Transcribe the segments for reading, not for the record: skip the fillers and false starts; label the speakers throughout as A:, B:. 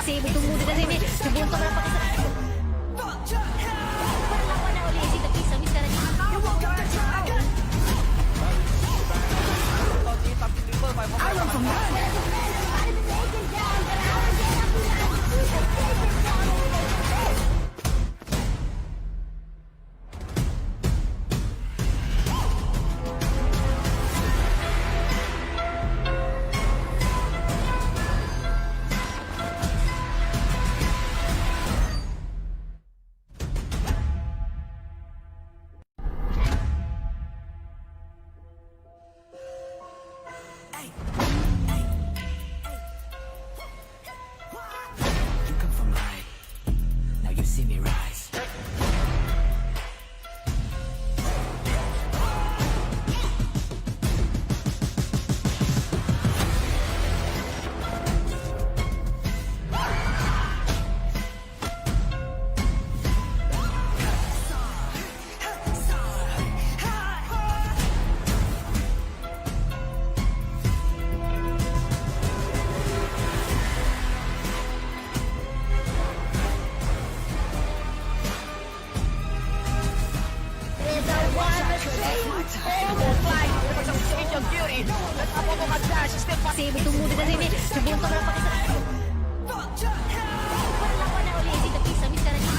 A: Kasi butong-buti na rin eh. Nabunto ka na pati sa... Wala ko na ulit. Si Tapisa, miss ka na niya. Kasi butong-buti na rin eh. Nabunto ka na pati sa... Wala ko na ulit. Si Tapisa, miss ka na niya.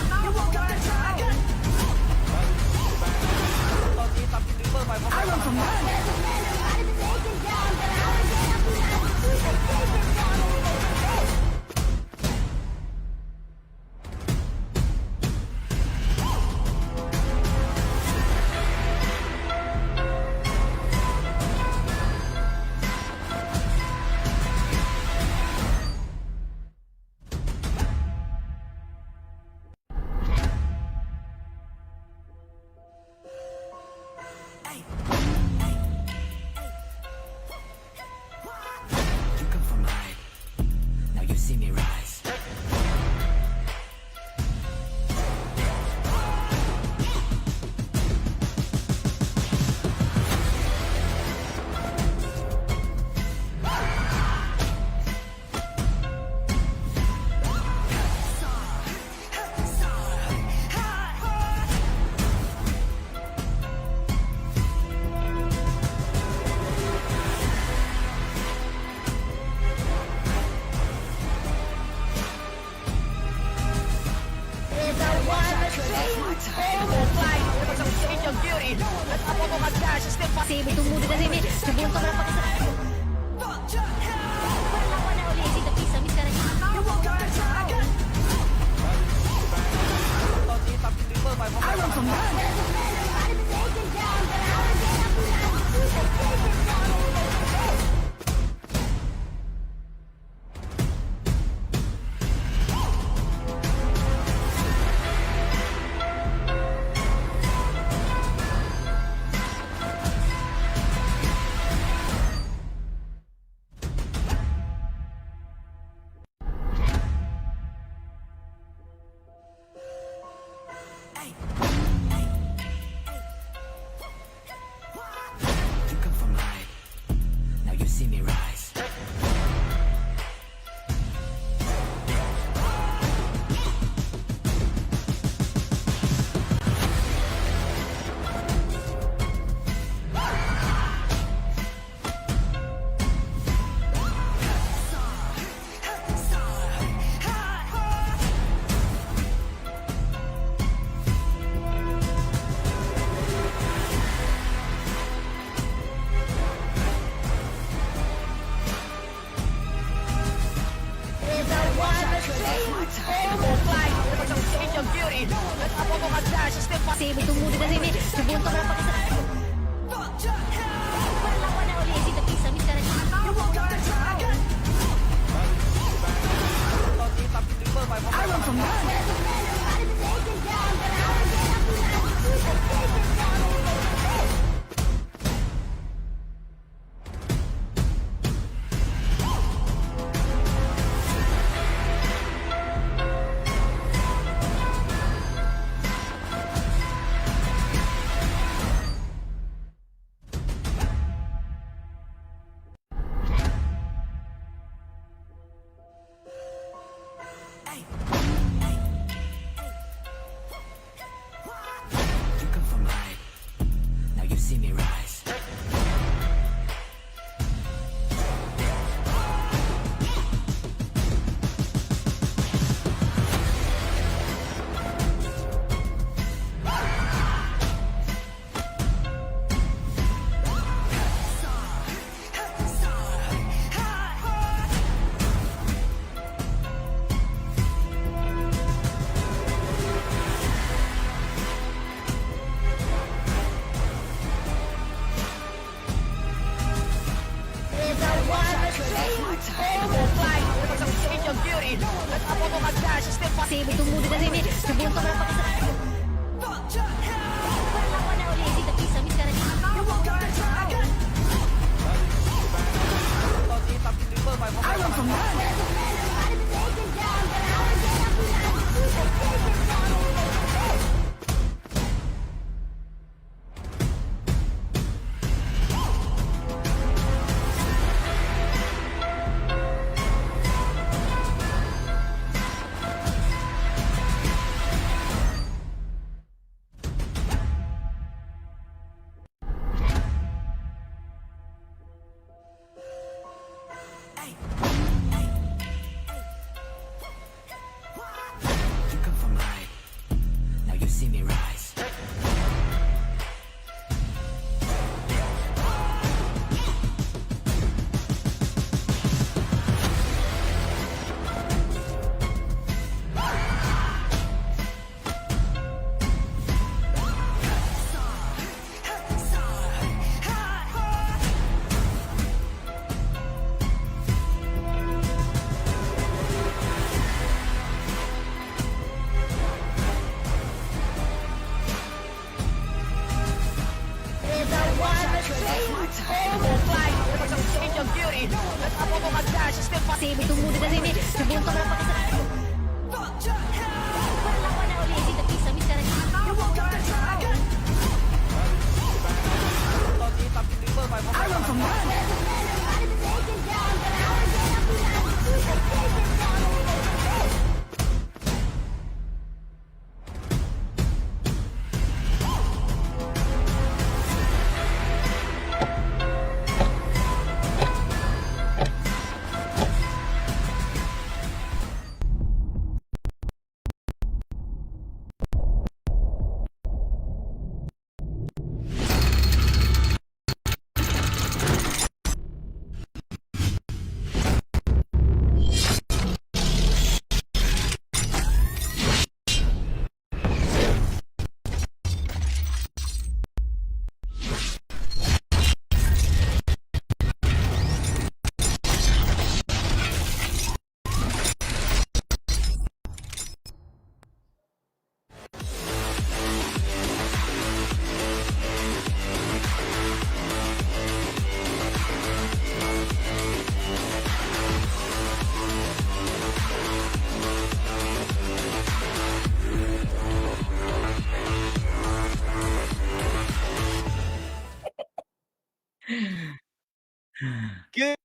A: Kasi butong-buti na rin eh. Nabunto ka na pati sa... Wala ko na ulit. Si Tapisa, miss ka na niya. Masih bertumbuh dekat sini. Sebuntung berapa kesalahan. Berlawan oleh si tepi sami sekarang.
B: You come from high, now you see me rise.
A: Masih bertumbuh dekat sini. Sebuntung berapa kesalahan. Berlawan oleh si tepi sami sekarang.
B: You come from high, now you see me rise.
A: Masih bertumbuh dekat sini. Sebuntung berapa kesalahan. Berlawan oleh si tepi sami sekarang.
C: Good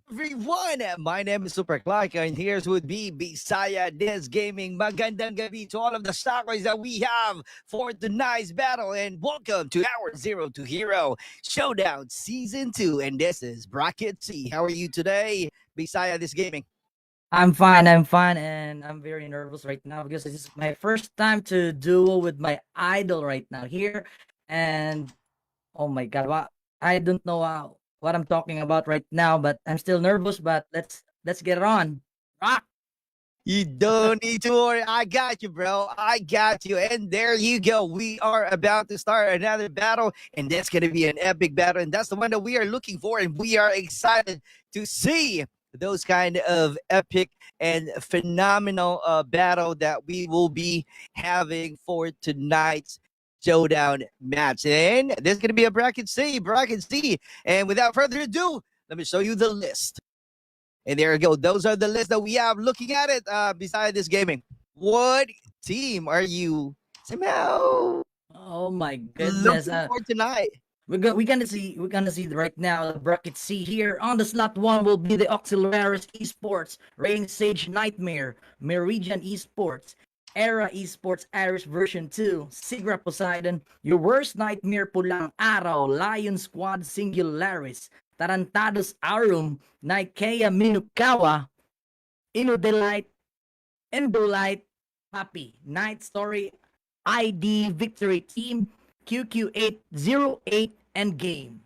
C: everyone, my name is Super Clark, and here's would be Bisaya Des Gaming. Magandang gabi to all of the stalkers that we have for tonight's battle, and welcome to our Zero to Hero Showdown Season 2. And this is Bracket C. How are you today, Bisaya Des Gaming?
D: I'm fine, and I'm very nervous right now because this is my first time to duel with my idol right now here, and oh my god, I don't know what I'm talking about right now, but I'm still nervous. But let's get it on. Rock.
C: You don't need to worry. I got you, bro. I got you. And there you go. We are about to start another battle, and that's going to be an epic battle. And that's the one that we are looking for. And we are excited to see those kind of epic and phenomenal battle that we will be having for tonight's showdown match. And there's going to be a bracket C, bracket C. And without further ado, let me show you the list. And there you go. Those are the lists that we have. Looking at it, beside this gaming, what team are you somehow
D: Oh my goodness.
C: looking for tonight?
D: We're gonna see right now the bracket C here. On the slot one will be the Auxiliaris Esports, Reign Sage Nightmare, Meridian Esports, Era Esports Irish version 2, Sigra Poseidon, Your Worst Nightmare Pulang Araw, Lion Squad Singularis, Tarantados Arum, Nikea Minukawa, Inudelight, Endolite, Happy, Night Story, ID Victory Team, QQ808, and Game.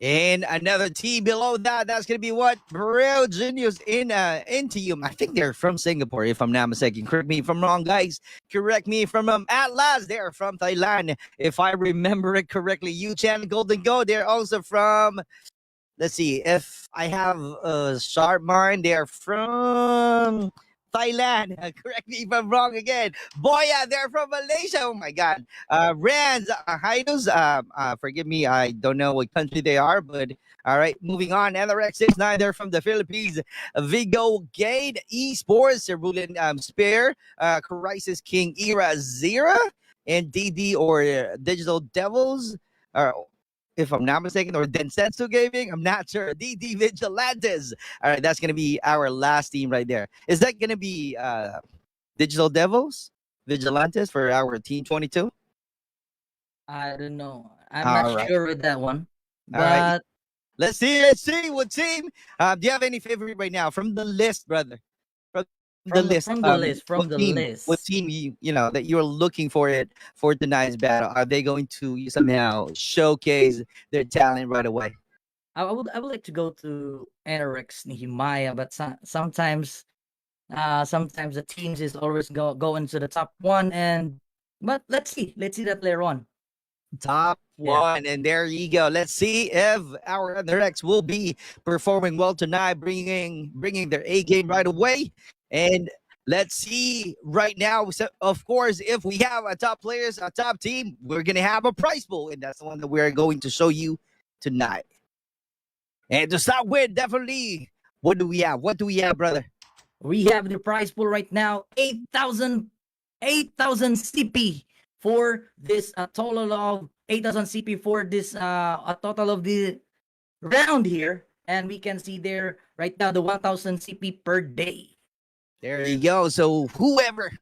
C: And another team below that, that's gonna be what? Bro Genius in Intium. I think they're from Singapore, if I'm not mistaken. Correct me if I'm wrong, guys. Correct me if I'm wrong. At last, they're from Thailand, if I remember it correctly. Yuchan Golden Go, they're also from, let's see, if I have a sharp mind, they're from Thailand. Correct me if I'm wrong again. Boya, they're from Malaysia. Oh my God. Rands, Haidos, forgive me, I don't know what country they are, but all right, moving on. NRX69, they're from the Philippines. Vigo Gate, Esports, Cerulean Spear, Crisis King Era Zera, and DD or Digital Devils. If I'm not mistaken, or Densetsu Gaming, I'm not sure. DD Vigilantes. All right, that's going to be our last team right there. Is that going to be Digital Devils, Vigilantes for our Team 22?
D: I don't know. I'm
C: All
D: not
C: right.
D: sure with that one.
C: All right.
D: But
C: Let's see what team. Do you have any favorite right now from the list, brother? From the list.
D: from the list, from
C: what
D: the
C: team,
D: list.
C: What team you know that you're looking for it for tonight's battle? Are they going to somehow showcase their talent right away?
D: I would like to go to NRX Nehemiah, but sometimes sometimes the teams is always going to the top one, and but let's see that later on.
C: Top
D: Yeah.
C: one, and there you go. Let's see if our NRX will be performing well tonight, bringing their A game right away. And let's see right now. So of course, if we have a top players, a top team, we're gonna have a prize pool, and that's the one that we're going to show you tonight. And to start with, definitely, what do we have? What do we have, brother?
D: We have the prize pool right now, 8,000 CP for this total of 8,000 CP for this a total of the round here, and we can see there right now the 1,000 CP per day.
C: There you go. So whoever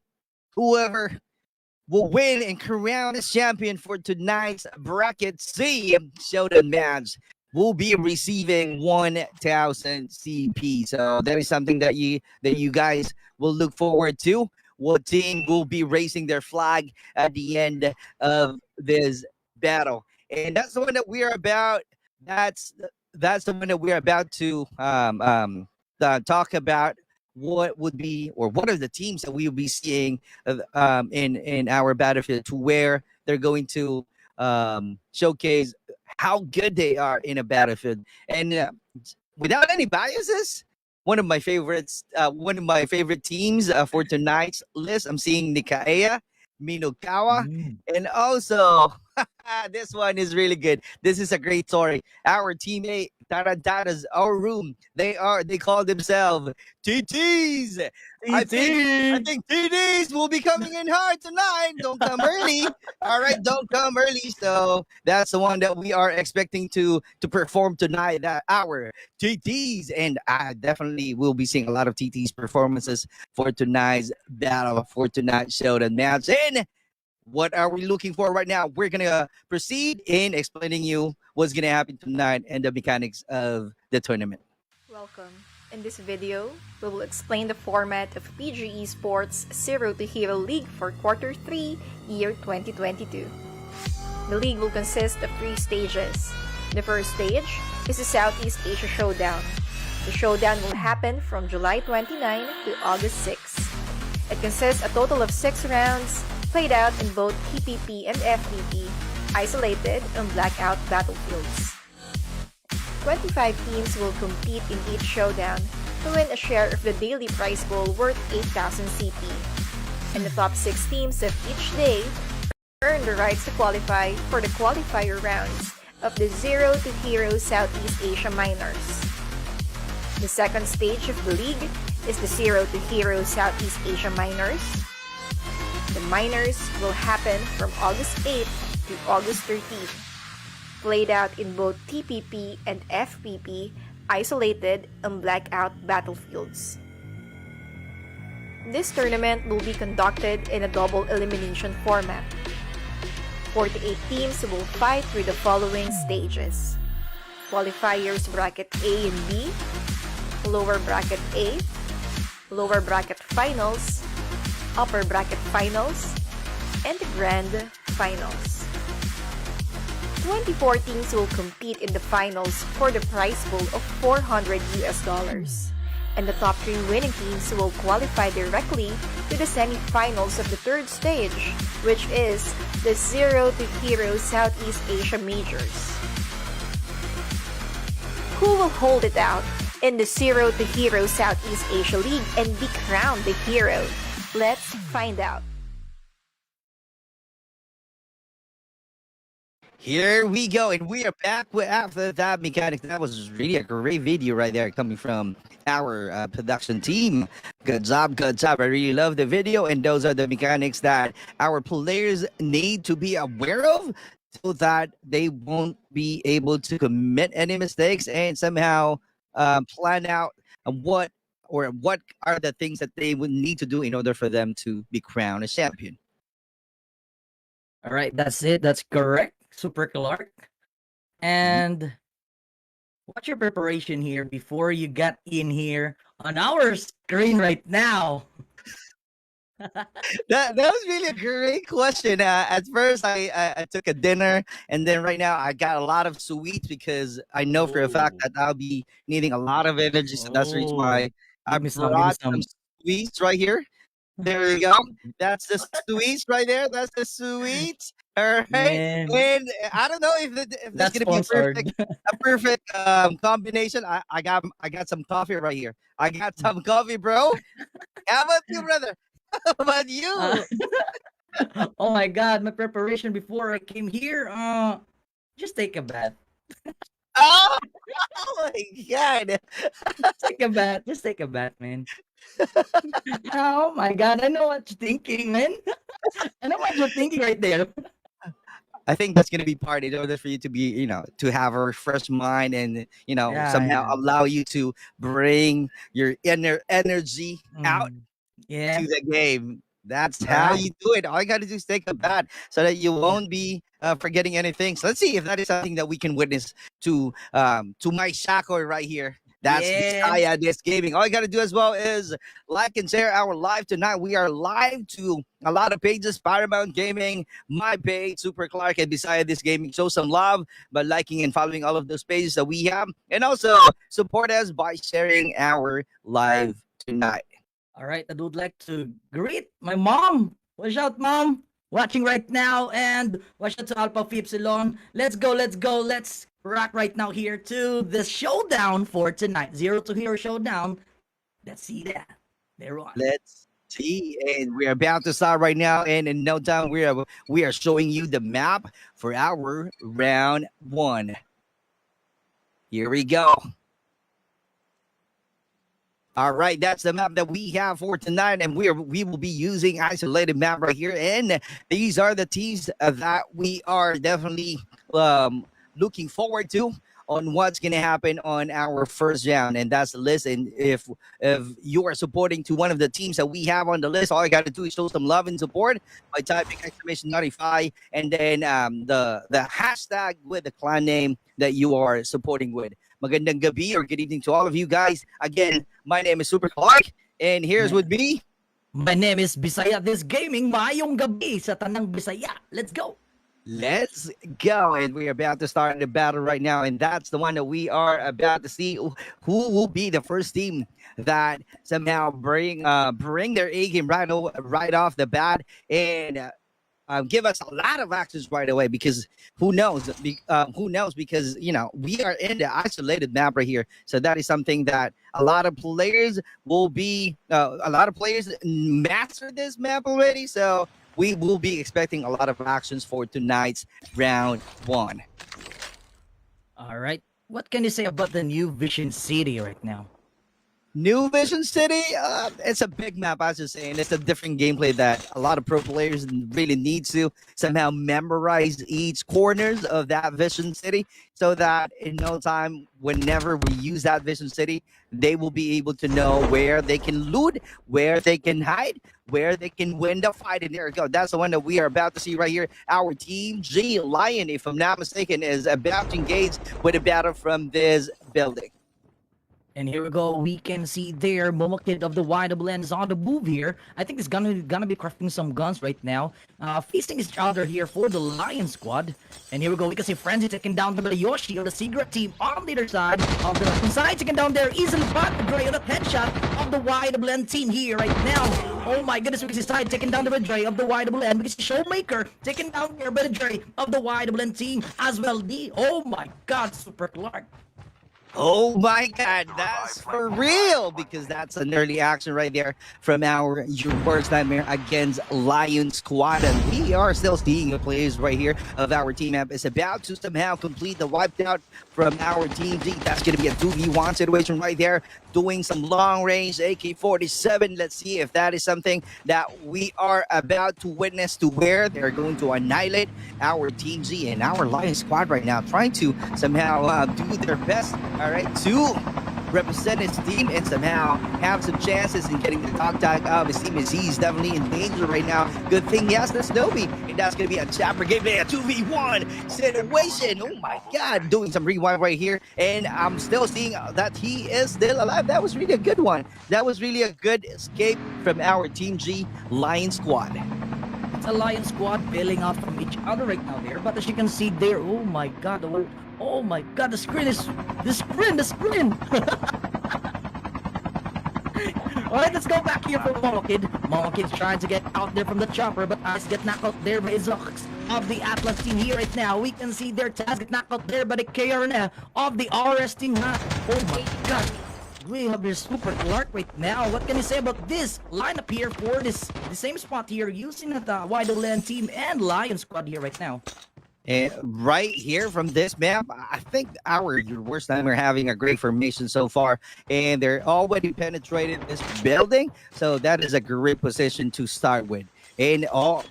C: will win and crown as champion for tonight's bracket C showdown match will be receiving 1,000 CP. So that is something that you guys will look forward to. What team will be raising their flag at the end of this battle? And that's the one that we're about. That's the one that we're about to talk about. What would be, or what are the teams that we will be seeing in our battlefield, to where they're going to showcase how good they are in a battlefield. And without any biases, one of my favorite teams for tonight's list, I'm seeing Nikaea, Minukawa, and also this one is really good. This is a great story. Our teammate Tarantadas, our room, they call themselves TTs. I think TTs will be coming in hard tonight. Don't come early. All right, don't come early. So that's the one that we are expecting to perform tonight. That our TTs, and I definitely will be seeing a lot of TTs performances for tonight's battle, for tonight's showdown match. And what are we looking for right now? We're gonna proceed in explaining you what's gonna happen tonight and the mechanics of the tournament.
E: Welcome. In this video, we will explain the format of PG Esports Zero to Hero League for Quarter 3, Year 2022. The league will consist of 3 stages. The first stage is the Southeast Asia Showdown. The showdown will happen from July 29 to August 6. It consists a total of 6 rounds, played out in both PPP and FPP, isolated and blackout battlefields. 25 teams will compete in each showdown to win a share of the daily prize pool worth 8,000 CP. And the top 6 teams of each day earn the rights to qualify for the qualifier rounds of the Zero to Hero Southeast Asia Minors. The second stage of the league is the Zero to Hero Southeast Asia Minors. The Minors will happen from August 8th to August 13th, played out in both TPP and FPP, isolated and blackout battlefields. This tournament will be conducted in a double elimination format. 48 teams will fight through the following stages: qualifiers bracket A and B, lower bracket A, lower bracket finals, upper bracket finals, and the grand finals. 24 teams will compete in the finals for the prize pool of $400 US, and the top 3 winning teams will qualify directly to the semi-finals of the third stage, which is the Zero to Hero Southeast Asia Majors. Who will hold it out in the Zero to Hero Southeast Asia League and be crowned the hero? Let's find out.
C: Here we go, and we are back with after that mechanic. That was really a great video right there coming from our production team. Good job, good job. I really love the video, and those are the mechanics that our players need to be aware of so that they won't be able to commit any mistakes and somehow plan out what are the things that they would need to do in order for them to be crowned a champion.
D: All right, that's it. That's correct, Super Clark. And what's your preparation here before you got in here on our screen right now?
C: That was really a great question. At first, I took a dinner, and then right now I got a lot of sweets because I know for a fact that I'll be needing a lot of energy. So that's the reason why I
D: Give me some,
C: brought some sweets right here. There we go. That's the sweets right there. That's the sweets. All right.
D: Man.
C: And I don't know if this
D: That's
C: is gonna be
D: sponsored.
C: a perfect combination. I got some coffee right here. I got some coffee, bro. How about you, brother? How about you?
D: Oh my God, my preparation before I came here, just take a bath.
C: Oh, oh my God.
D: Just take a bath, man. Oh my God, I know what you're thinking, man. I know what you're thinking right there.
C: I think that's going to be part in order for you to be, to have a fresh mind and, somehow allow you to bring your inner energy out
D: Yeah.
C: to the game. That's how you do it. All you got to do is take a bath so that you won't be forgetting anything. So let's see if that is something that we can witness to my Shakoy right here. That's Bisaya This Gaming. All you got to do as well is like and share our live tonight. We are live to a lot of pages: Paramount Gaming, my page, Super Clark, and Bisaya This Gaming. Show some love by liking and following all of those pages that we have, and also support us by sharing our live tonight.
D: All right, I would like to greet my mom. Watch out, mom. Watching right now, and watch out to Alpha Phi Epsilon. Let's go, let's rock right now here to the showdown for tonight. Zero to Hero Showdown. Let's see that. They're on.
C: Let's see, and we're about to start right now, and in no time we are showing you the map for our round 1. Here we go. All right, that's the map that we have for tonight, and we will be using isolated map right here. And these are the teams that we are definitely looking forward to on what's going to happen on our first round, and that's the list. And if you are supporting to one of the teams that we have on the list, all you got to do is show some love and support by typing !95 and then the hashtag with the clan name that you are supporting with. Magandang gabi or good evening to all of you guys. Again, my name is Super Clark, and here's with me.
D: My name is Bisaya This Gaming. Maayong gabi sa tanang Bisaya. Let's go.
C: Let's go. And we're about to start the battle right now. And that's the one that we are about to see who will be the first team that somehow bring their A game right off the bat and give us a lot of actions right away because who knows because we are in the isolated map right here, so that is something that a lot of players will be a lot of players master this map already, so we will be expecting a lot of actions for tonight's round one.
D: All right. What can you say about the new Vision City right now?
C: New Vision City, it's a big map, I was just saying. It's a different gameplay that a lot of pro players really need to somehow memorize each corners of that Vision City so that in no time, whenever we use that Vision City, they will be able to know where they can loot, where they can hide, where they can win the fight. And there we go. That's the one that we are about to see right here. Our Team G Lion, if I'm not mistaken, is about to engage with a battle from this building.
D: And here we go. We can see there Momo Kid of the YWN is on the move here. I think he's gonna be crafting some guns right now. Facing each other here for the Lion squad. And here we go. We can see Frenzy taking down the Yoshi of the Secret team on the other side of the left side. Taking down there easily, but the Dre on the headshot of the YWN team here right now. Oh my goodness, we can see Side taking down the Dre of the YWN. We can see Showmaker taking down there by the Dre of the YWN team as well. Oh my god, Super Clark.
C: Oh my God, that's for real because that's an early action right there from our Your Worst Nightmare against Lion Squad. And we are still seeing the players right here of our team map is about to somehow complete the wiped out from our Team G. That's going to be a 2v1 situation right there, doing some long range AK-47. Let's see if that is something that we are about to witness to where they're going to annihilate our Team G and our Lion Squad right now, trying to somehow do their best. All right, to represent his team and somehow have some chances in getting the top tag of his team as he's definitely in danger right now. Good thing he has the Snowy, and that's going to be a chopper gameplay, a 2v1 situation. Oh my God, doing some rewind right here, and I'm still seeing that he is still alive. That was really a good one. That was really a good escape from our Team G Lion Squad.
D: It's a Lion squad bailing out from each other right now there, but as you can see there, oh my god, oh my god, the screen. Alright, let's go back here for Momo Kid. Momo Kid's trying to get out there from the chopper, but Ice get knocked out there by Zox of the Atlas team here right now. We can see their Taz get knocked out there by the KRN of the RS team. Oh my god. We have this Super Clark right now. What can you say about this lineup here for the same spot here using the YWN team and Lion squad here right now?
C: And right here from this map, I think our Your Worst Nightmare having a great formation so far, and they're already penetrated this building, so that is a great position to start with. And all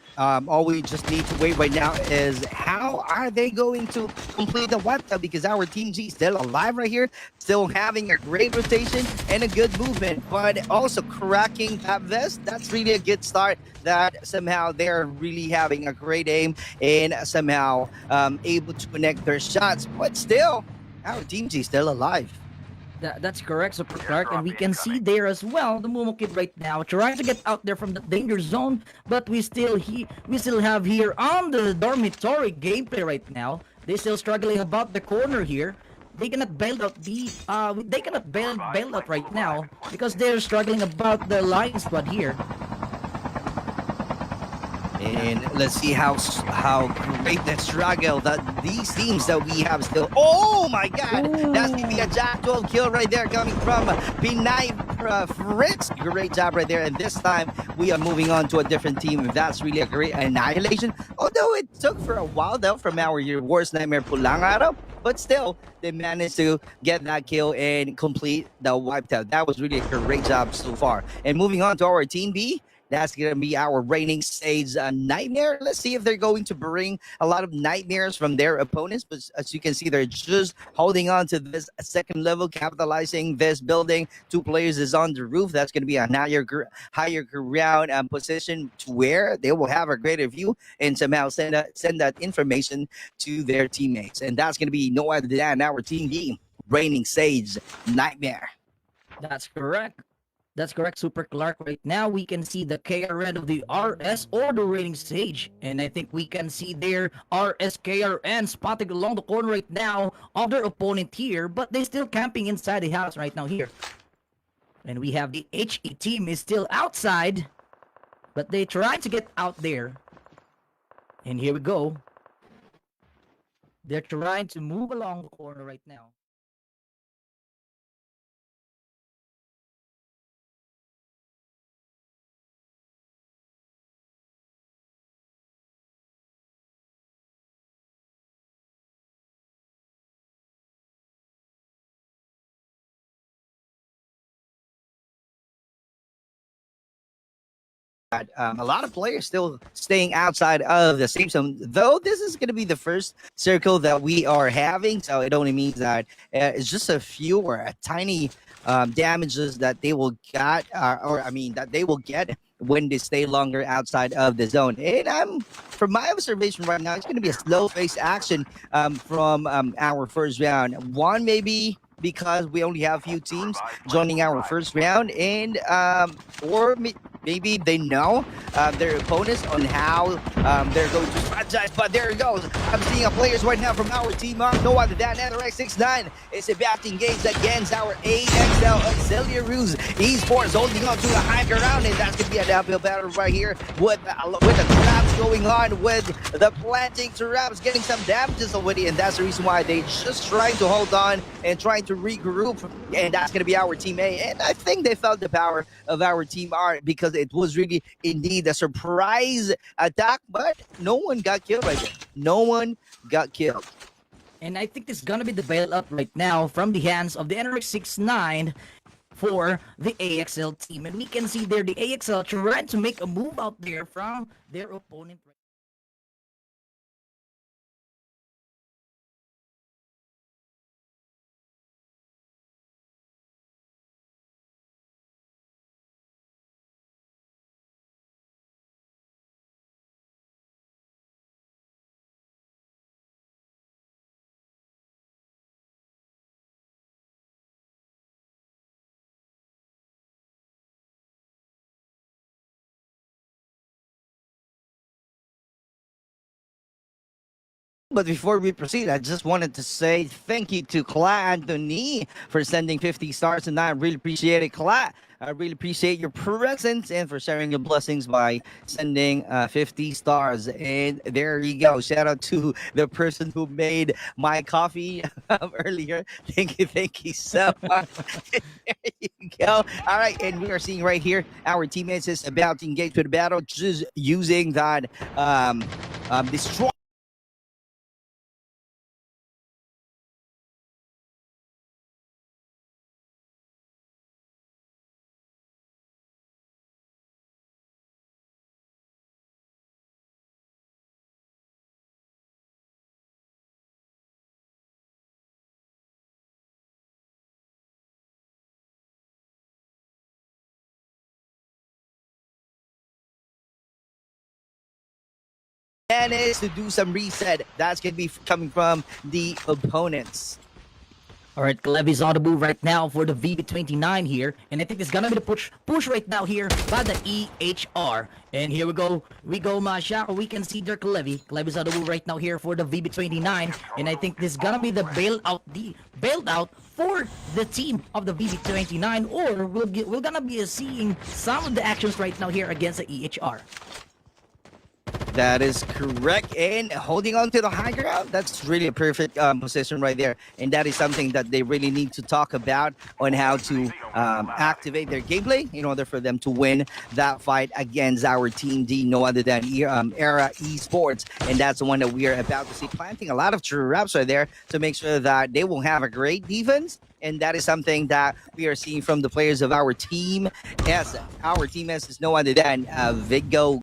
C: we just need to wait right now is how are they going to complete the wipe out, because our Team G still alive right here, still having a great rotation and a good movement, but also cracking that vest. That's really a good start, that somehow they're really having a great aim and somehow able to connect their shots, but still our Team G still alive.
D: That's correct, Super Clark, and we can see there as well the Momo Kid right now trying to get out there from the danger zone, but we still have here on the dormitory gameplay right now. They're still struggling about the corner here. They cannot bail out bail out right now because they're struggling about the Lion squad here.
C: And let's see how great the struggle that these teams that we have still. Oh my God, that's gonna be a Jack 12 kill right there coming from Pinay Fritz. Great job right there. And this time we are moving on to a different team. That's really a great annihilation. Although it took for a while though from our Your Worst Nightmare Pulangaro, but still they managed to get that kill and complete the wiped out. That was really a great job so far. And moving on to our Team B. That's going to be our reigning stage Nightmare. Let's see if they're going to bring a lot of nightmares from their opponents. But as you can see, they're just holding on to this second level, capitalizing this building. 2 players is on the roof. That's going to be a higher ground position to where they will have a greater view and somehow send that information to their teammates. And that's going to be no other than our Team B, reigning sage Nightmare.
D: That's correct. That's correct, Super Clark. Right now, we can see the KRN of the RS or the rating stage. And I think we can see their RS KRN spotting along the corner right now of their opponent here. But they're still camping inside the house right now here. And we have the HE team is still outside. But they try to get out there. And here we go. They're trying to move along the corner right now.
C: A lot of players still staying outside of the safe zone, though this is going to be the first circle that we are having, so it only means that it's just a few or a tiny damages that they will get, that they will get when they stay longer outside of the zone. And from my observation right now, it's going to be a slow-paced action from our first round. One, maybe because we only have few teams joining our first round, and maybe they know their opponents on how they're going to strategize. But there it goes. I'm seeing players right now from our team. No other than NRX69 is about to engage against our AXL Auxiliaries Esports, holding on to the high ground, and that's going to be a downhill battle right here with the traps going on, with the planting traps getting some damages already, and that's the reason why they just trying to hold on and trying to regroup, and that's going to be our team A. And I think they felt the power of our team R, because it was really indeed a surprise attack, but no one got killed right there. No one got killed.
D: And I think this is gonna be the bailout right now from the hands of the NRX69 for the AXL team. And we can see there the AXL trying to make a move out there from their opponent.
C: But before we proceed, I just wanted to say thank you to Cla Anthony for sending 50 stars tonight. I really appreciate it, Cla. I really appreciate your presence and for sharing your blessings by sending 50 stars. And there you go. Shout out to the person who made my coffee earlier. Thank you so much. There you go. All right, and we are seeing right here our teammates is about to engage with the battle, just using that destroy. And is to do some reset. That's going to be coming from the opponents.
D: All right, Clevy's on the move right now for the VB29 here, and I think it's gonna be the push right now here by the EHR. And here we go, Masha. We can see there Clevy's on the move right now here for the VB29, and I think this is gonna be the bailed out for the team of the VB29, or we're gonna be seeing some of the actions right now here against the EHR.
C: That is correct. And holding on to the high ground, that's really a perfect position right there. And that is something that they really need to talk about on how to activate their gameplay in order for them to win that fight against our Team D, no other than Era Esports. And that's the one that we are about to see, planting a lot of traps right there to make sure that they will have a great defense. And that is something that we are seeing from the players of our Team S. Our Team S is no other than Vigo.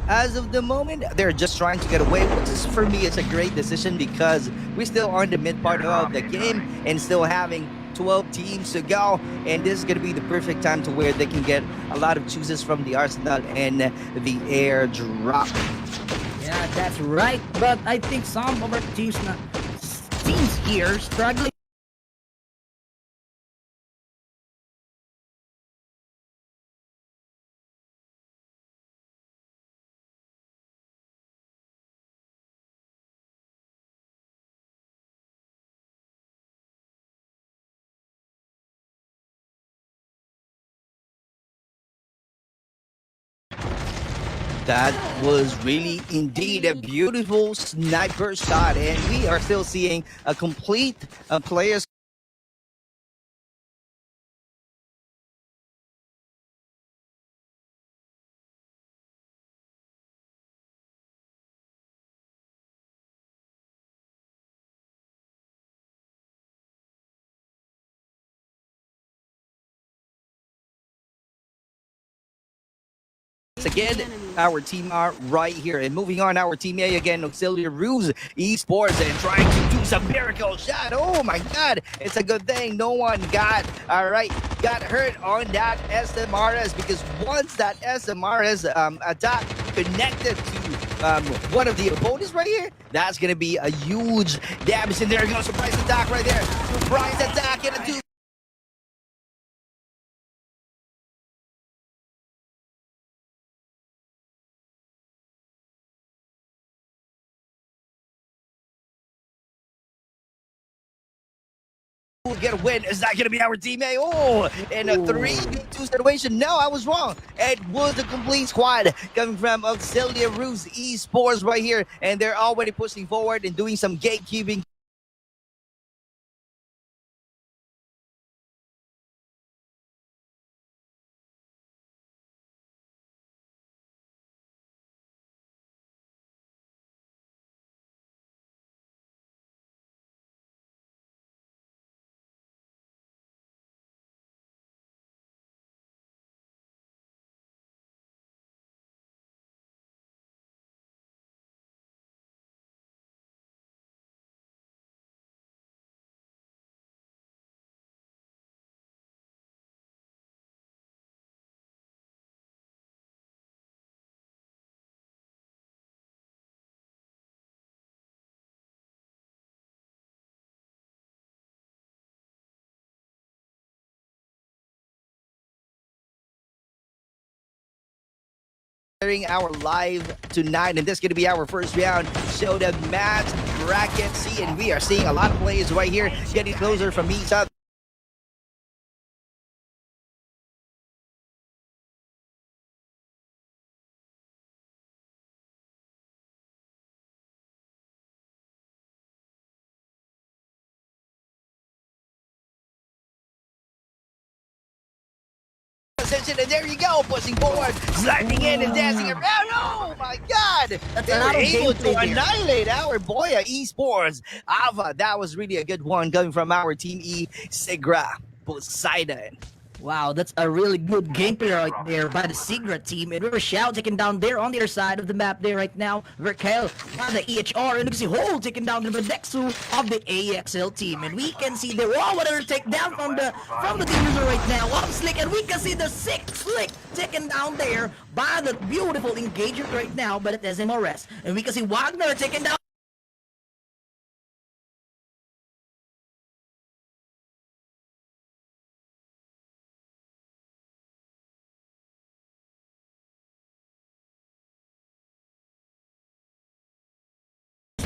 C: As of the moment, they're just trying to get away, which is, for me, it's a great decision because we're still on the mid part of the game and still having 12 teams to go, and this is going to be the perfect time to where they can get a lot of chooses from the Arsenal and the airdrop.
D: Yeah, that's right. But I think some of our teams here struggling.
C: That was really indeed a beautiful sniper shot, and we are still seeing a complete players. Again, our team are right here. And moving on, our team A again, Auxiliary Ruse Esports, and trying to do some miracle shot. Oh my god, it's a good thing no one got hurt on that SMRS, because once that SMRS attack connected to one of the opponents right here, that's gonna be a huge damage. And there goes surprise attack right there. Surprise attack and a two. Get a win. Is that going to be our teammate? Oh, in a 3v2 situation. No, I was wrong. It was a complete squad coming from Auxilia Ruse Esports right here, and they're already pushing forward and doing some gatekeeping. Our live tonight, and this is going to be our first round. So the match bracket C, and we are seeing a lot of players right here getting closer from each other. And there you go, pushing forward, sliding in and dancing around. Oh my god!
D: That's
C: They
D: a lot
C: were
D: of
C: able to
D: gameplay here.
C: annihilate our boy Esports. Ava, that was really a good one coming from our team E, Sigra, Poseidon.
D: Wow, that's a really good gameplay right there by the Sigra team. And we're Shao taking down there on their side of the map there right now. Verkel by the EHR, and you can see Hole taking down the Nexu of the AXL team. And we can see the water take down from the diffuser right now. One Slick, and we can see the Slick taken down there by the beautiful engagement right now by the SMRS. And we can see Wagner taken down.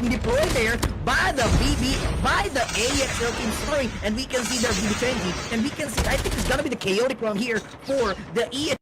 D: Deployed there by the AXL team, sorry, and we can see their BB20, and we can see, I think it's gonna be the chaotic round here for the EH.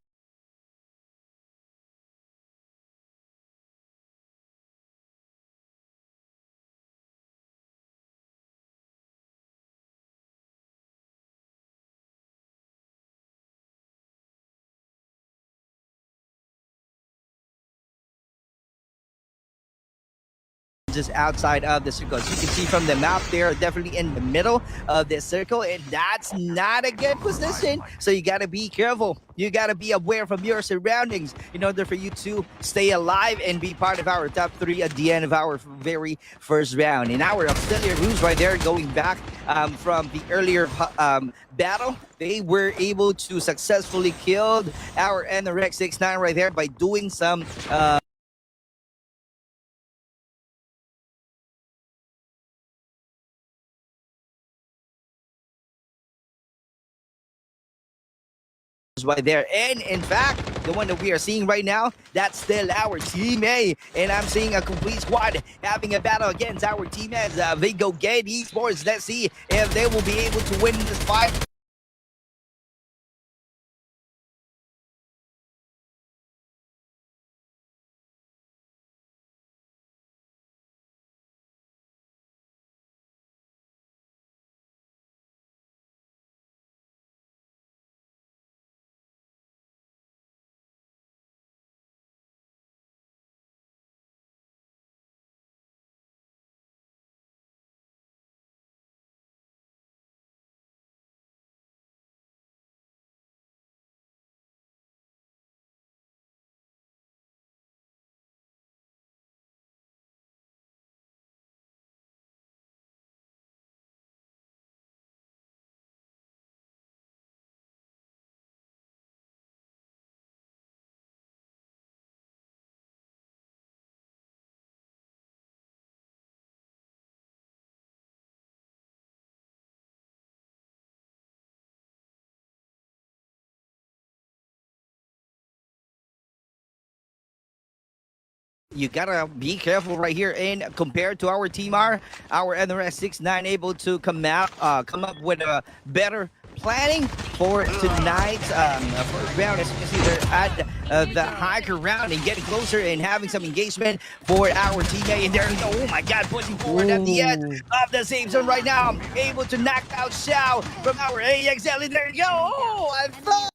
C: just outside of the circle. As you can see from the map, they're definitely in the middle of this circle, and that's not a good position. So you got to be careful. You got to be aware from your surroundings in order for you to stay alive and be part of our top 3 at the end of our very first round. In our auxiliary rules right there, going back from the earlier battle, they were able to successfully kill our NRX 69 right there by doing some right there. And in fact, the one that we are seeing right now, that's still our Team A. And I'm seeing a complete squad having a battle against our team as they go get esports. Let's see if they will be able to win this fight. You gotta be careful right here. And compared to our Team R, our NRS 69 able to come up with a better planning for tonight's first round. As you can see, they're at the hiker round and getting closer and having some engagement for our teammate. And there, oh my God, pushing forward at the edge of the safe zone right now, able to knock out Xiao from our AXL. And there you go. Oh, I thought.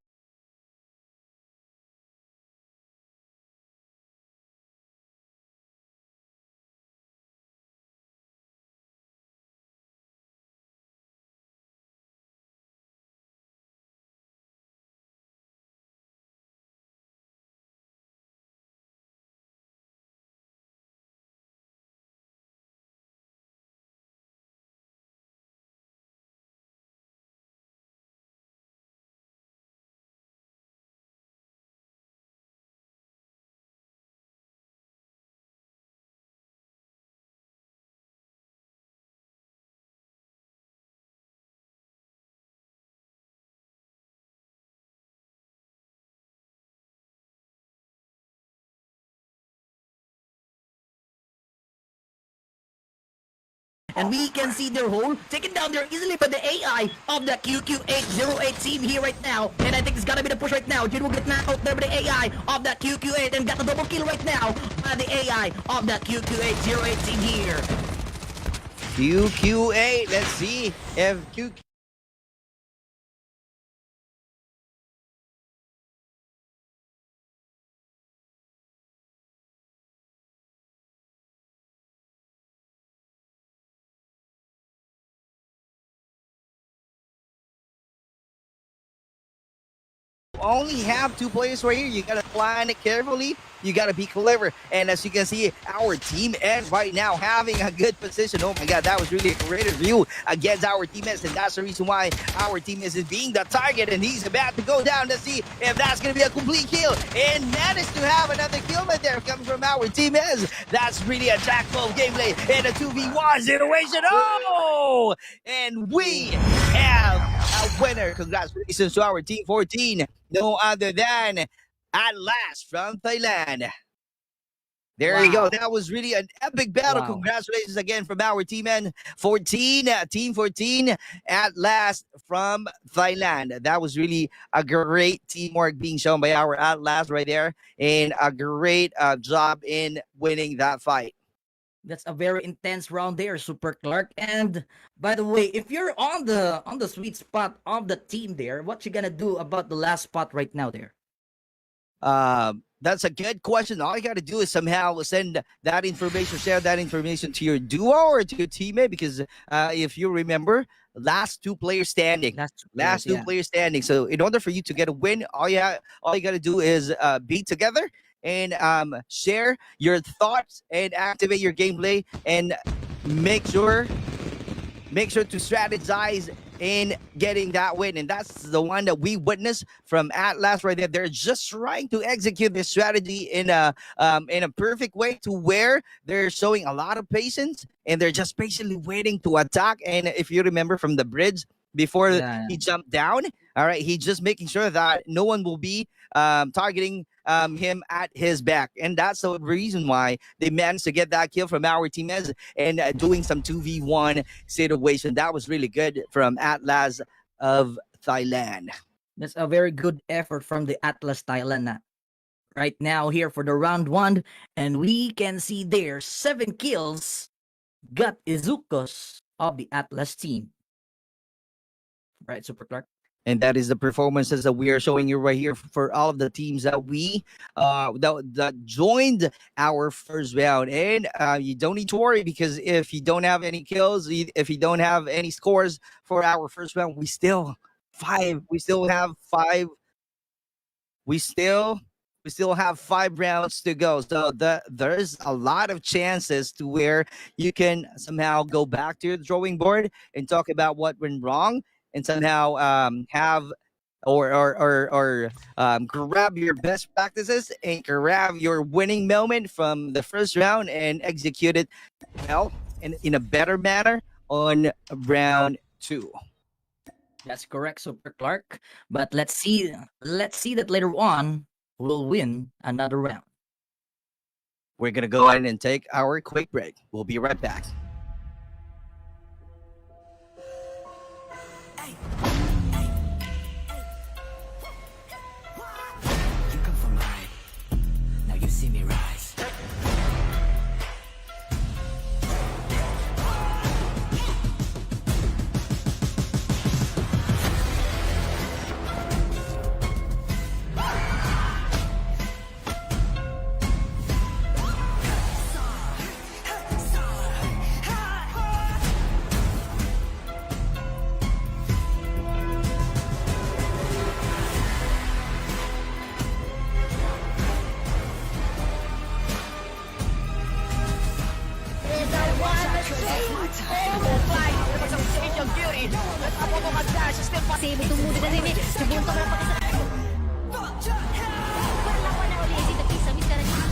F: And we can see their hole taken down there easily by the AI of the QQ808 team here right now. And I think it's gonna be the push right now. Jin will get knocked out there by the AI of that QQ8 and got the double kill right now by the AI of that QQ808 team here.
C: QQ8, let's see if QQ only have 2 players right here. You gotta plan it carefully. You gotta be clever. And as you can see, our team ends right now having a good position. Oh my God, that was really a great view against our teammates, and that's the reason why our team is being the target. And he's about to go down to see if that's gonna be a complete kill, and managed to have another kill right there coming from our teammates. That's really a jackpot gameplay in a 2v1 situation. Oh, and we have a winner. Congratulations to our team 14. No other than At Last from Thailand. There you go. That was really an epic battle.
D: Wow.
C: Congratulations again from our team and 14, Team 14, At Last from Thailand. That was really a great teamwork being shown by our At Last right there, and a great job in winning that fight.
D: That's a very intense round there, Super Clark. And by the way, if you're on the sweet spot of the team there, what you gonna do about the last spot right now there?
C: That's a good question. All you got to do is somehow send that information, share that information to your duo or to your teammate. Because if you remember, last two players standing,
D: Last 2 players,
C: last two
D: yeah.
C: players standing. So in order for you to get a win, all you got to do is be together and share your thoughts and activate your gameplay and make sure to strategize in getting that win. And that's the one that we witnessed from Atlas right there. They're just trying to execute this strategy in a perfect way to where they're showing a lot of patience and they're just patiently waiting to attack. And if you remember from the bridge before
D: Yeah.
C: he jumped down, all right, he just making sure that no one will be targeting him at his back. And that's the reason why they managed to get that kill from our teammates and doing some 2v1 situation. That was really good from Atlas of Thailand.
D: That's a very good effort from the Atlas Thailand right now here for the round 1. And we can see there 7 kills got Izukos of the Atlas team. Right, Super Clark?
C: And that is the performances that we are showing you right here for all of the teams that we that joined our first round. And you don't need to worry, because if you don't have any kills, if you don't have any scores for our first round, we still have 5 rounds to go. So there's a lot of chances to where you can somehow go back to your drawing board and talk about what went wrong and somehow have or grab your best practices and grab your winning moment from the first round and execute it well and in a better manner on round 2.
D: That's correct, Super Clark. But let's see that later on we'll win another round.
C: We're gonna go ahead and take our quick break. We'll be right back.
B: You come from high. Now you see me rise.
A: Kasi bertemu dengan Remy sebelum kau dapat kesan. Perlawanan oleh Ezzy tapi Sami sekarang ini.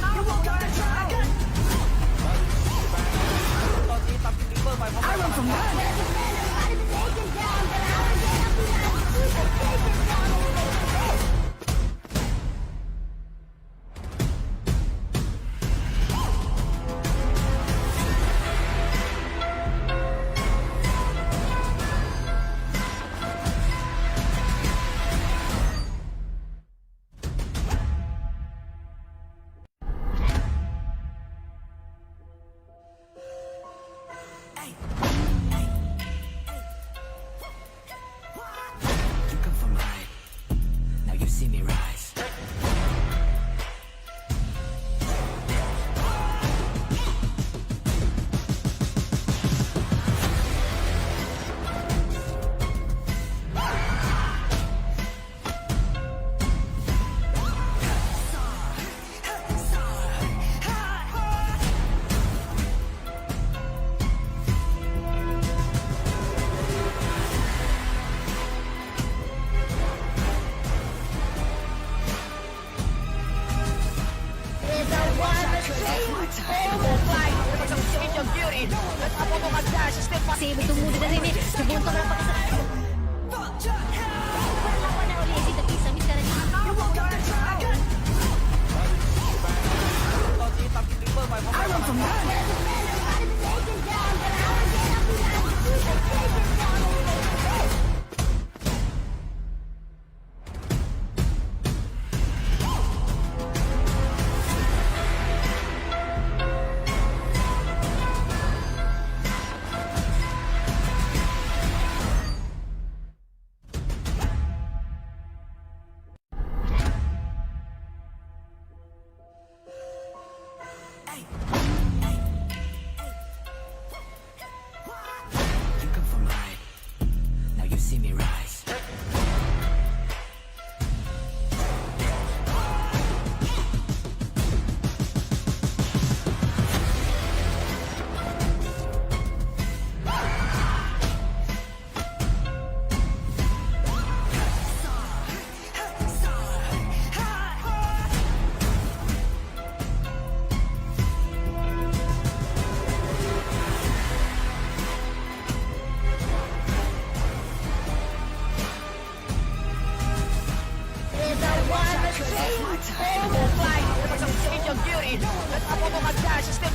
B: You come from high. Now you see me rise.
A: Kasi bertemu dengan Remy sebelum kau dapat kesan. Perlawanan oleh Ezzy tapi Sami sekarang ini.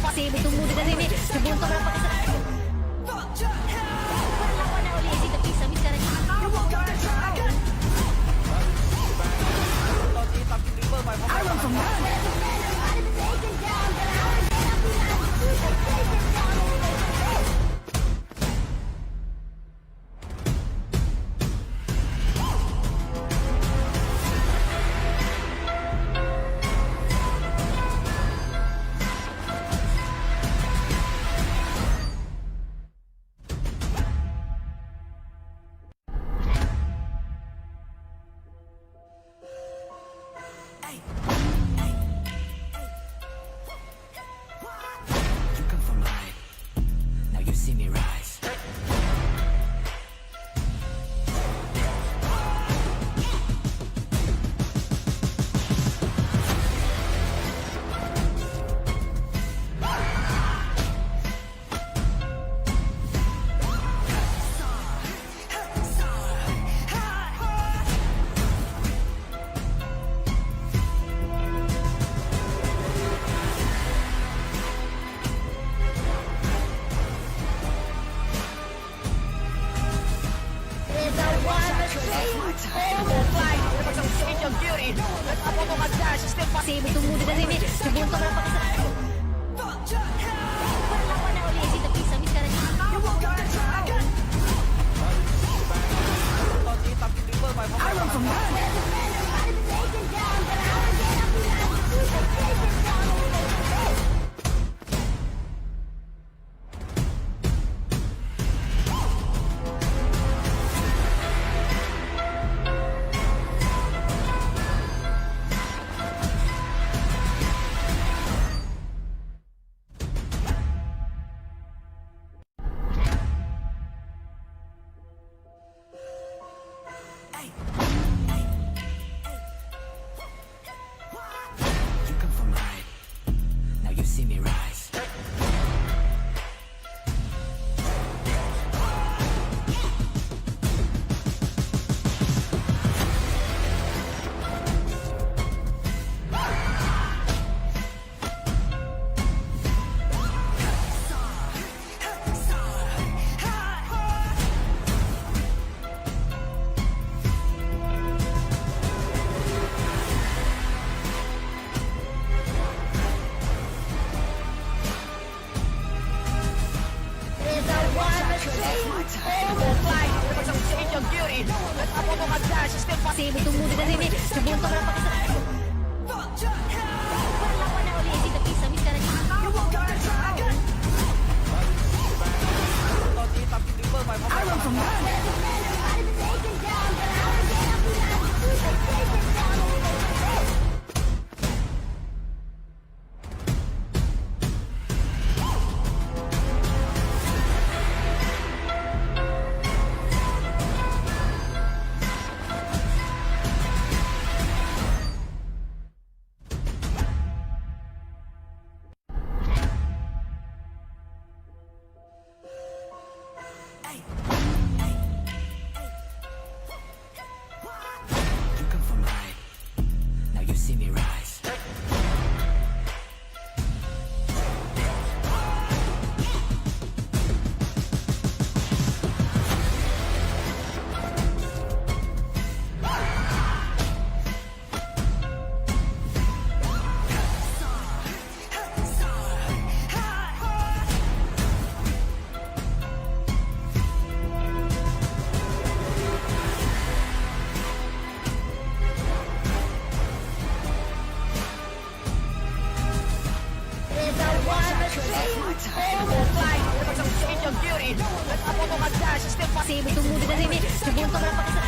A: Kasi tumulo na rin Subunto na pag-isa Perlawan na uli Isi tapi samis ka rin
B: You come from high. Now you see me rise.
A: Kasi tumulo na rin Subunto na pag-isa Perlawan na uli Isi tapi samis ka rin
B: You come from high. Now you see me rise.
A: Kasi tumulo na rin Subunto na pag-isa Perlawan na uli Isi tapi samis ka rin
B: You come from high. Now you see me rise.
A: Kasi tumulo na rin Subunto na pag-isa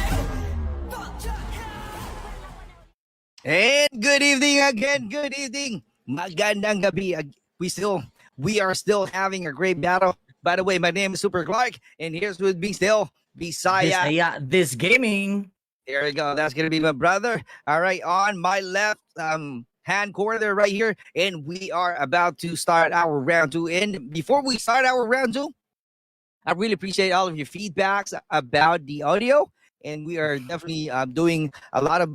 C: And good evening again. Good evening. Magandang gabi. We are still having a great battle. By the way, my name is Super Clark, and here's with me still, Bisaya.
D: This gaming.
C: There we go. That's gonna be my brother. All right, on my left hand corner right here, and we are about to start our round two. And before we start our round two, I really appreciate all of your feedbacks about the audio. and we are definitely doing a lot of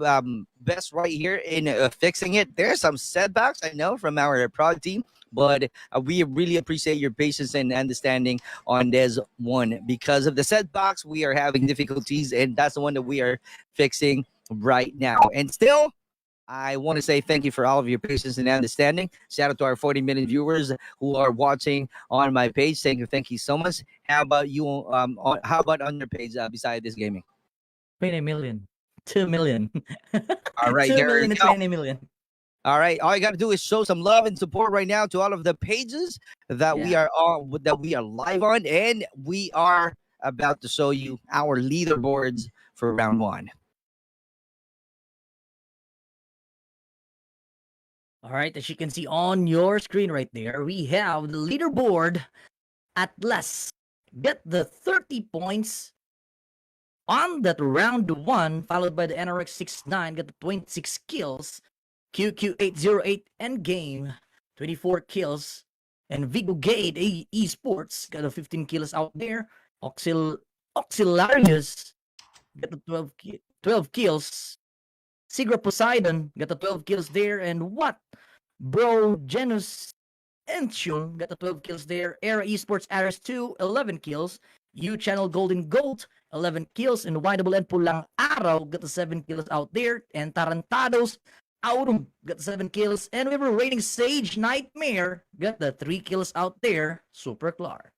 C: best right here in fixing it. There's some setbacks, I know, from our prod team, but we really appreciate your patience and understanding on this one. Because of the setbacks, we are having difficulties, and that's the one that we are fixing right now. And still, I want to say thank you for all of your patience and understanding. Shout out to our 40 million viewers who are watching on my page. Thank you so much. How about you? How about on your page beside this gaming?
D: 20 million. 2 million.
C: All right,
D: 2
C: there
D: million
C: you
D: and
C: go.
D: 20 million.
C: All right, all you got to do is show some love and support right now to all of the pages that we
D: Yeah.
C: are on, that we are live on, and we are about to show you our leaderboards for round one.
D: All right, as you can see on your screen right there, we have the leaderboard. Atlas get the 30 points on that round one, followed by the NRX69 get the 26 kills, QQ808 Endgame 24 kills, and Vigo Gate Esports got the 15 kills out there. Auxilarius got the 12 kills. Sigra Poseidon got the 12 kills there, and what? Bro Genus Enchung got the 12 kills there. Era Esports RS2, 11 kills. U Channel Golden Gold, 11 kills. And YWN Pulang Araw got the 7 kills out there. And Tarantados Aurum got the 7 kills. And we were rating Sage Nightmare got the 3 kills out there. Super Clar.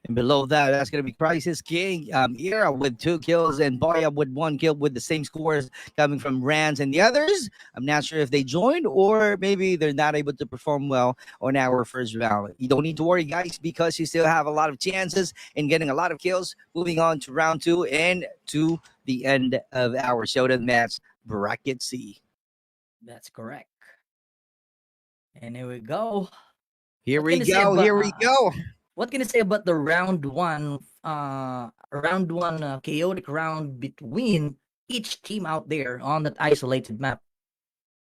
C: And below that, that's going to be Crisis King, Era with 2 kills, and Boya with 1 kill, with the same scores coming from Rans and the others. I'm not sure if they joined or maybe they're not able to perform well on our first round. You don't need to worry, guys, because you still have a lot of chances in getting a lot of kills. Moving on to round 2 and to the end of our showdown match, Bracket C.
D: That's correct. And here we go.
C: Here
D: What
C: we
D: can you say
C: go.
D: about-
C: Here we go.
D: What can you say about the round one chaotic round between each team out there on that isolated map?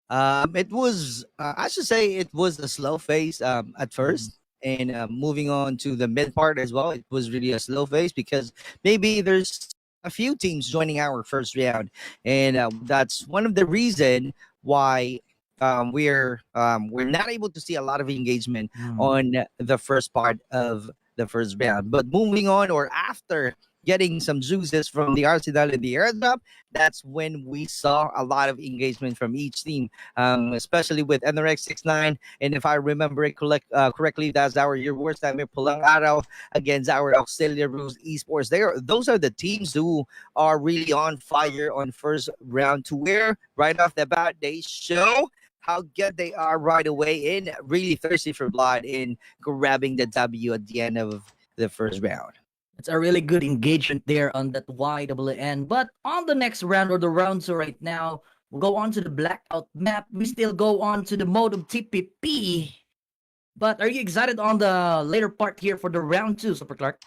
C: It was, I should say, it was a slow phase at first, and moving on to the mid part as well. It was really a slow phase because maybe there's a few teams joining our first round, and that's one of the reason why we're not able to see a lot of engagement on the first part of the first round. But moving on, or after getting some juices from the Arsenal and the airdrop, that's when we saw a lot of engagement from each team, especially with NRX69. And if I remember it correctly, that's your worst time in Pulang Araw against our Auxiliaries Esports. Those are the teams who are really on fire on first round, to where right off the bat they show how good they are right away and really thirsty for blood in grabbing the W at the end of the first round.
D: It's a really good engagement there on that YWN. But on the next round, or the round two right now, we'll go on to the blackout map. We still go on to the mode of TPP. But are you excited on the later part here for the round two, Super Clark?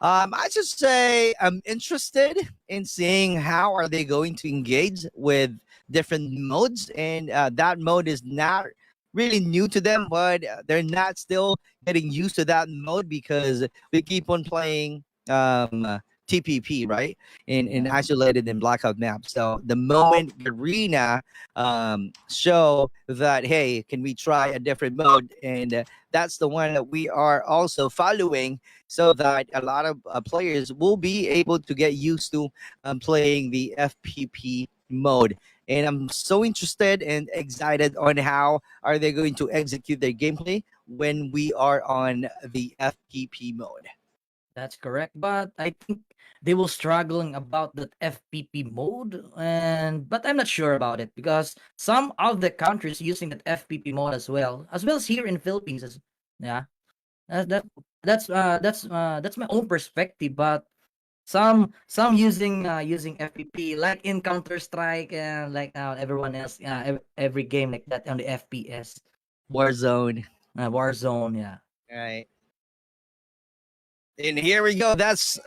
C: I just say I'm interested in seeing how are they going to engage with different modes, and that mode is not really new to them, but they're not still getting used to that mode because we keep on playing TPP, right? In isolated and blackout maps. So the moment Garena show that, hey, can we try a different mode? And that's the one that we are also following, so that a lot of players will be able to get used to playing the FPP mode. And I'm so interested and excited on how are they going to execute their gameplay when we are on the FPP mode.
D: That's correct, but I think they will struggling about that FPP mode, but I'm not sure about it because some of the countries using that FPP mode as well as here in Philippines. Yeah, that's my own perspective, but some using FPP like in Counter Strike and like everyone else, every game like that on the FPS.
C: Warzone.
D: Warzone, yeah.
C: Right. And here we go. That's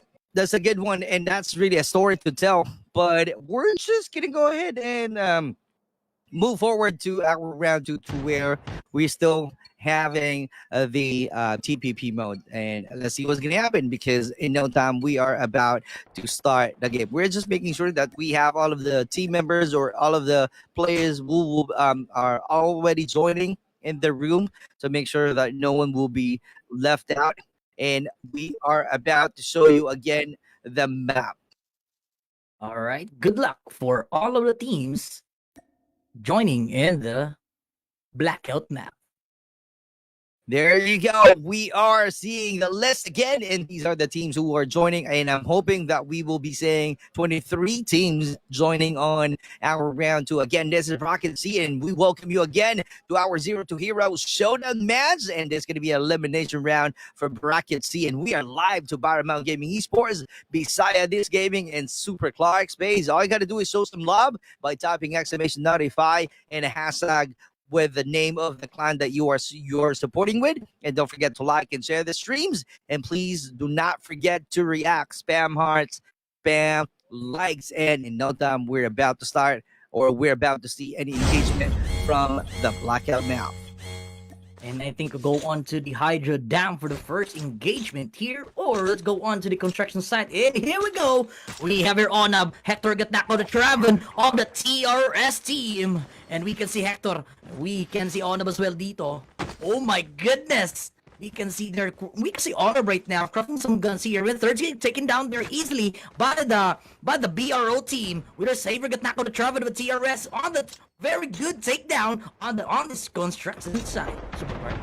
C: a good one, and that's really a story to tell. But we're just gonna go ahead and move forward to our round two, to where we still having the TPP mode. And let's see what's going to happen because in no time we are about to start the game. We're just making sure that we have all of the team members or all of the players who are already joining in the room to make sure that no one will be left out. And we are about to show you again the map.
D: All right. Good luck for all of the teams joining in the blackout map.
C: There you go. We are seeing the list again, and these are the teams who are joining. And I'm hoping that we will be seeing 23 teams joining on our round two. Again, this is Rocket C, and we welcome you again to our Zero to Hero Showdown match. And there's going to be an elimination round for Bracket C, and we are live to Paramount Gaming Esports, Bisaya This Gaming, and Super Clark Space. All you got to do is show some love by typing exclamation notify and a hashtag with the name of the clan that you're supporting with, and don't forget to like and share the streams, and please do not forget to react, spam hearts, spam likes, and in no time we're about to start, or we're about to see any engagement from the blackout map.
D: And I think we'll go on to the Hydro Dam for the first engagement here. Or let's go on to the construction site. And here we go. We have here on Hector Gatnaco, the Traven of the TRS team. And we can see Hector. We can see Onab as well dito. Oh my goodness. We can see Onab right now crafting some guns here. With third getting taken down there easily by the BRO team. With a Saver Gatnaco, the Traven of the TRS on the very good takedown on this construction side. Super Clark.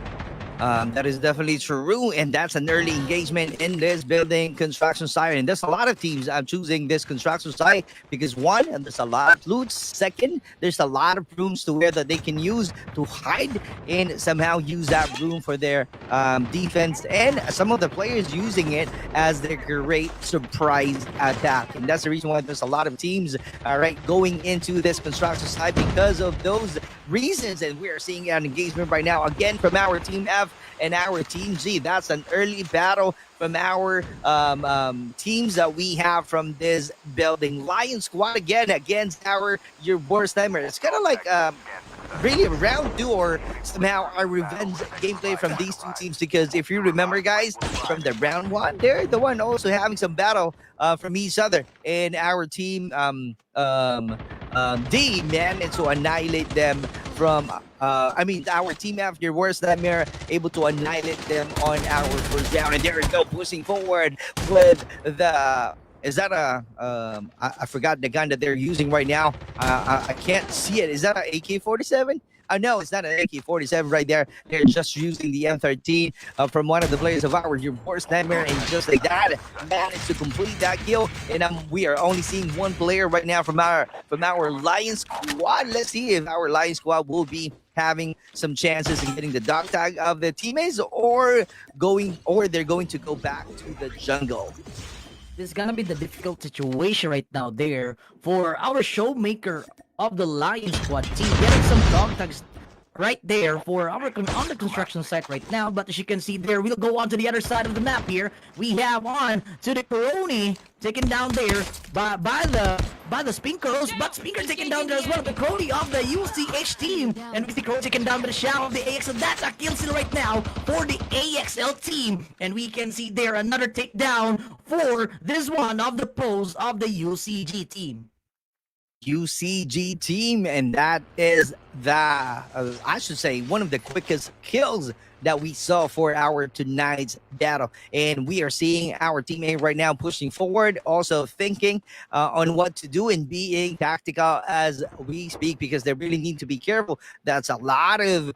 C: That is definitely true, and that's an early engagement in this building construction site. And there's a lot of teams choosing this construction site because one, there's a lot of loot. Second, there's a lot of rooms to where that they can use to hide and somehow use that room for their defense. And some of the players using it as their great surprise attack. And that's the reason why there's a lot of teams, all right, going into this construction site because of those reasons. And we are seeing an engagement right now again from our team F and our team G. That's an early battle from our teams that we have from this building. Lion Squad again against your worst nightmare. It's kind of like really a round two or somehow a revenge gameplay from these two teams, because if you remember, guys, from the round one, they're the one also having some battle from each other. And our team D managed to annihilate them from our team after your worst nightmare able to annihilate them on our first round. And there we go, pushing forward with the I forgot the gun that they're using right now. I can't see it. Is that an AK-47? No, it's not an AK-47 right there. They're just using the M13 from one of the players of ours, your worst nightmare, and just like that, managed to complete that kill. And we are only seeing one player right now from our Lion Squad. Let's see if our Lion Squad will be having some chances in getting the dog tag of the teammates, or they're going to go back to the jungle.
D: This is gonna be the difficult situation right now there for our showmaker of the Lion Squad team, getting some dog tags right there for our on the construction site right now. But as you can see there, we'll go on to the other side of the map here. We have on to the Coroni taken down there by the Spinkeros, but Spinker taken down there as well. The Crony of the UCH team, and we see Crony taken down by the Shadow of the AXL. That's a kill steal right now for the AXL team, and we can see there another takedown for this one of the pose of the UCG team.
C: UCG team, and that is I should say one of the quickest kills that we saw for our tonight's battle. And we are seeing our teammate right now pushing forward, also thinking on what to do and being tactical as we speak, because they really need to be careful. That's a lot of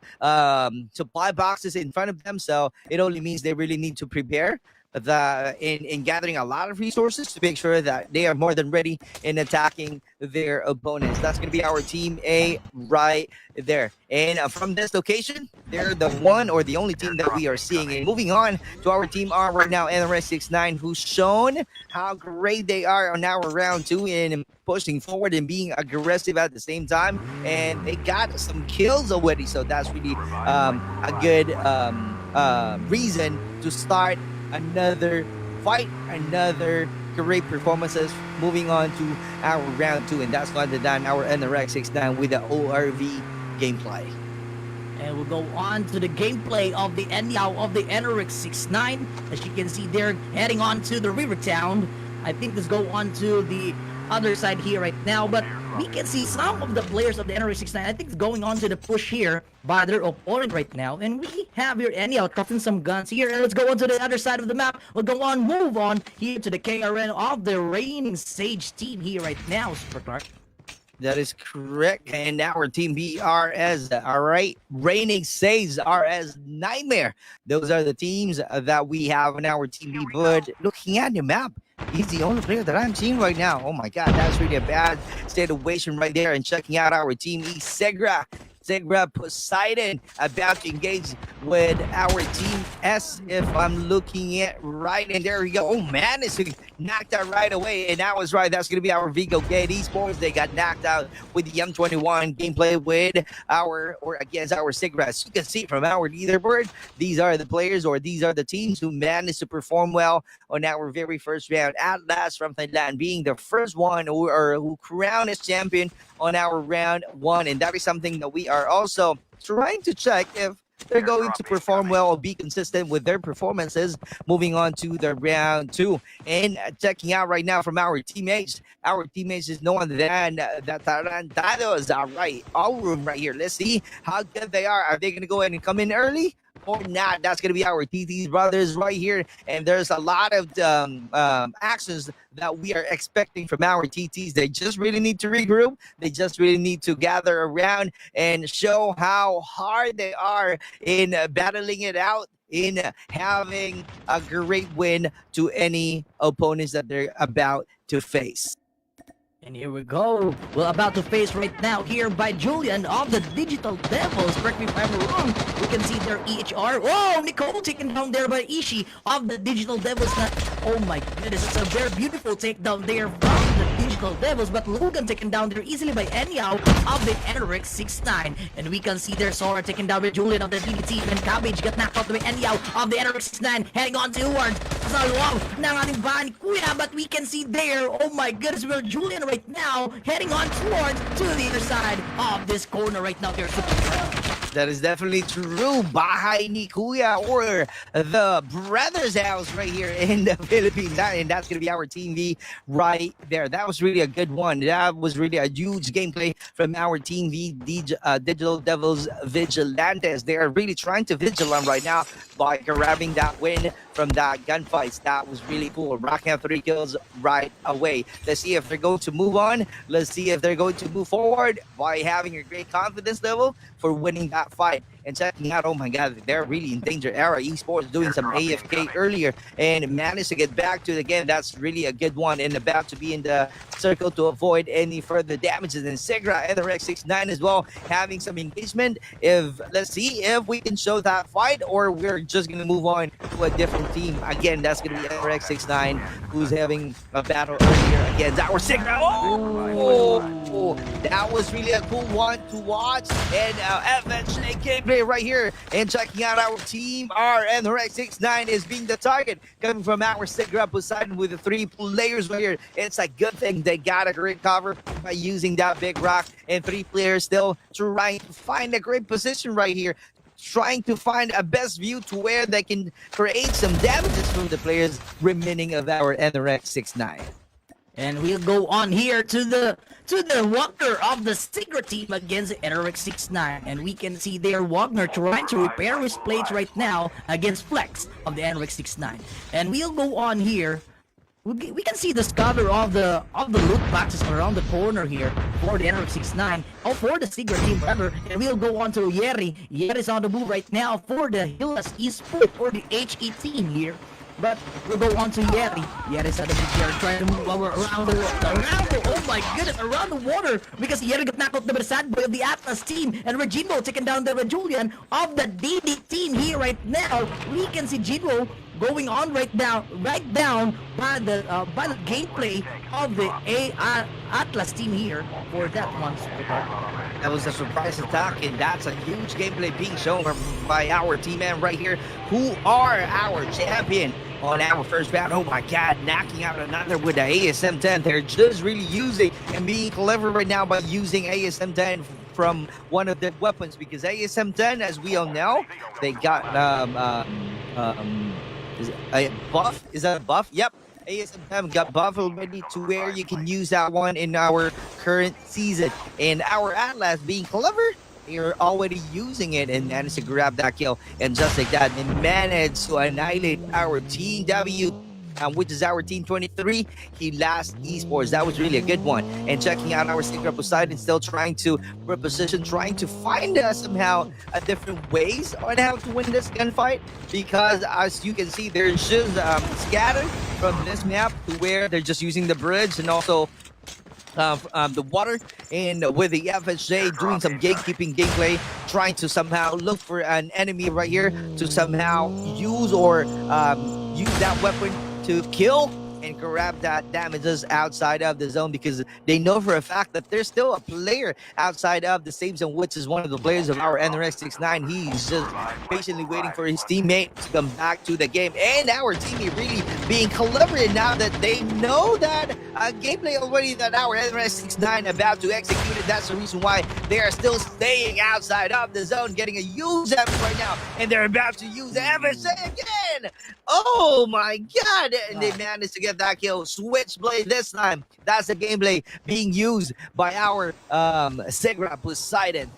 C: supply boxes in front of them, so it only means they really need to prepare in gathering a lot of resources to make sure that they are more than ready in attacking their opponents. That's going to be our team A right there. And from this location, they're the one or the only team that we are seeing. And moving on to our team R right now, NRS69, who's shown how great they are on our round two in pushing forward and being aggressive at the same time. And they got some kills already, so that's really a good reason to start another fight, another great performances. Moving on to our round two, and that's not the done our NRX 69 with the ORV gameplay.
F: And we'll go on to the gameplay of the Enyao of the NRX 69. As you can see, they're heading on to the River Town. I think let's go on to the other side here right now, but we can see some of the players of the NRX 69. I think it's going on to the push here by their opponent right now. And we have here Enyao crafting some guns here. And let's go on to the other side of the map. We'll go on, move on here to the KRN of the Reigning Sage team here right now, Super Clark.
C: That is correct. And our team BRS, all right, Reigning Sage, RS Nightmare. Those are the teams that we have in our team B. But looking at the map, he's the only player that I'm seeing right now. Oh my God, that's really a bad situation right there. And checking out our team E, Segra Poseidon about to engage with our team S, if I'm looking at right. And there we go. Oh man, it's knocked out right away. And that was right. That's going to be our Vigo Gate Esports. They got knocked out with the M21 gameplay with against our Segra. As you can see from our leaderboard, these are the players, or these are the teams who managed to perform well on our very first round. Atlas from Thailand being the first one who crowned as champion on our round one. And that is something that we are also trying to check if they're going to perform well or be consistent with their performances moving on to the round two. And checking out right now from our teammates is no one than the Tarantados. All right, all room right here. Let's see how good they are. Are they going to go ahead and come in early or not? That's going to be our TT's brothers right here. And there's a lot of actions that we are expecting from our TTs. They just really need to regroup. They just really need to gather around and show how hard they are in battling it out, in having a great win to any opponents that they're about to face.
F: And here we go. We're about to face right now here by Julian of the Digital Devils. Correct me if I'm wrong. We can see their EHR. Oh, Nicole taken down there by Ishii of the Digital Devils. Oh my goodness, it's a very beautiful takedown there from the Digital Devils. But Logan taken down there easily by Enyao of the NRX 69. And we can see their Sora taken down by Julian of the DDT. And Cabbage got knocked out by Enyao of the NRX 69. Heading on towards sa luwag ng ating bahan ni Kuya. But we can see there, oh my goodness, we're Julian right now heading on towards to the other side of this corner right now there.
C: That is definitely true. Bahay ni Kuya, or the brother's house right here in the Philippines. And that's going to be our Team V right there. That was really a good one. That was really a huge gameplay from our Team V, Digital Devils Vigilantes. They are really trying to vigilant right now by grabbing that win from that gunfights. That was really cool. Rocking out 3 kills right away. Let's see if they're going to move on. Let's see if they're going to move forward by having a great confidence level for winning that fight. And checking out, oh my God, they're really in danger. Era Esports doing some AFK earlier and managed to get back to it again. That's really a good one, and about to be in the circle to avoid any further damages. And Segra and the Rex 69 as well having some engagement. Let's see if we can show that fight, or we're just gonna move on to a different team. Again, that's gonna be Rex 69 who's having a battle earlier against our Segra. Oh, that was really a cool one to watch. And eventually gameplay right here, and checking out our team R, and the Rex 69 is being the target coming from our Segra Poseidon with the 3 players right here. It's a good thing they got a great cover by using that big rock, and 3 players still trying to find a great position right here, trying to find a best view to where they can create some damages from the players remaining of our NRX 69.
F: And we'll go on here to the Wagner of the Segra team against the NRX 69. And we can see there Wagner trying to repair his plates right now against Flex of the NRX 69. And we'll go on here. We can see the scatter of the loot boxes around the corner here for the NRX 69, or for the Segra team rather. And we'll go on to Yeri. Yeri's on the move right now for the Hillas Esports, or the HE team here. But we'll go on to Yeri. Yeri's at the big here trying to move over around the oh my goodness, around the water, because Yeri got knocked out by the sad boy of the Atlas team, and Regino taken down there by Julian of the DD team here right now. We can see Jinwo going on right down by the gameplay of the Atlas team here for that one.
C: That was a surprise attack, and that's a huge gameplay being shown by our team man right here, who are our champion on our first round. Oh my God, knocking out another with the ASM 10. They're just really using and being clever right now by using ASM 10 from one of their weapons because ASM-10, as we all know, they got is it a buff? Is that a buff? Yep. ASM got buff already to where you can use that one in our current season. And our Atlas, being clever, they're already using it and managed to grab that kill. And just like that, they managed to annihilate our Team W, which is our Team 23, he last esports. That was really a good one. And checking out our sticker Poseidon, still trying to reposition, trying to find somehow different ways on how to win this gunfight. Because as you can see, they're just scattered from this map to where they're just using the bridge and also the water, and with the FSJ doing some gatekeeping gameplay, trying to somehow look for an enemy right here to somehow use or use that weapon to kill and grab that damages outside of the zone, because they know for a fact that there's still a player outside of the safe zone, which is one of the players of our NRX69. He's just patiently waiting for his teammate to come back to the game, and our teammate really being clever now that they know that gameplay already that our NRX69 about to execute it. That's the reason why they are still staying outside of the zone, getting a use effort right now, and they're about to use the FSA again. Oh my god, and they managed to get that kill. Switchblade this time. That's the gameplay being used by our Segra Poseidon.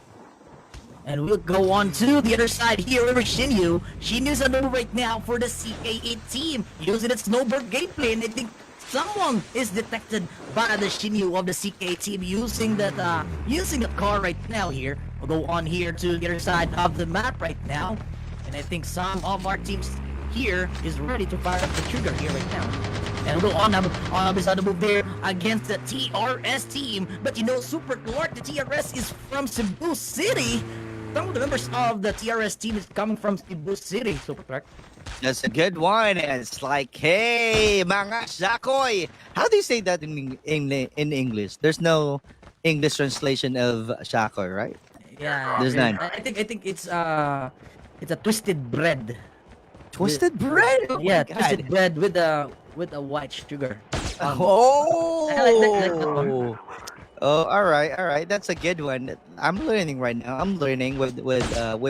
F: And we'll go on to the other side here over Shinyu. Shinyu's on the move right now for the CK8 team, using its snowboard gameplay, and I think someone is detected by the Shinyu of the CK team using that car right now here. We'll go on here to the other side of the map right now, and I think some of our teams here is ready to fire up the trigger here right now. And we'll go on the move there against the TRS team. But you know, Super Clark, the TRS is from Cebu City. Some of the members of the TRS team is coming from Cebu City, Super Clark.
C: That's a good one. It's like, hey, mga shakoy. How do you say that in English? There's no English translation of shakoy, right?
D: Yeah,
C: There's none.
D: I think it's a twisted bread.
C: Twisted bread? Oh
D: Yeah,
C: my God.
D: twisted bread with a white sugar.
C: Oh,
D: I like that one.
C: Oh, all right. That's a good one. I'm learning right now. I'm learning with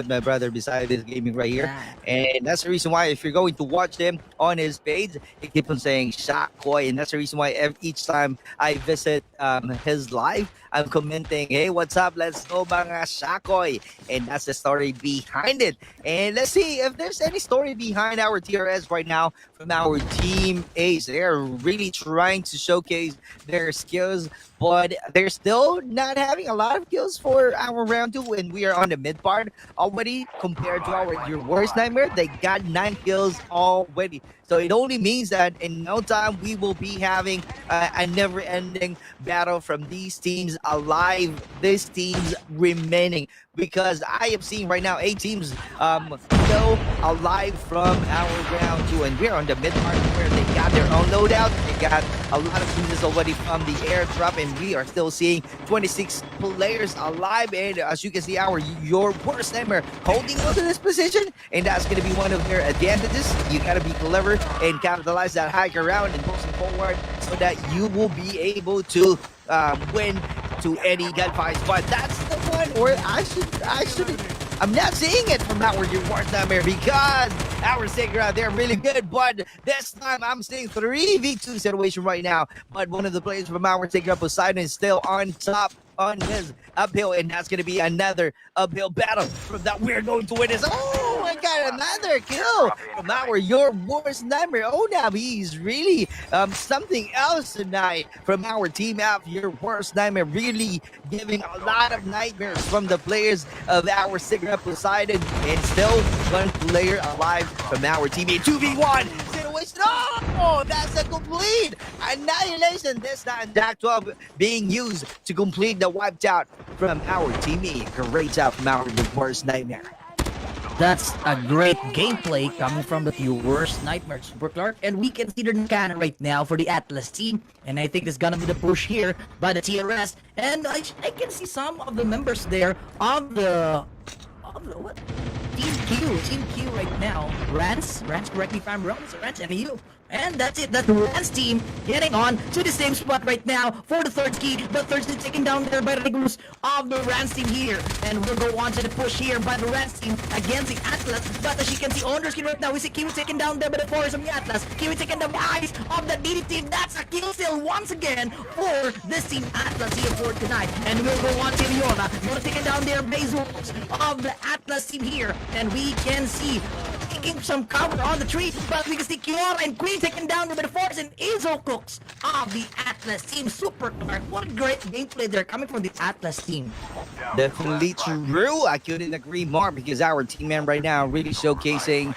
C: my brother beside this gaming right here, and that's the reason why if you're going to watch him on his page, he keeps on saying "Shakoy," and that's the reason why each time I visit his live, I'm commenting, "Hey, what's up? Let's go, mga Shakoy," and that's the story behind it. And let's see if there's any story behind our TRS right now from our team Ace. They're really trying to showcase their skills, but they're still not having a lot of kills for our round 2, and we are on the mid part already compared to your worst nightmare. They got 9 kills already, so it only means that in no time we will be having a never-ending battle from these teams alive, these teams remaining, because I am seeing right now 8 teams still alive from our round 2, and we're on the mid part where they got their own loadout. They got a lot of pieces already from the airdrop, and we are still seeing 26 players alive. And as you can see, your worst nightmare holding on to this position, and that's going to be one of their advantages. You got to be clever and capitalize that high ground and pushing forward so that you will be able to win to any gunfights. But that's the one where I'm not seeing it from our worst nightmare, because our Segra, they're really good, but this time I'm seeing 3v2 situation right now. But one of the players from our Segra Poseidon is still on top on his uphill, and that's going to be another uphill battle from that we're going to win this. Oh my god, another kill from your worst nightmare. Oh, now he's really something else tonight from our team out. Your worst nightmare really giving a lot of nightmares from the players of our Segra Poseidon, and still one player alive from our teammate. 2v1 situation. Oh, that's a complete annihilation. This time Jack 12 being used to complete the wiped out from our teammate. Great out from our worst nightmare.
F: That's a great gameplay coming from the worst nightmare, Super Clark. And we can see the cannon right now for the Atlas team. And I think there's gonna be the push here by the TRS. And I can see some of the members there of the what? Team Q right now. Rance, correct me if I'm wrong, it's Rance and you. And that's it, that's Rance team getting on to the same spot right now for the third key. But third's taken down there by the Regulus of the Rance team here. And we'll go on to the push here by the Rance team against the Atlas. But as you can see on the screen right now, we see Kiwi taken down there by the force of the Atlas. Kiwi taken down the eyes of the DD team. That's a kill steal once again for this team Atlas here for tonight. And we'll go on to Leona. Leona taking down their base wolves of the Atlas team here. And we can see taking some cover on the tree, but we can see Kiora and Queen taken down by the force and Izo Cooks of the Atlas team. Super Clark, what a great gameplay there coming from the Atlas team.
C: Definitely true. I couldn't agree more because our team man right now really showcasing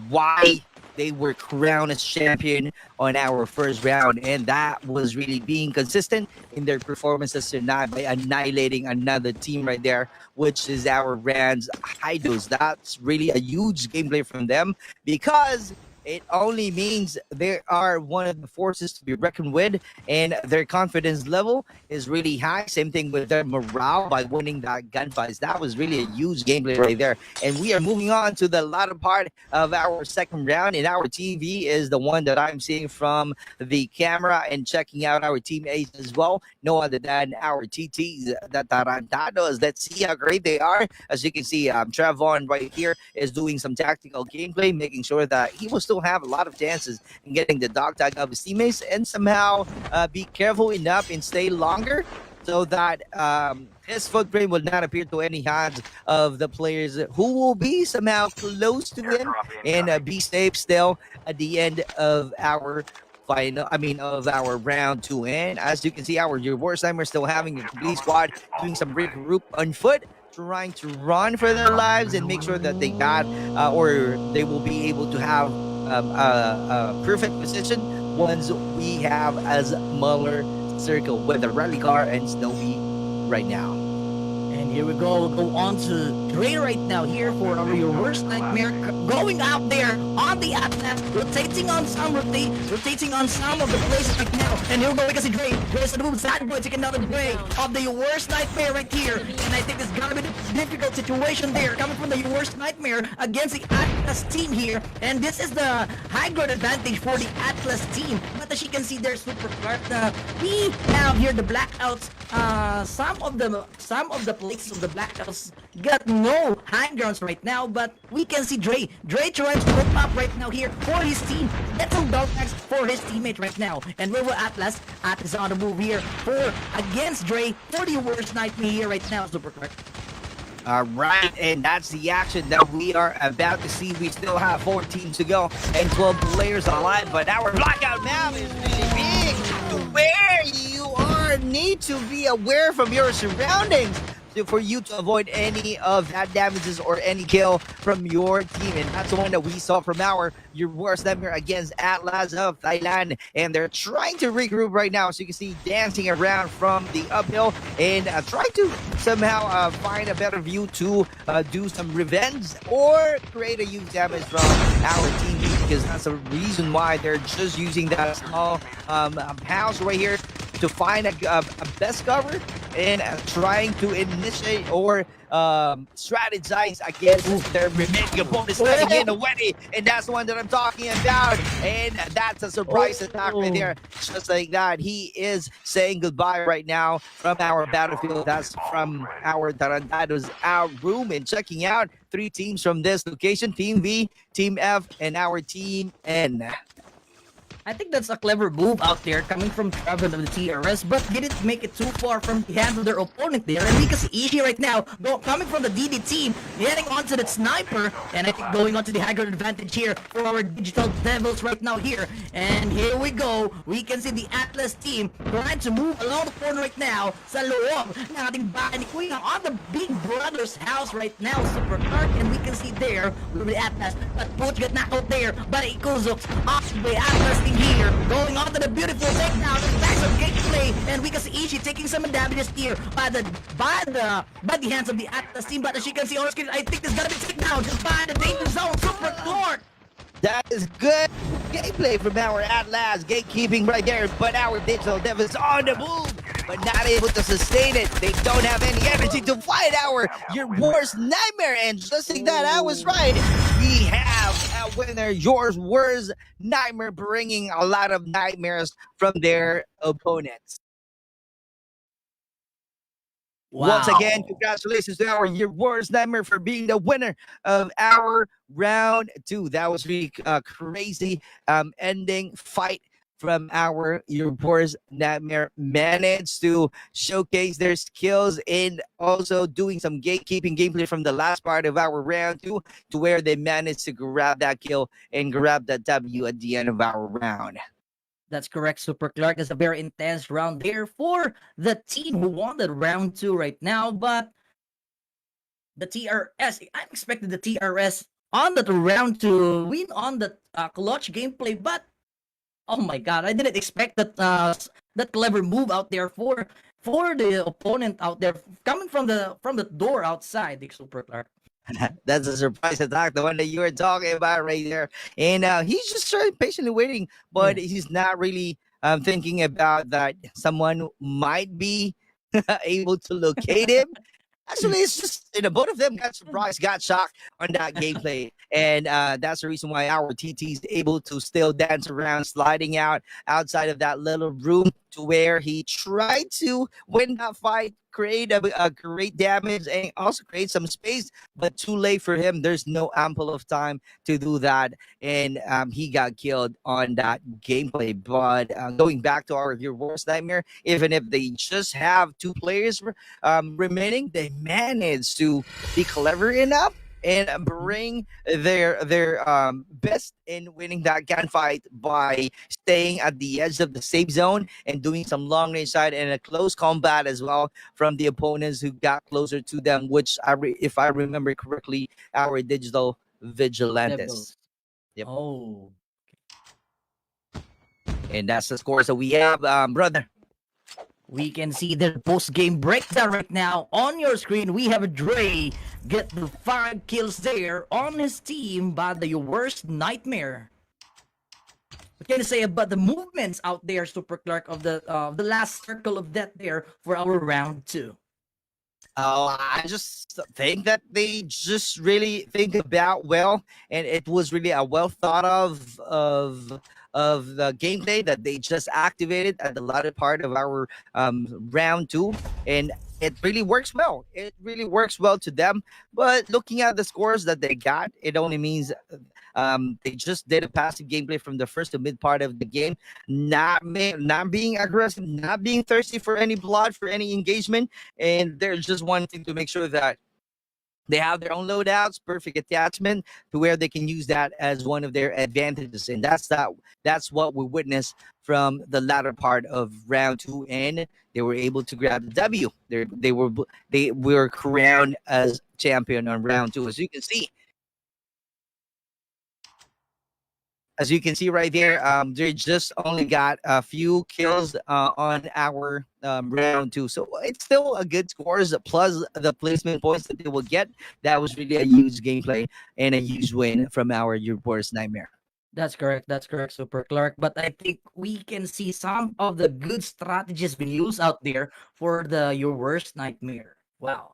C: why they were crowned as champion on our first round, and that was really being consistent in their performances tonight by annihilating another team right there, which is our Rand's Hidos. That's really a huge gameplay from them because it only means they are one of the forces to be reckoned with, and their confidence level is really high. Same thing with their morale by winning that gunfights. That was really a huge gameplay right there. And we are moving on to the latter part of our second round, and our TV is the one that I'm seeing from the camera and checking out our teammates as well. No other than our TTs, the Tarantados. Let's see how great they are. As you can see, Trevon right here is doing some tactical gameplay, making sure that he will still have a lot of chances in getting the dog tag of his teammates, and somehow be careful enough and stay longer so that his footprint will not appear to any hands of the players who will be somehow close to him, and be safe still at the end of our of our round 2. And as you can see, our worst timer still having a complete squad doing some regroup on foot, trying to run for their lives and make sure that they got or they will be able to have a perfect position once we have as Muller circle with the rally car and Snowy right now.
F: And here we go. We'll go on to Dre right now here for your worst nightmare. Going out there on the Atlas, rotating on some of the places right now. And here we go. We can see Dre. Dre's the move. Sad boy taking another Dre of the worst nightmare right here. And I think it's gonna be a difficult situation there coming from the worst nightmare against the Atlas team here. And this is the high ground advantage for the Atlas team. But as you can see, they're super smart. We have here the blackouts. Some of the places of the blackouts got no high grounds right now, but we can see Dre trying to put up right now here for his team. Get some dog tags for his teammate right now. And where will Atlas on the move here for against Dre for the worst nightmare here right now, Super Clark.
C: All right, and that's the action that we are about to see. We still have 4 teams to go and 12 players alive, but our blackout map is really big. Where you need to be aware from your surroundings for you to avoid any of that damages or any kill from your team. And that's the one that we saw from your worst nightmare against Atlas of Thailand. And they're trying to regroup right now. So you can see dancing around from the uphill and trying to somehow find a better view to do some revenge or create a huge damage from our team, because that's the reason why they're just using that small house right here to find a best cover and trying to initiate or strategize against their remaining opponents standing in the way. And that's the one that I'm talking about. And that's a surprise attack right there. Just like that, he is saying goodbye right now from our battlefield. That's from our Tarantados, our room, and checking out 3 teams from this location: Team V, Team F, and our Team N.
F: I think that's a clever move out there coming from Trevor of the TRS, but didn't make it too far from the hands of their opponent there. And we can see Ishi right now coming from the DD team, heading onto the sniper, and I think going onto the high ground advantage here for our digital devils right now here. And here we go. We can see the Atlas team trying to move along the corner right now sa loob ng ating bahay ni Kuya on the Big Brother's house right now, Super Clark. And we can see there with the Atlas, but Butch got knocked out there by Ikuzoks off the Atlas team here, going on to the beautiful takedown. That's a gameplay, and we can see Ishi taking some damages here by the hands of the Atlas team. But as you can see on the screen, I think there's gonna be taken down just by the danger zone. Super Clark.
C: That is good gameplay from our Atlas, gatekeeping right there, but our digital devils on the move. but not able to sustain it. They don't have any energy to fight your worst nightmare. And just like that, I was right. We have a winner, your worst nightmare, bringing a lot of nightmares from their opponents. Once again, congratulations to our your worst nightmare for being the winner of our round 2. That was really crazy ending fight from our your worst nightmare. Managed to showcase their skills in also doing some gatekeeping gameplay from the last part of our round 2 to where they managed to grab that kill and grab that W at the end of our round.
D: That's correct, Super Clark. It's a very intense round there for the team who won the round 2 right now. But the TRS, I'm expecting the TRS on the round to win on the clutch gameplay. But oh my God, I didn't expect that that clever move out there for the opponent out there coming from the door outside. The Super Clark.
C: That's a surprise attack, the one that you were talking about right there. And he's just patiently waiting, but he's not really thinking about that someone might be able to locate him. Actually, it's just, both of them got surprised, got shocked on that gameplay. And that's the reason why our TT is able to still dance around, sliding outside of that little room to where he tried to win that fight, create a great damage, and also create some space, but too late for him. There's no ample of time to do that, and he got killed on that gameplay. But going back to your worst nightmare, even if they just have 2 players remaining, they managed to be clever enough and bring their best in winning that gunfight by staying at the edge of the safe zone and doing some long range side and a close combat as well from the opponents who got closer to them, which if I remember correctly, our digital vigilantes. Yep.
D: Oh.
C: And that's the scores that we have, brother.
D: We can see the post-game breakdown right now on your screen. We have Dre get the 5 kills there on his team by the worst nightmare. What can you say about the movements out there, Super Clark, of the last circle of death there for our round 2?
C: I just think that they just really think about well, and it was really a well thought of the gameplay that they just activated at the latter part of our round 2, and it really works well. It really works well to them. But looking at the scores that they got, it only means they just did a passive gameplay from the first to mid part of the game, not being aggressive, not being thirsty for any blood, for any engagement, and they're just wanting to make sure that they have their own loadouts, perfect attachment to where they can use that as one of their advantages. And that's what we witnessed from the latter part of round 2, and they were able to grab the W. They were crowned as champion on round 2. As you can see right there, they just only got a few kills on our round 2. So it's still a good scores, plus the placement points that they will get. That was really a huge gameplay and a huge win from our Your Worst Nightmare.
D: That's correct, Super Clark. But I think we can see some of the good strategies being used out there for your worst nightmare. Wow.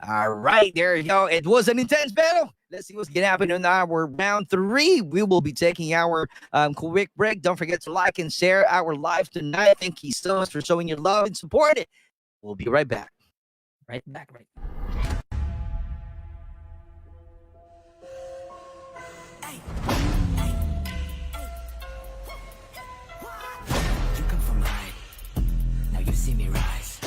C: All right, there you go. It was an intense battle. Let's see what's going to happen in our round 3. We will be taking our quick break. Don't forget to like and share our live tonight. Thank you so much for showing your love and support. We'll be right back.
D: Right back.
B: You come from high. Now you see me rise.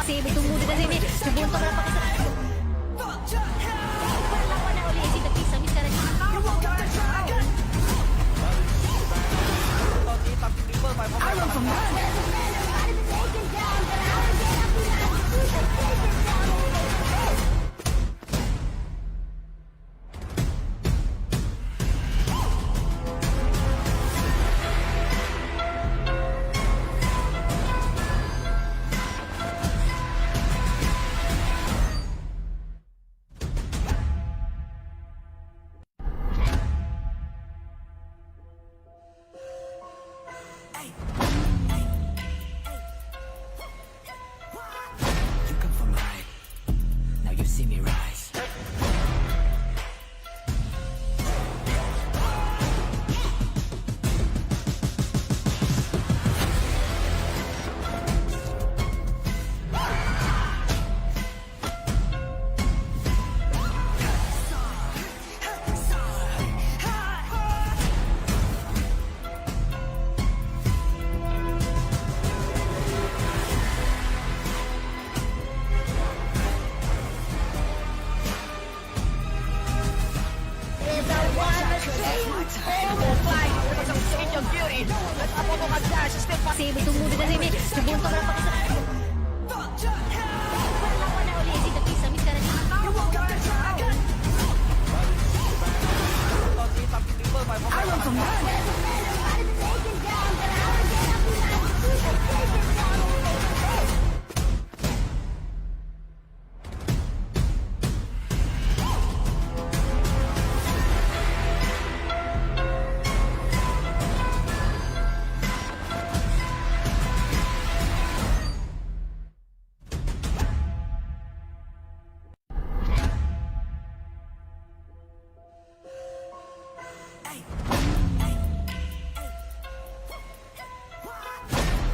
A: Save tumulo na sini. Subuntok na pakisarap. Wala ko na uli. Sinagkisa, miss ka na.
B: You come from high. Now you see me rise.
A: Save tumulo na rin. Subunto na pa sa. Wala pa na uli si tapi sa miska na.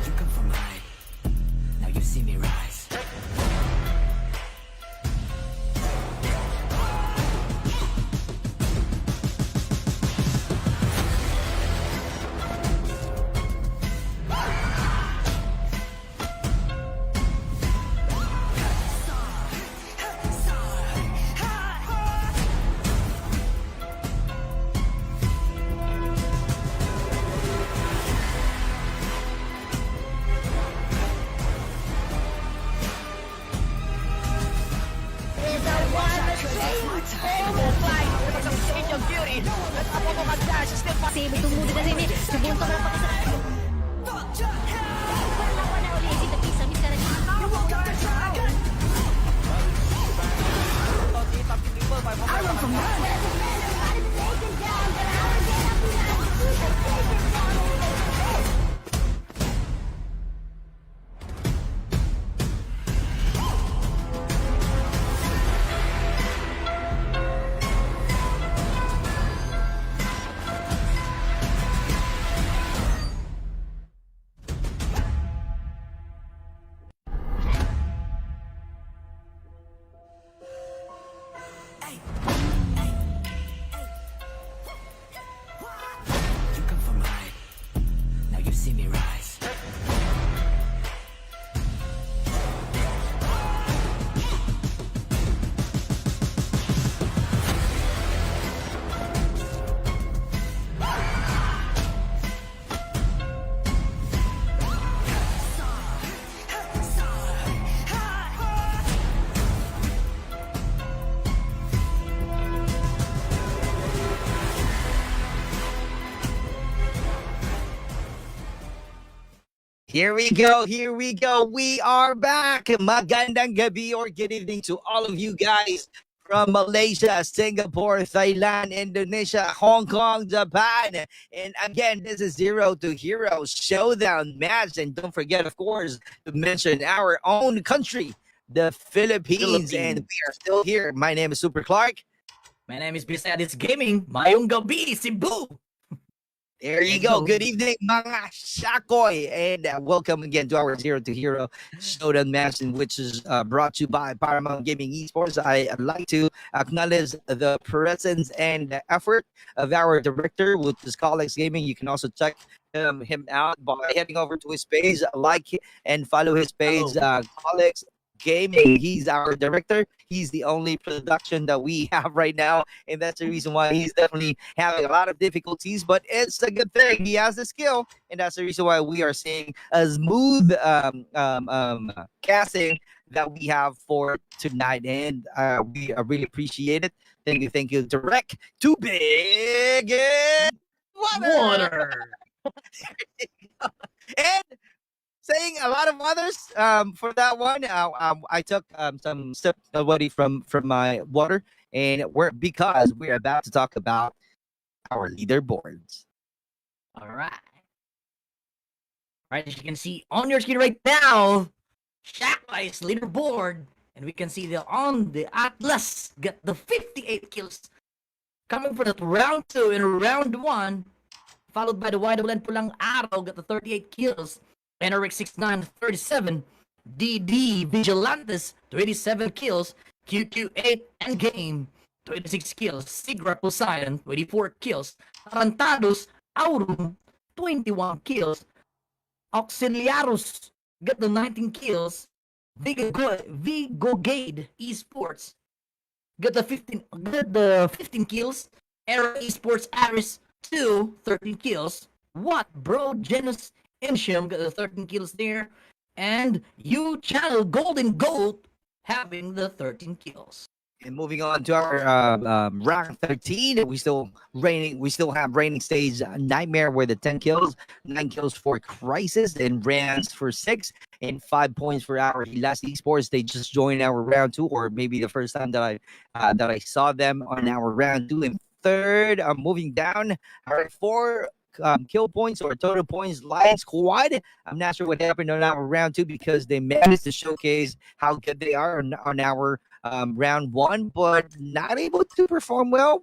B: You come from high. Now you see me rise.
A: Save tumulo na rin. Subunto na pa sa. Wala pa na uli si tapi sa miska na.
B: You come from high. Now you see me rise.
C: Here we go. Here we go. We are back. Magandang gabi or good evening to all of you guys from Malaysia, Singapore, Thailand, Indonesia, Hong Kong, Japan. And again, this is Zero to Hero Showdown match. And don't forget, of course, to mention our own country, the Philippines. And we are still here. My name is Super Clark.
F: My name is Bisadis Gaming. Mayong gabi, Cebu.
C: There you go. Good evening, mga shakoy. And welcome again to our Zero to Hero Showdown match, in which is brought to you by Paramount Gaming Esports. I'd like to acknowledge the presence and effort of our director, which is Colleagues Gaming. You can also check him out by heading over to his page, like and follow his page, Colleagues Gaming. He's our director. He's the only production that we have right now, and that's the reason why he's definitely having a lot of difficulties. But it's a good thing. He has the skill, and that's the reason why we are seeing a smooth casting that we have for tonight, and we really appreciate it. Thank you, Direct to Big and Water. And saying a lot of others for that one. I took some sip already from my water, and we're about to talk about our leaderboards.
F: All right. Right, as you can see on your screen right now, Shackwise leaderboard, and we can see on the Atlas got the 58 kills coming for that round 2 and round 1, followed by the YWN Pulang Araw got the 38 kills, NRX 69 37, DD Vigilantes 27 kills, QQ8 Endgame 26 kills, Sigra Poseidon 24 kills, Tarantados Aurum 21 kills, Auxiliaros got the 19 kills. Vigo Gade Esports got the 15 kills. Era Esports Aris 2 13 kills. What bro Genus Insham got the 13 kills there, and you channel Golden Gold having the 13 kills.
C: And moving on to our rank 13, we still have reigning stage Nightmare with the 10 kills, 9 kills for Crisis, and Rans for 6, and 5 points for our last esports. They just joined our round 2, or maybe the first time that I saw them on our round 2. And third, moving down, our 4 kill points or total points Lion Squad. I'm not sure what happened on our round 2 because they managed to showcase how good they are on our round 1, but not able to perform well.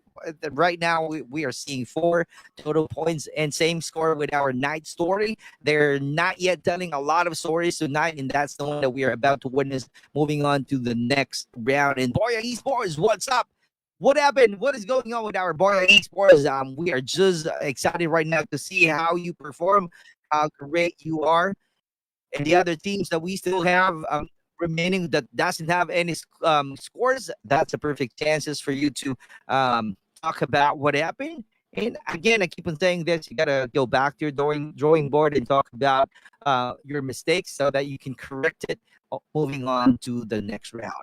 C: Right now, we are seeing 4 total points, and same score with our Night Story. They're not yet telling a lot of stories tonight, and that's the one that we are about to witness. Moving on to the next round. And Boya Esports, what's up? What happened? What is going on with our Boya Esports? We are just excited right now to see how you perform, how great you are, and the other teams that we still have remaining that doesn't have any scores. That's a perfect chances for you to talk about what happened. And again, I keep on saying this: you gotta go back to your drawing board and talk about your mistakes so that you can correct it. Moving on to the next round.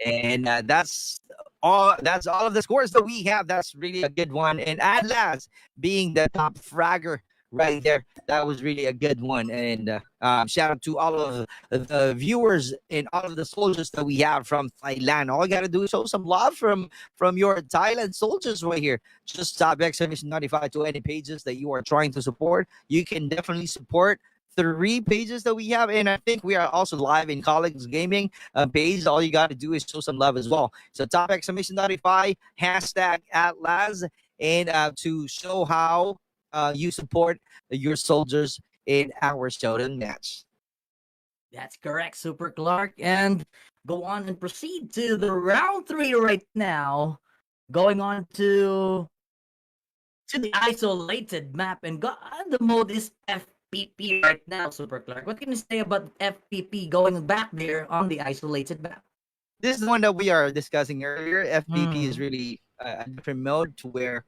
C: And that's all. That's all of the scores that we have. That's really a good one. And at last, being the top fragger right there, that was really a good one. And shout out to all of the viewers and all of the soldiers that we have from Thailand. All you gotta do is show some love from your Thailand soldiers right here. Just stop exclamation 95 to any pages that you are trying to support. You can definitely support 3 pages that we have, and I think we are also live in Colleagues Gaming page. All you got to do is show some love as well. So top exclamation 95 hashtag Atlas, and to show how you support your soldiers in our showdown match.
F: That's correct, Super Clark. And go on and proceed to the round 3 right now. Going on to the isolated map, and the mode is FPP right now, Super Clark. What can you say about FPP going back there on the isolated map?
C: This is the one that we are discussing earlier. FPP is really a different mode to where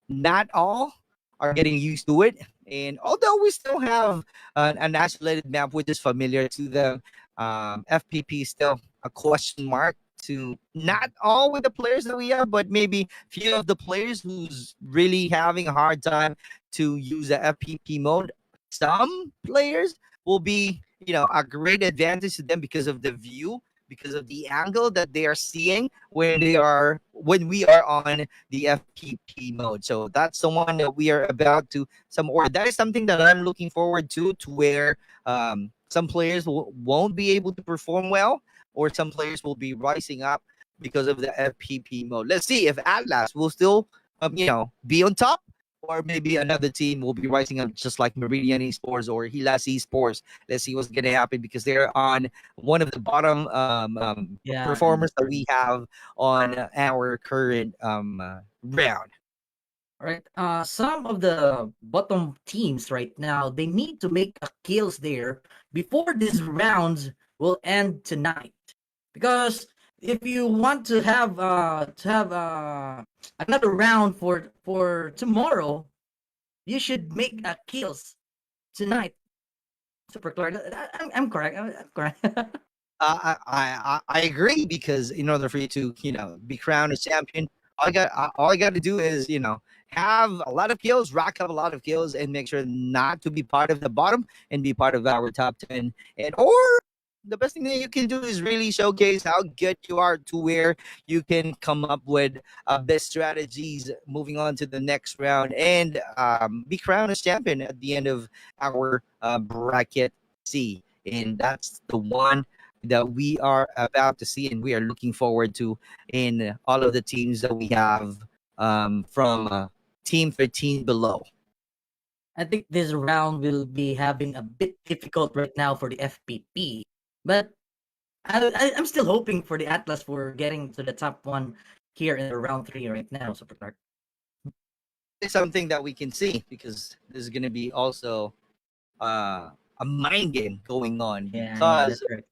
C: not all are getting used to it. And although we still have an isolated map which is familiar to them, FPP is still a question mark to not all with the players that we have, but maybe few of the players who's really having a hard time to use the FPP mode. Some players will be, a great advantage to them because of the view, because of the angle that they are seeing when we are on the FPP mode. So that's the one that we are about to that is something that I'm looking forward to where some players won't be able to perform well, or some players will be rising up because of the FPP mode. Let's see if Atlas will still be on top, or maybe another team will be rising up just like Meridian Esports or Hilas Esports. Let's see what's going to happen because they're on one of the bottom performers that we have on our current round.
D: right? Some of the bottom teams right now, they need to make a kills there before these rounds will end tonight. Because if you want to have another round for tomorrow, you should make a kills tonight. Super Clark. I'm correct. I'm correct.
C: I agree because in order for you to be crowned as champion, all I got to do is have a lot of kills, rack up a lot of kills, and make sure not to be part of the bottom and be part of our top 10. And or the best thing that you can do is really showcase how good you are to where you can come up with best strategies moving on to the next round and be crowned as champion at the end of our bracket C. And that's the one that we are about to see and we are looking forward to in all of the teams that we have from team 13 below.
D: I think this round will be having a bit difficult right now for the FPP, but I'm still hoping for the Atlas for getting to the top one here in the round three right now, Super Clark.
C: It's something that we can see because there's going to be also a mind game going on
D: Yeah,
C: because
D: that's right.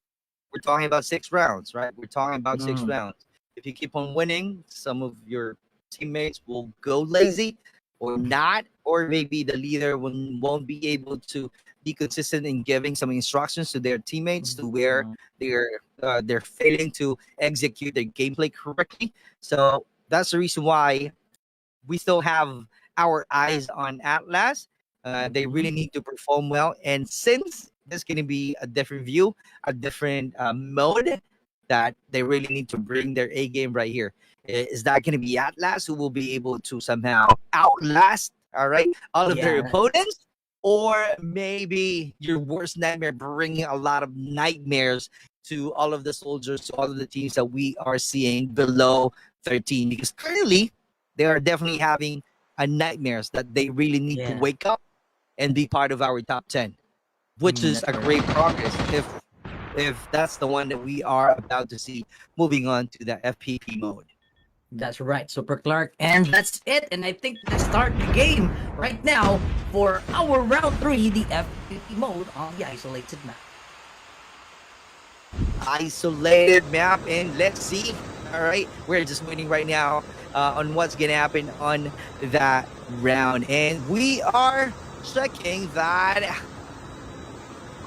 C: we're talking about 6 rounds, right? We're talking about 6 rounds.
D: Mm.
C: If you keep on winning, some of your teammates will go lazy or not, or maybe the leader won't be able to be consistent in giving some instructions to their teammates to where
D: Mm.
C: they're failing to execute their gameplay correctly. So that's the reason why we still have our eyes on Atlas. They really
D: Mhm.
C: need to perform well. And since there's going to be a different view, a different mode, that they really need to bring their A game right here. Is that going to be Atlas who will be able to somehow outlast, all right, all of their
D: Yeah,
C: opponents? Or maybe your worst nightmare, bringing a lot of nightmares to all of the soldiers, to all of the teams that we are seeing below 13. Because currently, they are definitely having a nightmares that they really need to
D: yeah,
C: wake up and be part of our top 10, which is
D: that's
C: a
D: right.
C: great progress if that's the one that we are about to see moving on to the FPP mode.
D: That's right, Super Clark. And that's it. And I think let's start the game right now for our round three, the FPP mode on the isolated map.
C: Isolated map, and let's see. All right, we're just waiting right now on what's gonna happen on that round, and we are checking that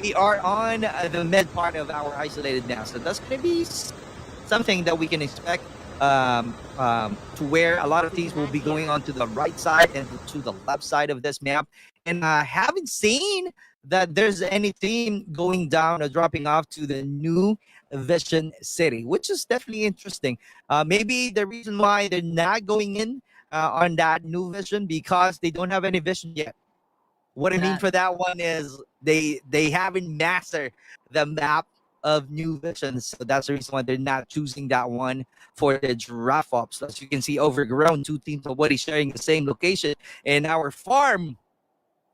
C: we are on the mid part of our isolated now. So that's gonna be something that we can expect to where a lot of teams will be going on to the right side and to the left side of this map. And I haven't seen that there's any team going down or dropping off to the new Vision City, which is definitely interesting. Maybe the reason why they're not going in on that new Vision because they don't have any vision yet. What I mean
D: That
C: for that one is they haven't mastered the map of new visions. So that's the reason why they're not choosing that one for the draft ops. As you can see, overgrown, two teams already sharing the same location. And our farm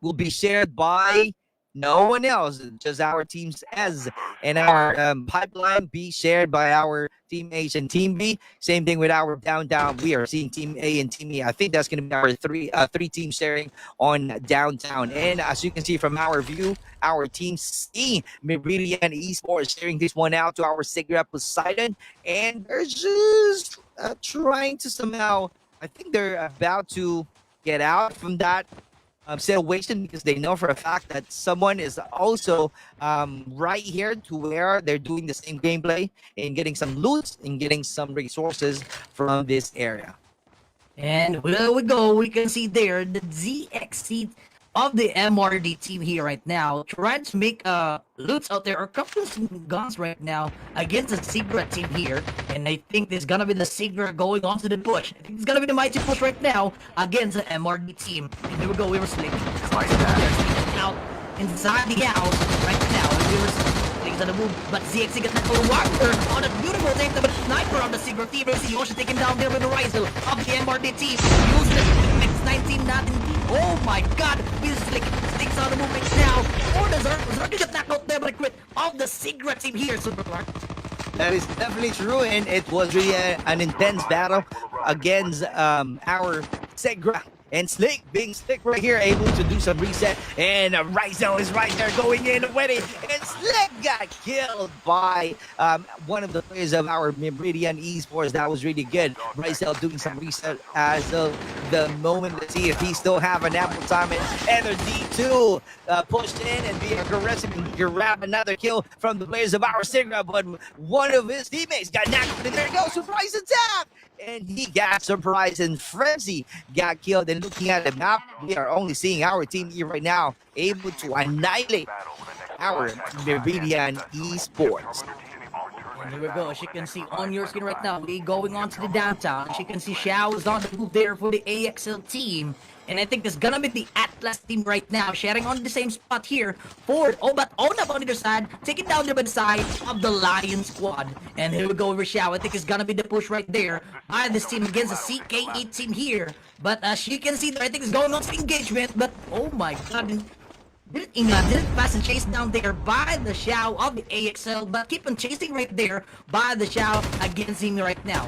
C: will be shared by no one else, just our teams S, and our pipeline be shared by our team H and team B. Same thing with our downtown. We are seeing team A and team E. I think that's going to be our three teams sharing on downtown. And as you can see from our view, our team C, Meridian Esports, sharing this one out to our Sigra Poseidon, and they're just trying to somehow. I think they're about to get out from that situation because they know for a fact that someone is also right here to where they're doing the same gameplay and getting some loot and getting some resources from this area.
D: And there we go. We can see there the ZXC of the MRD team here right now, trying to make loots out there or couple of guns right now against the Sigra team here. And I think there's gonna be the Sigra going on to the push. I think it's gonna be the mighty push right now against the MRD team. And here we go. We were sleeping. Out inside the house right now. And we were things on the move, but ZXC gets that little walker on a beautiful take the sniper on the Sigra team. See Yoshi taking down there with the Rizal of the MRD team. Use the X19 nothing. Oh my god, he's like sticks on the move right now. Or the Zerk get knocked out there by the crit of the Sigra team here, Super Clark.
C: That is definitely true, and it was really an intense battle against our Segra And Slick, being Slick right here, able to do some reset. And Rizzo is right there going in with it. And Slick got killed by one of the players of our Meridian Esports. That was really good. Rizzo doing some reset as of the moment to see if he still have an ample time and energy to push in and be aggressive and grab another kill from the players of our Sigra. But one of his teammates got knocked. And there he goes, surprise attack! And he got surprised, and Frenzy got killed. And looking at the map, we are only seeing our team here right now able to annihilate our Meridian Esports.
F: And here we go. As you can see on your screen right now, we going on to the downtown. As you can see, Xiao is on the move there for the AXL team. And I think it's gonna be the Atlas team right now, sharing on the same spot here for but on up on the other side, taking down there by the side of the Lion squad. And here we go over Xiao. I think it's gonna be the push right there by this team against the CK8 team here. But as you can see there, I think it's going on to engagement. But oh my god, didn't pass and chase down there by the Xiao of the AXL, but keep on chasing right there by the Xiao against him right now.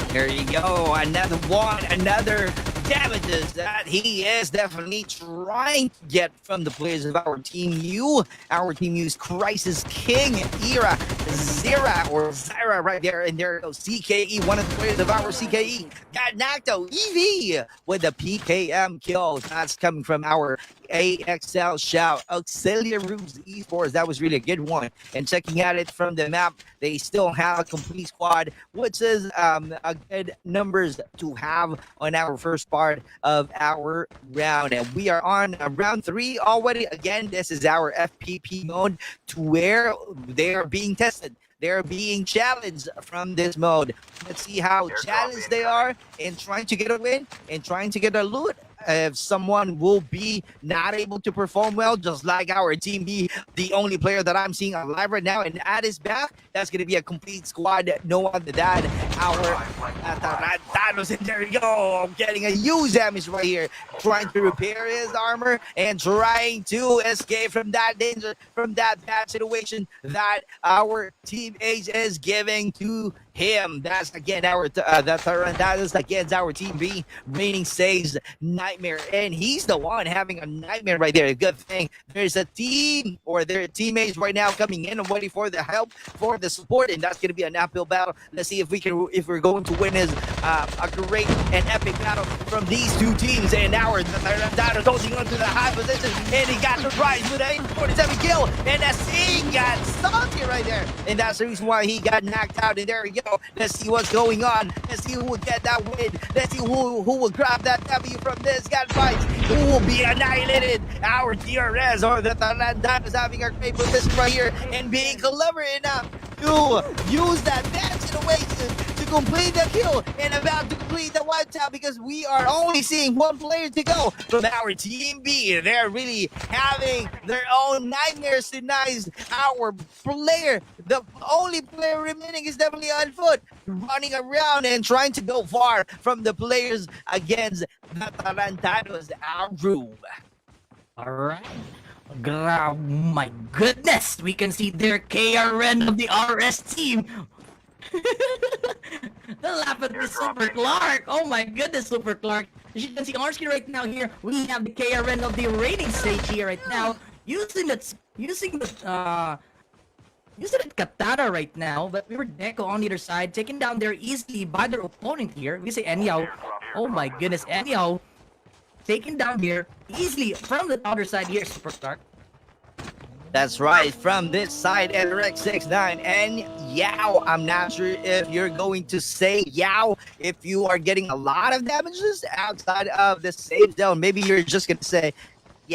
C: There you go, another one, another damages that he is definitely trying to get from the players of our Team U. Our Team U's Crisis King, Ira, Zyra right there, and there goes CKE, one of the players of our CKE, got knocked out, EV, with the PKM kill. That's coming from our AXL shout. Auxiliary Esports, that was really a good one. And checking at it from the map, they still have a complete squad, which is a good numbers to have on our first part of our round. And we are on round 3 already. Again, this is our FPP mode, to where they are being tested. They're being challenged from this mode. Let's see how challenged they are in trying to get a win and trying to get a loot. If someone will be not able to perform well, just like our Team B, the only player that I'm seeing alive right now, and at his back, that's going to be a complete squad. No other than our Thanos. And there you go, getting a huge damage right here, trying to repair his armor and trying to escape from that danger, from that bad situation that our Team H is giving to him. That's again our that is against our Team B, Raining Sage Nightmare, and he's the one having a nightmare right there. Good thing there's a team or their teammates right now coming in and waiting for the help, for the support, and that's going to be an uphill battle. Let's see if we're going to win is a great and epic battle from these two teams. And now that is holding on to the high position, and he got surprised with a 47 kill, and SC got salty right there, and that's the reason why he got knocked out. And there we go. Let's see what's going on. Let's see who will get that win. Let's see who will grab that W from this gunfight. Who will be annihilated? Our DRS or the Talandan is having a great position right here and being clever enough to use that bad situation to complete the kill and about to complete the wipe out, because we are only seeing one player to go from our Team B. They're really having their own nightmares tonight. Our player, the only player remaining, is definitely on foot, running around and trying to go far from the players against the Tarantanos, our room.
F: Alright. My goodness, we can see their KRN of the RS team. The laugh at the Super Clark. Oh my goodness, Super Clark. As you can see on our screen right now here, we have the KRN of the Raining Sage here right now, using the katana right now, but we were Deco on the other side, taken down there easily by their opponent here. We say Anyao. Oh my goodness, Anyao taken down here easily from the other side here, Super Clark.
C: That's right, from this side, NRX69 and Yao. I'm not sure if you're going to say Yao if you are getting a lot of damages outside of the safe zone. Maybe you're just going to say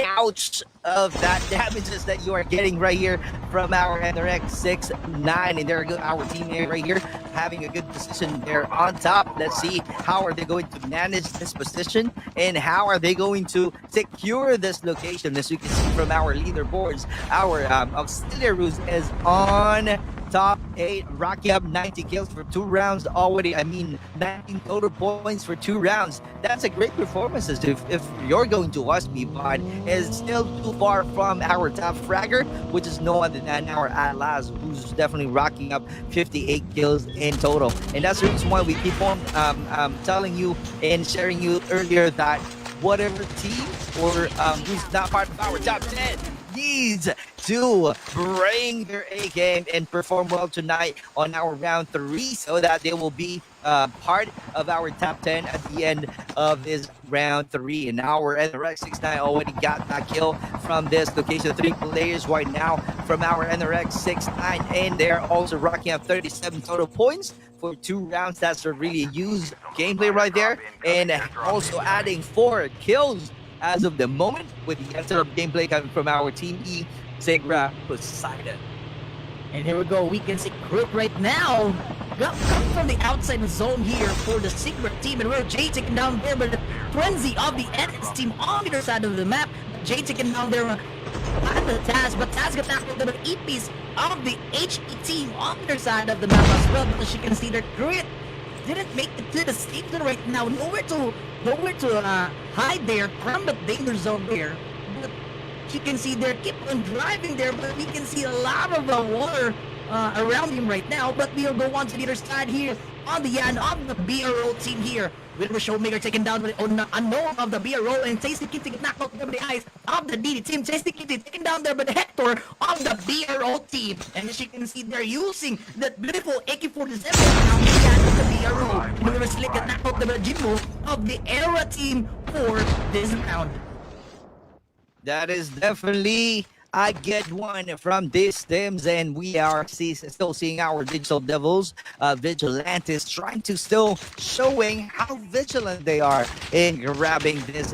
C: ouch of that damages that you are getting right here from our NRX69. And there we go, our teammate right here having a good position there on top. Let's see how are they going to manage this position and how are they going to secure this location. As you can see from our leaderboards, our auxiliary is on top 8, racking up 90 kills for 2 rounds already. 19 total points for 2 rounds. That's a great performance if you're going to ask me, but it's still too far from our top fragger, which is no other than our Atlas, who's definitely racking up 58 kills in total. And that's the reason why we keep on telling you and sharing you earlier that whatever team or who's not part of our top 10 needs to bring their A game and perform well tonight on our round 3 so that they will be part of our top 10 at the end of this round 3. And our NRX 69 already got that kill from this location. 3 players right now from our NRX 69, and they're also rocking up 37 total points for 2 rounds. That's a really used gameplay right there, and also adding 4 kills as of the moment with the answer of gameplay coming from our Team E, Segra Poseidon.
F: And here we go, we can see group right now. Coming from the outside zone here for the Secret team, and we're Jay taken down there by the frenzy of the NS team on either side of the map. Jay taken down there by the Taz, but Taz got tackled by the E-piece of the HE team on either side of the map as well. But as you can see, their grit didn't make it to the safe zone right now. Nowhere to hide there from the danger zone there. But you can see they keep on driving there, but we can see a lot of water around him right now. But we'll go on to the other side here on the end of the BRO team here. Wilbur Showmaker taken down with the unknown of the BRO, and Tasty Kitty get knocked out over the eyes of the DD team. Tasty Kitty taken down there by the Hector of the BRO team. And as you can see, they're using that beautiful AK-47 now of the BRO. And we were slick at knocked out the Jimbo of the Era team for this round.
C: That is definitely I get one from these teams, and we are still seeing our Digital Devils, Vigilantes, trying to still showing how vigilant they are in grabbing this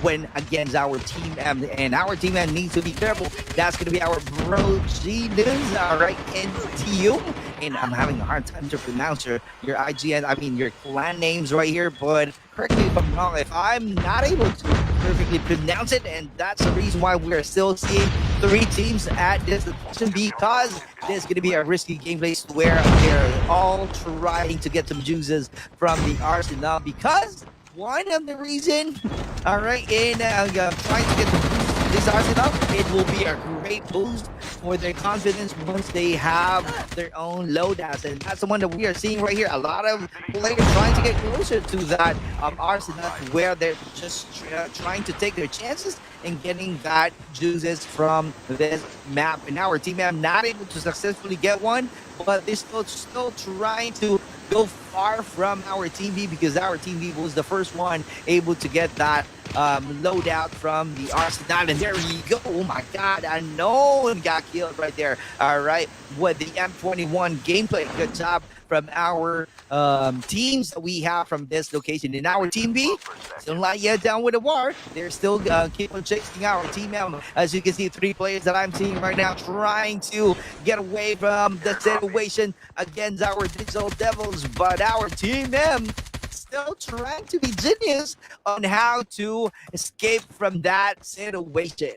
C: win against our Team M. And our Team M needs to be careful. That's going to be our Bro G-News, right, NTU. And I'm having a hard time to pronounce your IGN, your clan names right here, but correct me if I'm wrong, if I'm not able to perfectly pronounce it, and that's the reason why we're still seeing 3 teams at this location, because there's going to be a risky gameplay where they're all trying to get some juices from the Arsenal, because one of the reason, all right, in trying to get this Arsenal, it will be a great boost for their confidence once they have their own loadouts, and that's the one that we are seeing right here. A lot of players trying to get closer to that Arsenal, where they're just trying to take their chances and getting that juices from this map. And our team map not able to successfully get one, but they're still trying to go far from our Team B, because our Team B was the first one able to get that loadout from the Arsenal. And there we go. Oh my god, Unknown got killed right there. All right, with the M21 gameplay. Good job from our teams that we have from this location. In our Team B, still not yet down with the war. They're still keep on chasing our Team M. As you can see, 3 players that I'm seeing right now trying to get away from the situation against our Digital Devils, but our Team M still trying to be genius on how to escape from that situation.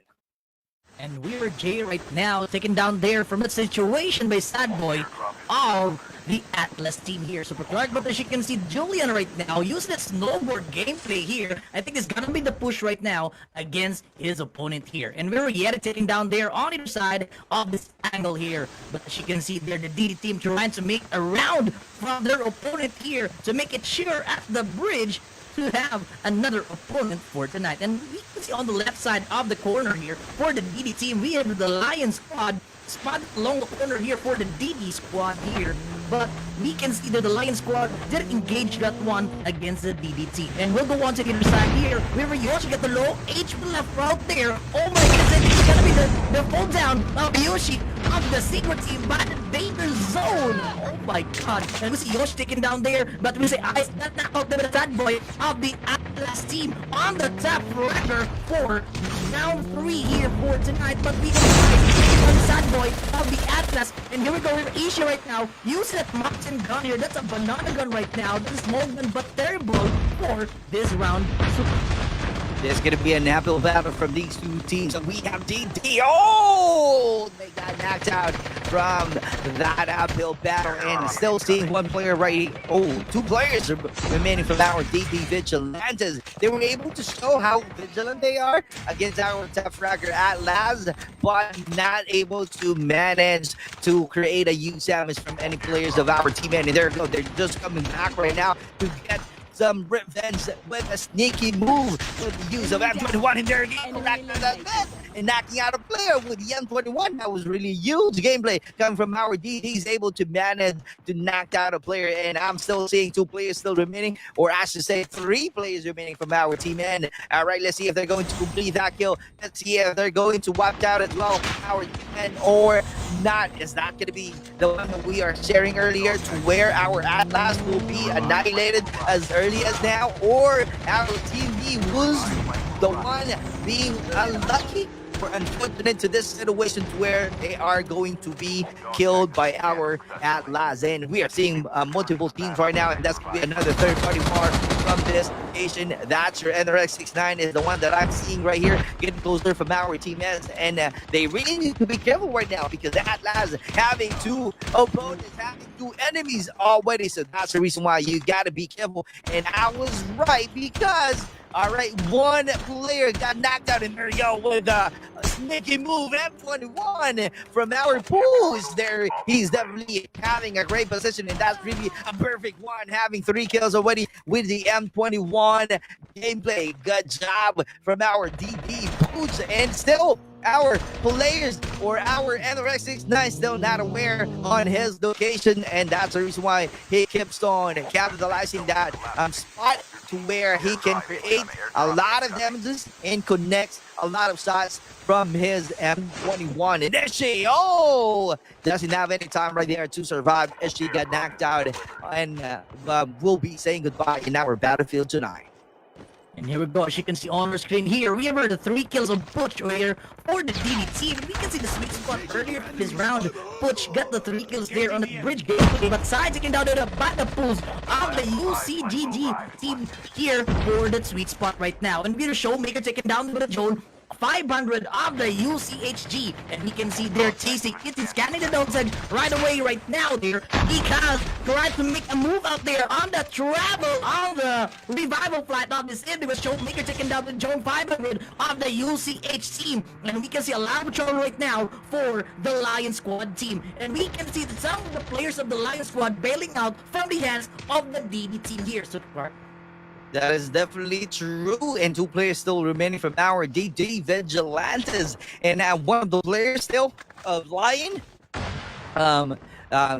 F: And we're Jay right now, taken down there from a situation by Sad Boy of the Atlas team here, Super Clark. But as you can see, Julian right now using that snowboard gameplay here. I think it's gonna be the push right now against his opponent here. And we're yet taking down there on either side of this angle here. But as you can see there, the DD team trying to make a round from their opponent here to make it sure at the bridge to have another opponent for tonight. And we can see on the left side of the corner here for the DD team, we have the Lion squad spotted along the corner here for the DD squad here. But we can see that the Lion squad did engage that one against the DD team. And we'll go on to the other side here, where you also get the low HP left out there. Oh my goodness, it's gonna be the fall down of Yoshi of the Secret team by the danger zone. Oh my god. And we see Yoshi taken down there, but we see Ice that knocked out the Sad Boy of the Atlas team on the top fragger for round 3 here for tonight. But we can see on the Sad Boy of the Atlas. And here we go with Isha right now. Use that mountain gun here. That's a banana gun right now. That is small gun but terrible for this round.
C: There's going to be an uphill battle from these two teams. We have DD. Oh, they got knocked out from that uphill battle. And still seeing one player right. Oh, two players remaining from our DD Vigilantes. They were able to show how vigilant they are against our tough rocker Atlas, but not able to manage to create a huge damage from any players of our team. And there you go. They're just coming back right now to get some revenge with a sneaky move with the use of M21 in there again. And knocking out a player with the M21. That was really huge gameplay coming from our DDs, able to manage to knock out a player. And I'm still seeing two players still remaining, or I should say three players remaining from our team. And all right, let's see if they're going to complete that kill. Let's see if they're going to wipe out as well our team or not. It's not going to be the one that we are sharing earlier, to where our Atlas will be annihilated as early as now, or our team B was the one being unlucky or unfortunate to this situation, to where they are going to be killed by our Atlas. And we are seeing multiple teams right now, and that's going to be another third-party war from this station. That's your NRX69 is the one that I'm seeing right here, getting closer from our team S. And they really need to be careful right now, because Atlas having two opponents, having two enemies already. So that's the reason why you got to be careful. And I was right, because all right, one player got knocked out in there, yo, with a sneaky move. M21 from our pools there. He's definitely having a great position, and that's really a perfect one, having 3 kills already with the M21 gameplay. Good job from our DD Boots, and still our players, or our NRX69, still not aware on his location, and that's the reason why he keeps on capitalizing that spot, to where he can create a lot of damages and connects a lot of shots from his M21. And Ishi, doesn't have any time right there to survive. Ishi got knocked out, and we'll be saying goodbye in our battlefield tonight.
F: And here we go, as you can see on our screen here, we have the 3 kills of Butch here for the DDT. And we can see the sweet spot earlier in this round. Butch got the 3 kills there on the bridge game, but side taking down to the battle pools of the UCGG team here for that sweet spot right now. And we're Showmaker taking down the zone 500 of the UCHG, and we can see there chasing it is scanning the downside right away right now there, because trying to make a move out there on the travel on the revival flight of this individual. Showmaker taking down the zone 500 of the UCH team, and we can see a lot of trouble right now for the Lion Squad team, and we can see that some of the players of the Lion Squad bailing out from the hands of the DD team here. So
C: that is definitely true, and 2 players still remaining from our DD Vigilantes, and one of the players still of Lion,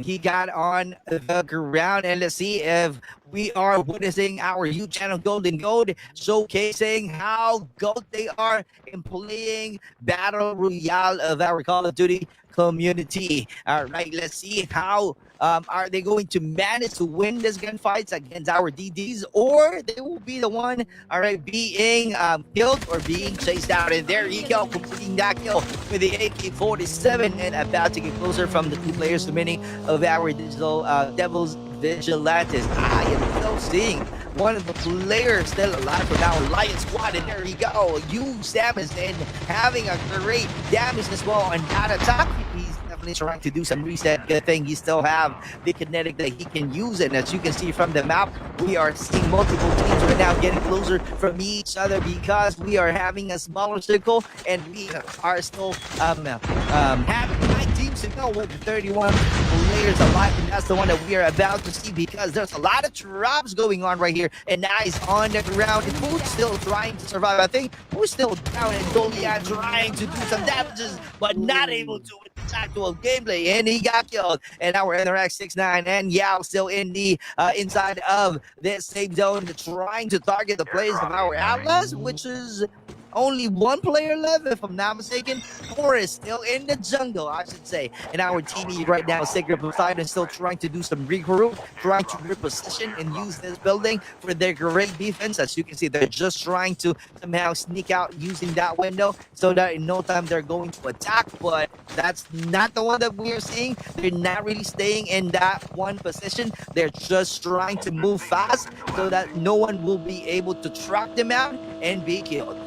C: he got on the ground. And let's see if we are witnessing our YouTube channel Golden Gold showcasing how good they are in playing Battle Royale of our Call of Duty community. All right, let's see how are they going to manage to win this gunfights against our DDs, or they will be the one, all right, being killed or being chased out. And there you go, completing that kill with the AK-47, and about to get closer from the 2 players remaining of our digital Devils Vigilantes. I am still seeing one of the players still alive from our Lion Squad, and there you go, huge damage and having a great damage as well on that attack. He's definitely trying to do some reset. Good thing he still have the kinetic that he can use, and as you can see from the map, we are seeing multiple teams right now getting closer from each other, because we are having a smaller circle, and we are still having 9 teams to go with 31 players alive, and that's the one that we are about to see, because there's a lot of traps going on right here, and Nice on the ground, and Boots still trying to survive. I think we're still down, and Dolia trying to do some damages, but not able to with this actual gameplay, and he got killed. And our NRX69 and Yao still in the inside of this same zone, trying to target the players of our Atlas, which is only 1 player left, if I'm not mistaken. 4 is still in the jungle, I should say. And our team right now, Sacred Poseidon, still trying to do some regroup, trying to reposition and use this building for their great defense. As you can see, they're just trying to somehow sneak out using that window, so that in no time they're going to attack. But that's not the one that we are seeing. They're not really staying in that one position. They're just trying to move fast so that no one will be able to track them out and be killed.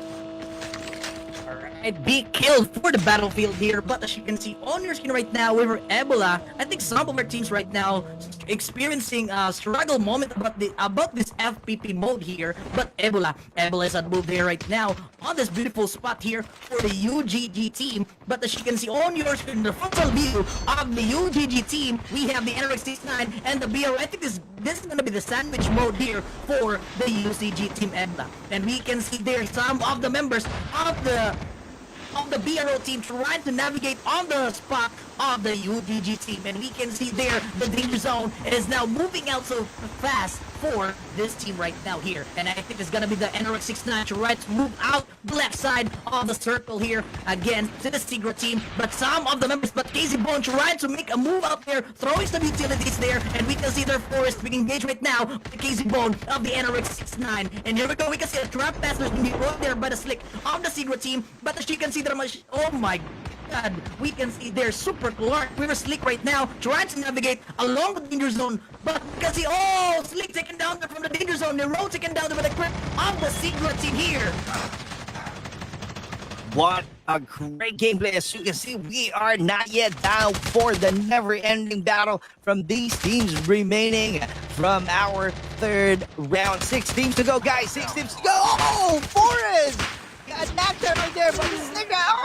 F: Alright, be killed for the battlefield here, but as you can see on your screen right now, with Ebola, I think some of our teams right now experiencing a struggle moment about this FPP mode here, but Ebola is at move here right now on this beautiful spot here for the UGG team, but as you can see on your screen, the frontal view of the UGG team, we have the NRX69 and the BR. I think this is gonna be the sandwich mode here for the UCG team Ebola, and we can see there some of the members of the BRO team trying to navigate on the spot of the UGG team, and we can see there the danger zone is now moving out so fast for this team right now here, and I think it's gonna be the NRX69 trying to move out the left side of the circle here again to the Sigma team, but some of the members, but Casey Bone trying to make a move out there, throwing some utilities there, and we can see their forest being engaged right now with the Casey Bone of the NRX69, and here we go, we can see a trap passers being brought there by the Slick of the Sigma team, but as you can see there, oh my God, we can see their Super Clark River Slick right now trying to navigate along the danger zone, but we can see, oh, Slick taken down there from the danger zone, the road taken down there by the grip of the Sigma team here.
C: What a great gameplay. As you can see, we are not yet down for the never-ending battle from these teams remaining from our third round. 6 teams to go, guys. 6 teams to go. Oh, Forrest! Got knocked out right there, but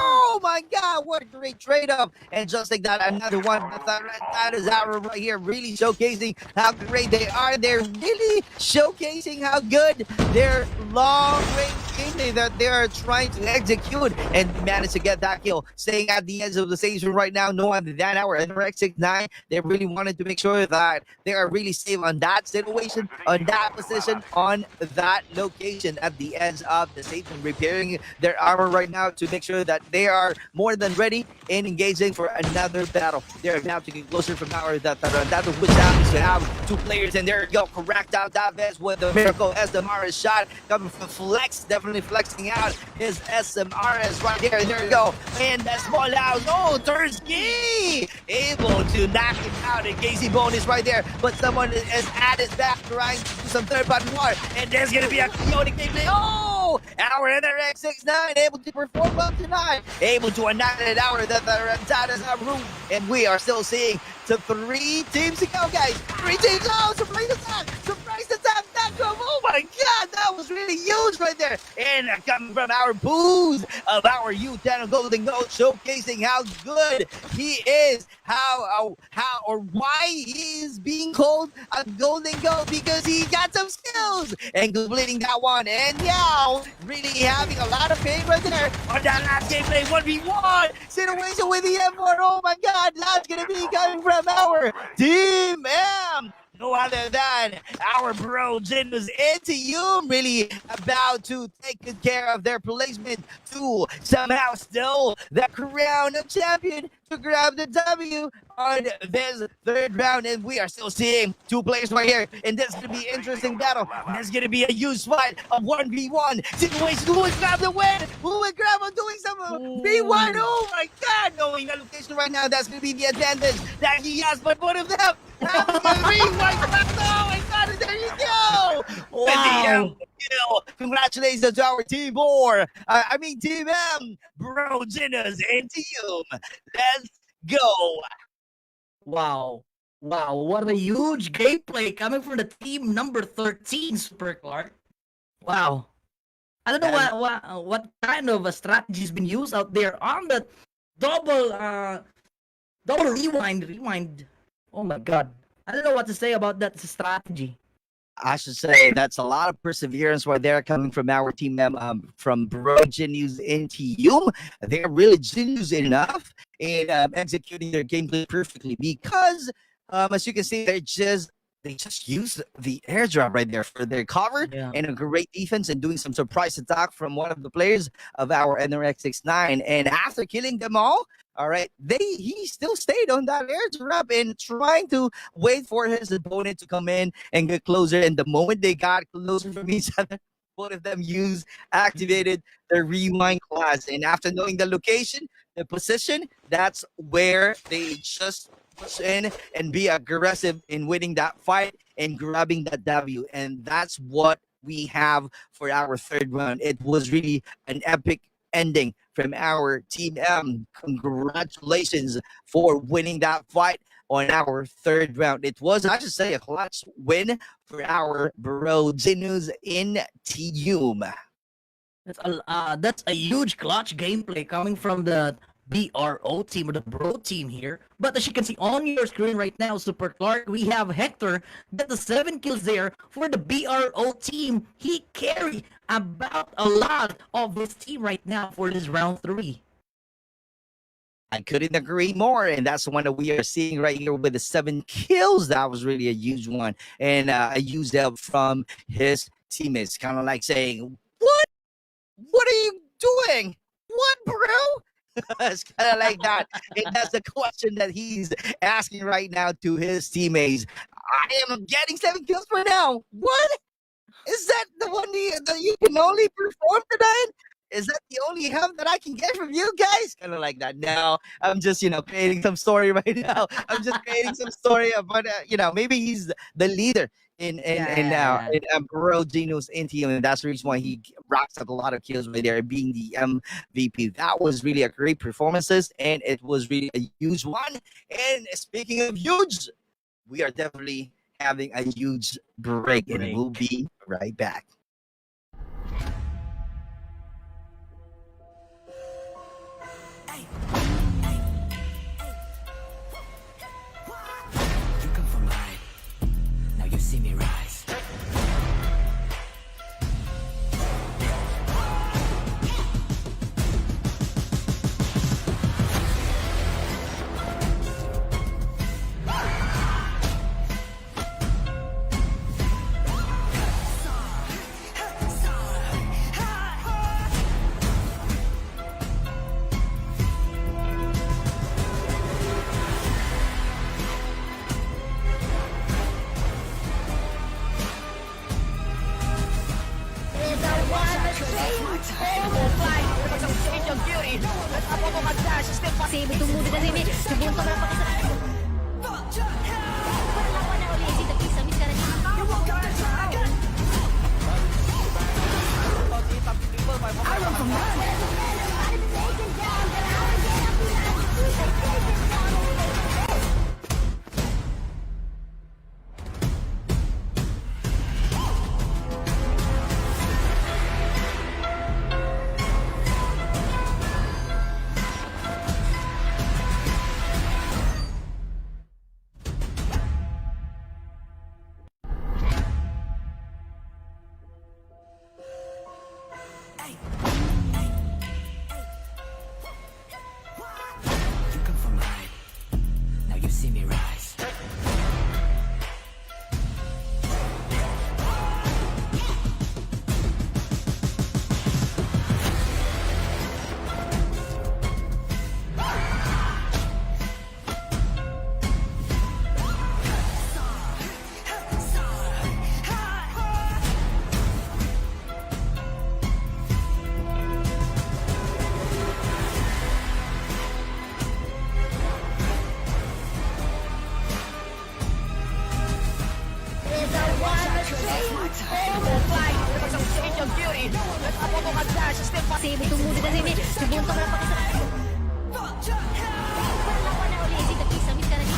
C: oh my God, what a great trade-up. And just like that, another one. That is our right here, really showcasing how great they are. They're really showcasing how good their long-range gameplay that they are trying to execute, and managed to get that kill. Staying at the edge of the station right now, no one than our NRX69. They really wanted to make sure that they are really safe on that situation, on that position, on that location at the edge of the station, repairing their armor right now to make sure that they are more than ready and engaging for another battle. They're about to get closer from our that which happens to have 2 players, and there you go, correct out that vest with the miracle SMRS shot coming from Flex, definitely flexing out his SMRS right there. There you go, and that small house, oh, Tursky able to knock him out, and Casey Bone is right there, but someone is at his back trying to do some third-party war, and there's gonna be a chaotic gameplay. Oh, our NRX69 able to perform well tonight, able to annihilate our that is our room, and we are still seeing the 3 teams to go, guys. 3 teams. Oh, surprise attack! Surprise attack! That go! Oh my God, that was really huge right there. And coming from our booze of our U10 Golden Goat, showcasing how good he is, how or why he is being called a Golden Goat, because he got some skills and completing that one. And yeah, really having a lot of pain right there on that last gameplay 1v1 situation with the M4. Oh my God, that's gonna be coming from our Team M. No other than our bro Jin was into you, really about to take good care of their placement to somehow still the crown of champion to grab the W on this third round. And we are still seeing 2 players right here, and this is going to be an interesting battle. There's going to be a huge fight of 1v1 situation. Who would grab the win? Who would grab on doing some v1? Oh my God, knowing the location right now, that's going to be the advantage that he has, but both of them having a v1. Oh my God, and there you go. Wow. Congratulations to our Team 4. Team M. Bro, Jinners, and Team. Let's go.
F: Wow, what a huge gameplay coming from the team number 13, Super Clark. Wow. I don't know what kind of a strategy has been used out there on the double rewind. Oh my God. I don't know what to say about that strategy.
C: I should say that's a lot of perseverance right there coming from our team, from Bro Genius and Team. They're really genius enough in executing their gameplay perfectly, because as you can see, they just use the airdrop right there for their cover, and a great defense, and doing some surprise attack from one of the players of our NRX69. And after killing them all, right, he still stayed on that airdrop and trying to wait for his opponent to come in and get closer. And the moment they got closer from each other, both of them activated the rewind class. And after knowing the location, the position, that's where they just push in and be aggressive in winning that fight and grabbing that W. And that's what we have for our third round. It was really an epic ending from our Team M. Congratulations for winning that fight on our third round. It was, I should say, a clutch win for our bro Genus in Team.
F: That's a huge clutch gameplay coming from the BRO team or the bro team here. But as you can see on your screen right now, Super Clark, we have Hector get the 7 kills there for the BRO team. He carry about a lot of his team right now for this round 3.
C: I couldn't agree more, and that's the one that we are seeing right here with the 7 kills. That was really a huge one, and a huge help from his teammates, kind of like saying, "What are you doing? What, bro?" It's kind of like that, and that's the question that he's asking right now to his teammates. I am getting 7 kills for now. What is that? The one that you can only perform tonight? Is that the only help that I can get from you guys? Kind of like that. No, I'm just, creating some story right now. I'm just creating some story about, maybe he's the leader in Bro Genius in team, and that's the reason why he racks up a lot of kills right there, being the MVP. That was really a great performances, and it was really a huge one. And speaking of huge, we are definitely having a huge break. And we'll be right back.
B: You come from high. Now you see me rise.
A: Kasi tumudo na rin subunto na pag Perlawan na uli si Tagisa Miss Karani.
B: You come from high. Now you see me rise.
A: Kasi tumudo na rin subunto na pag Perlawan na uli si Tagisa Miss Karani.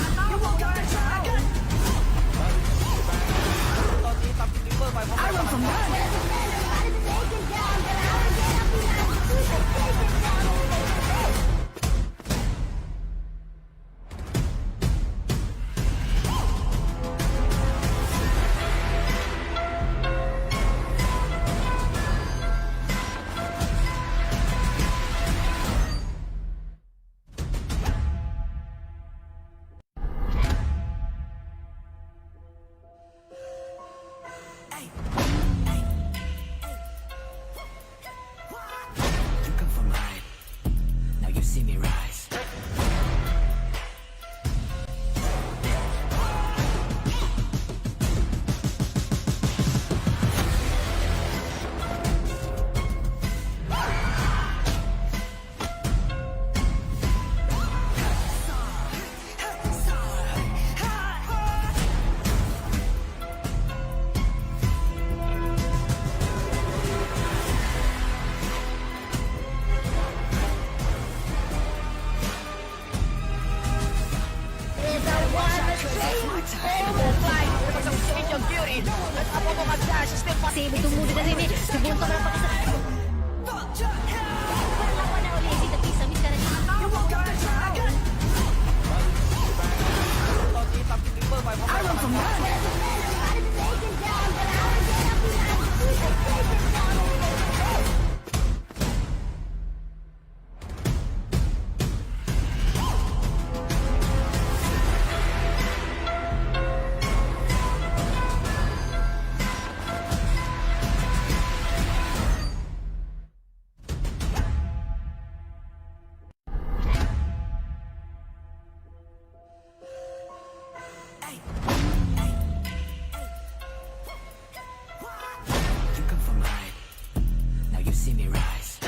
A: Natapos ko mag-dash, step pa. Save tumulo na sini. Subunto na pa sa. Wala pa na ulit si Tapisa, miss ka na dito.
B: You come from behind. Now you see me rise.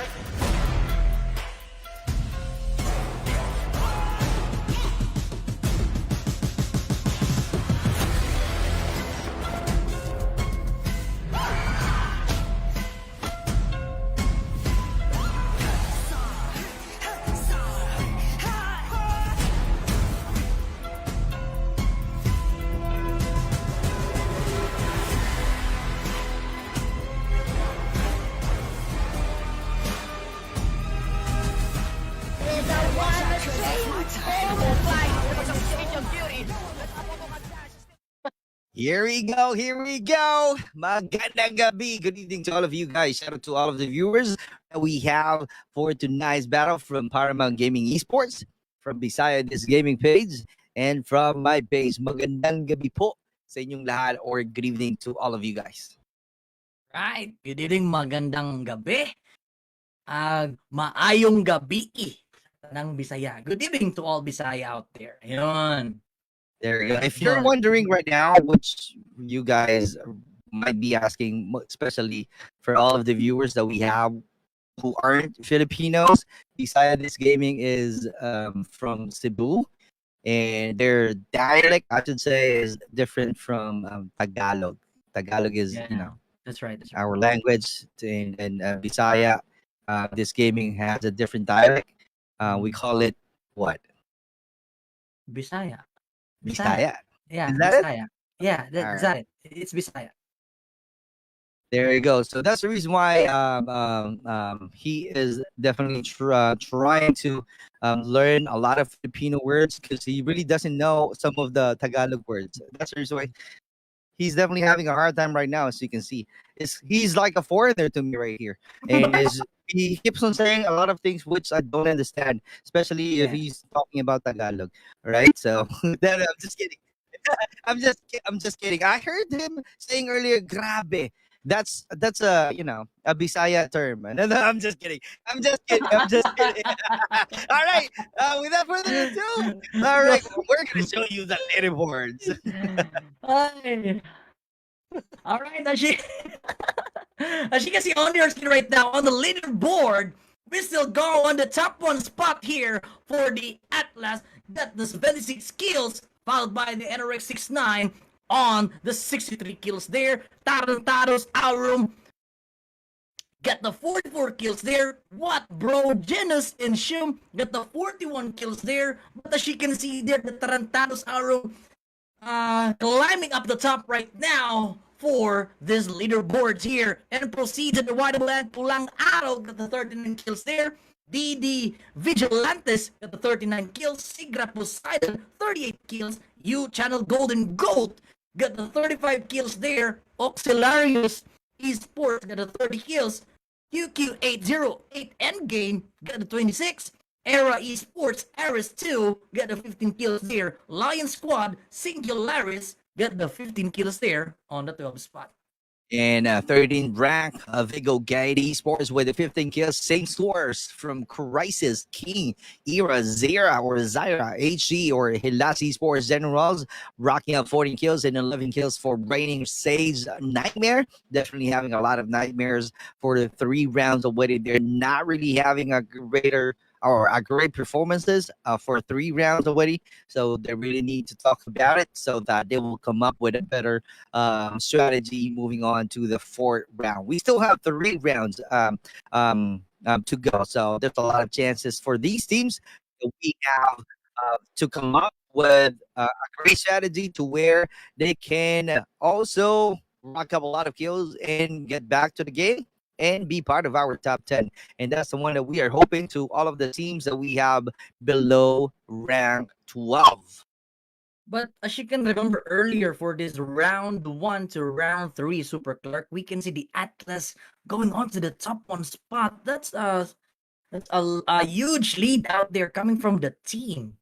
C: Here we go. Here we go. Magandang gabi. Good evening to all of you guys. Shout out to all of the viewers that we have for tonight's battle from Paramount Gaming Esports, from Bisaya This Gaming page, and from my page. Magandang gabi po sa inyong lahat, or good evening to all of you guys.
D: Right. Good evening, magandang gabi. Maayong gabi ng Bisaya. Good evening to all Bisaya out there. Ayun.
C: There you go. If you're wondering right now, which you guys might be asking, especially for all of the viewers that we have who aren't Filipinos, Bisaya This Gaming is from Cebu, and their dialect, I should say, is different from Tagalog. Tagalog is,
D: That's right.
C: our language, and Bisaya. This gaming has a different dialect. We call it what?
D: Bisaya.
C: Bisaya.
D: Yeah,
C: Is that it?
D: Bisaya. Yeah, that's
C: Alright.
D: it. It's Bisaya.
C: There you go. So that's the reason why he is definitely trying to learn a lot of Filipino words, because he really doesn't know some of the Tagalog words. That's the reason why he's definitely having a hard time right now, as you can see. He's like a foreigner to me right here, and he keeps on saying a lot of things which I don't understand, especially if
D: Yeah.
C: he's talking about Tagalog, right? So then I'm just kidding. I'm just kidding. I heard him saying earlier, "Grabe." That's a a Bisaya term. No, I'm just kidding. I'm just kidding. I'm just kidding. All right. Without further ado, all right, we're gonna show you the leaderboards.
D: Ay. All right, as you can see on your screen right now on the leaderboard, we still go on the top one spot here for the Atlas. Got the 76 kills, followed by the NRX 69 on the 63 kills there. Tarantaros Aurum got the 44 kills there. What, bro? Genus and Shum got the 41 kills there. But as you can see there, the Tarantaros Aurum climbing up the top right now for this leaderboards here, and proceeds to the wide land. Pulang Araw got the 39 kills there. DD Vigilantes got the 39 kills. Sigra Poseidon 38 kills. U Channel Golden Goat got the 35 kills there. Auxiliarius Esports got the 30 kills. QQ808 Endgame got the 26. Era Esports Aris 2 got the 15 kills there. Lion Squad Singularis got the 15 kills there on the 12th spot.
C: And 13th rank, Vigo Guide Esports with the 15 kills. Same scores from Crisis, King, Era, Zera, or Zyra, HG, or Hilas Esports Generals, rocking up 14 kills and 11 kills for Reigning Sage Nightmare. Definitely having a lot of nightmares for the 3 rounds already. They're not really having a great performances for 3 rounds already. So they really need to talk about it so that they will come up with a better strategy moving on to the 4th round. We still have 3 rounds to go. So there's a lot of chances for these teams that we have to come up with a great strategy to where they can also rack up a lot of kills and get back to the game and be part of our top 10. And that's the one that we are hoping to all of the teams that we have below rank 12.
D: But as you can remember earlier, for this round 1 to round 3, Super Clark, we can see the Atlas going on to the top 1 spot. That's a huge lead out there coming from the team.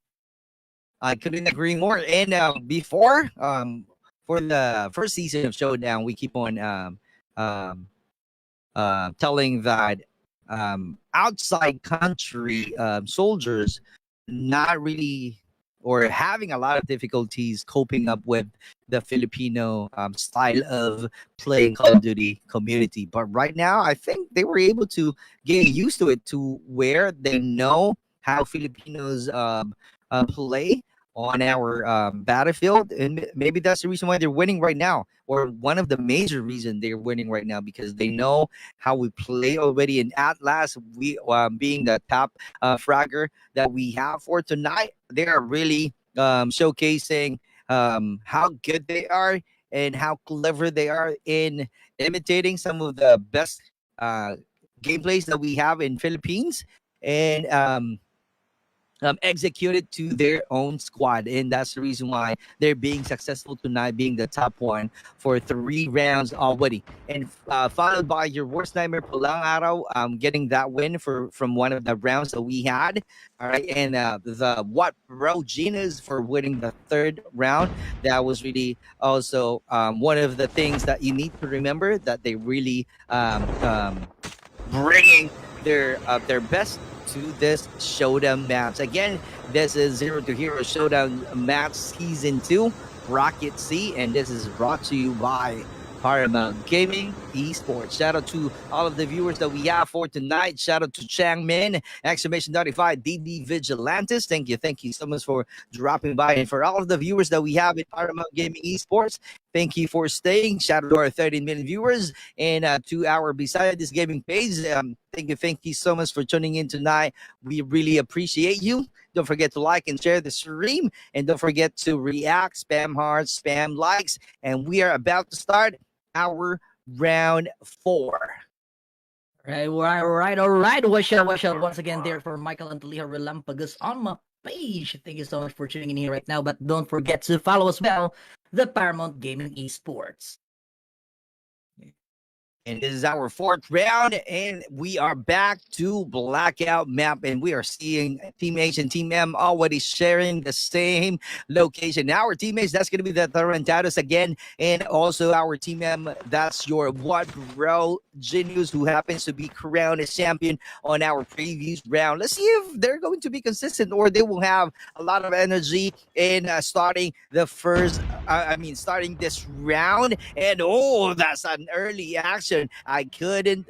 C: I couldn't agree more. And before, for the first season of Showdown, we keep on telling that outside country soldiers not really or having a lot of difficulties coping up with the Filipino style of playing Call of Duty community. But right now, I think they were able to get used to it to where they know how Filipinos play on our battlefield, and maybe that's the reason why they're winning right now, or one of the major reason they're winning right now, because they know how we play already. And at last, we being the top fragger that we have for tonight, they are really showcasing how good they are and how clever they are in imitating some of the best gameplays that we have in Philippines, and executed to their own squad. And that's the reason why they're being successful tonight, being the top one for 3 rounds already. And followed by your worst nightmare, Pulang Araw, getting that win from one of the rounds that we had. All right. And the What Bro Genius for winning the 3rd round. That was really also one of the things that you need to remember, that they really bringing their best to this Showdown maps. Again, this is Zero to Hero Showdown Maps Season 2, Rocket C, and this is brought to you by Paramount Gaming Esports. Shout out to all of the viewers that we have for tonight. Shout out to Chang Min, exclamation 95, DD Vigilantes. Thank you so much for dropping by. And for all of the viewers that we have in Paramount Gaming Esports, thank you for staying. Shout out to our 13 million viewers and to our Beside This Gaming page. Thank you so much for tuning in tonight. We really appreciate you. Don't forget to like and share the stream. And don't forget to react, spam hearts, spam likes. And we are about to start our round 4.
D: All right. Watch out once again there for Michael Antolijo Relampagus on my page. Thank you so much for tuning in here right now. But don't forget to follow as well, the Paramount Gaming Esports.
C: And this is our 4th round, and we are back to Blackout map, and we are seeing Team H and Team M already sharing the same location. Our teammates, that's going to be the Tarantados again, and also our Team M, that's your What Bro Genius, who happens to be crowned as champion on our previous round. Let's see if they're going to be consistent, or they will have a lot of energy in starting starting this round. And oh, that's an early action. I kid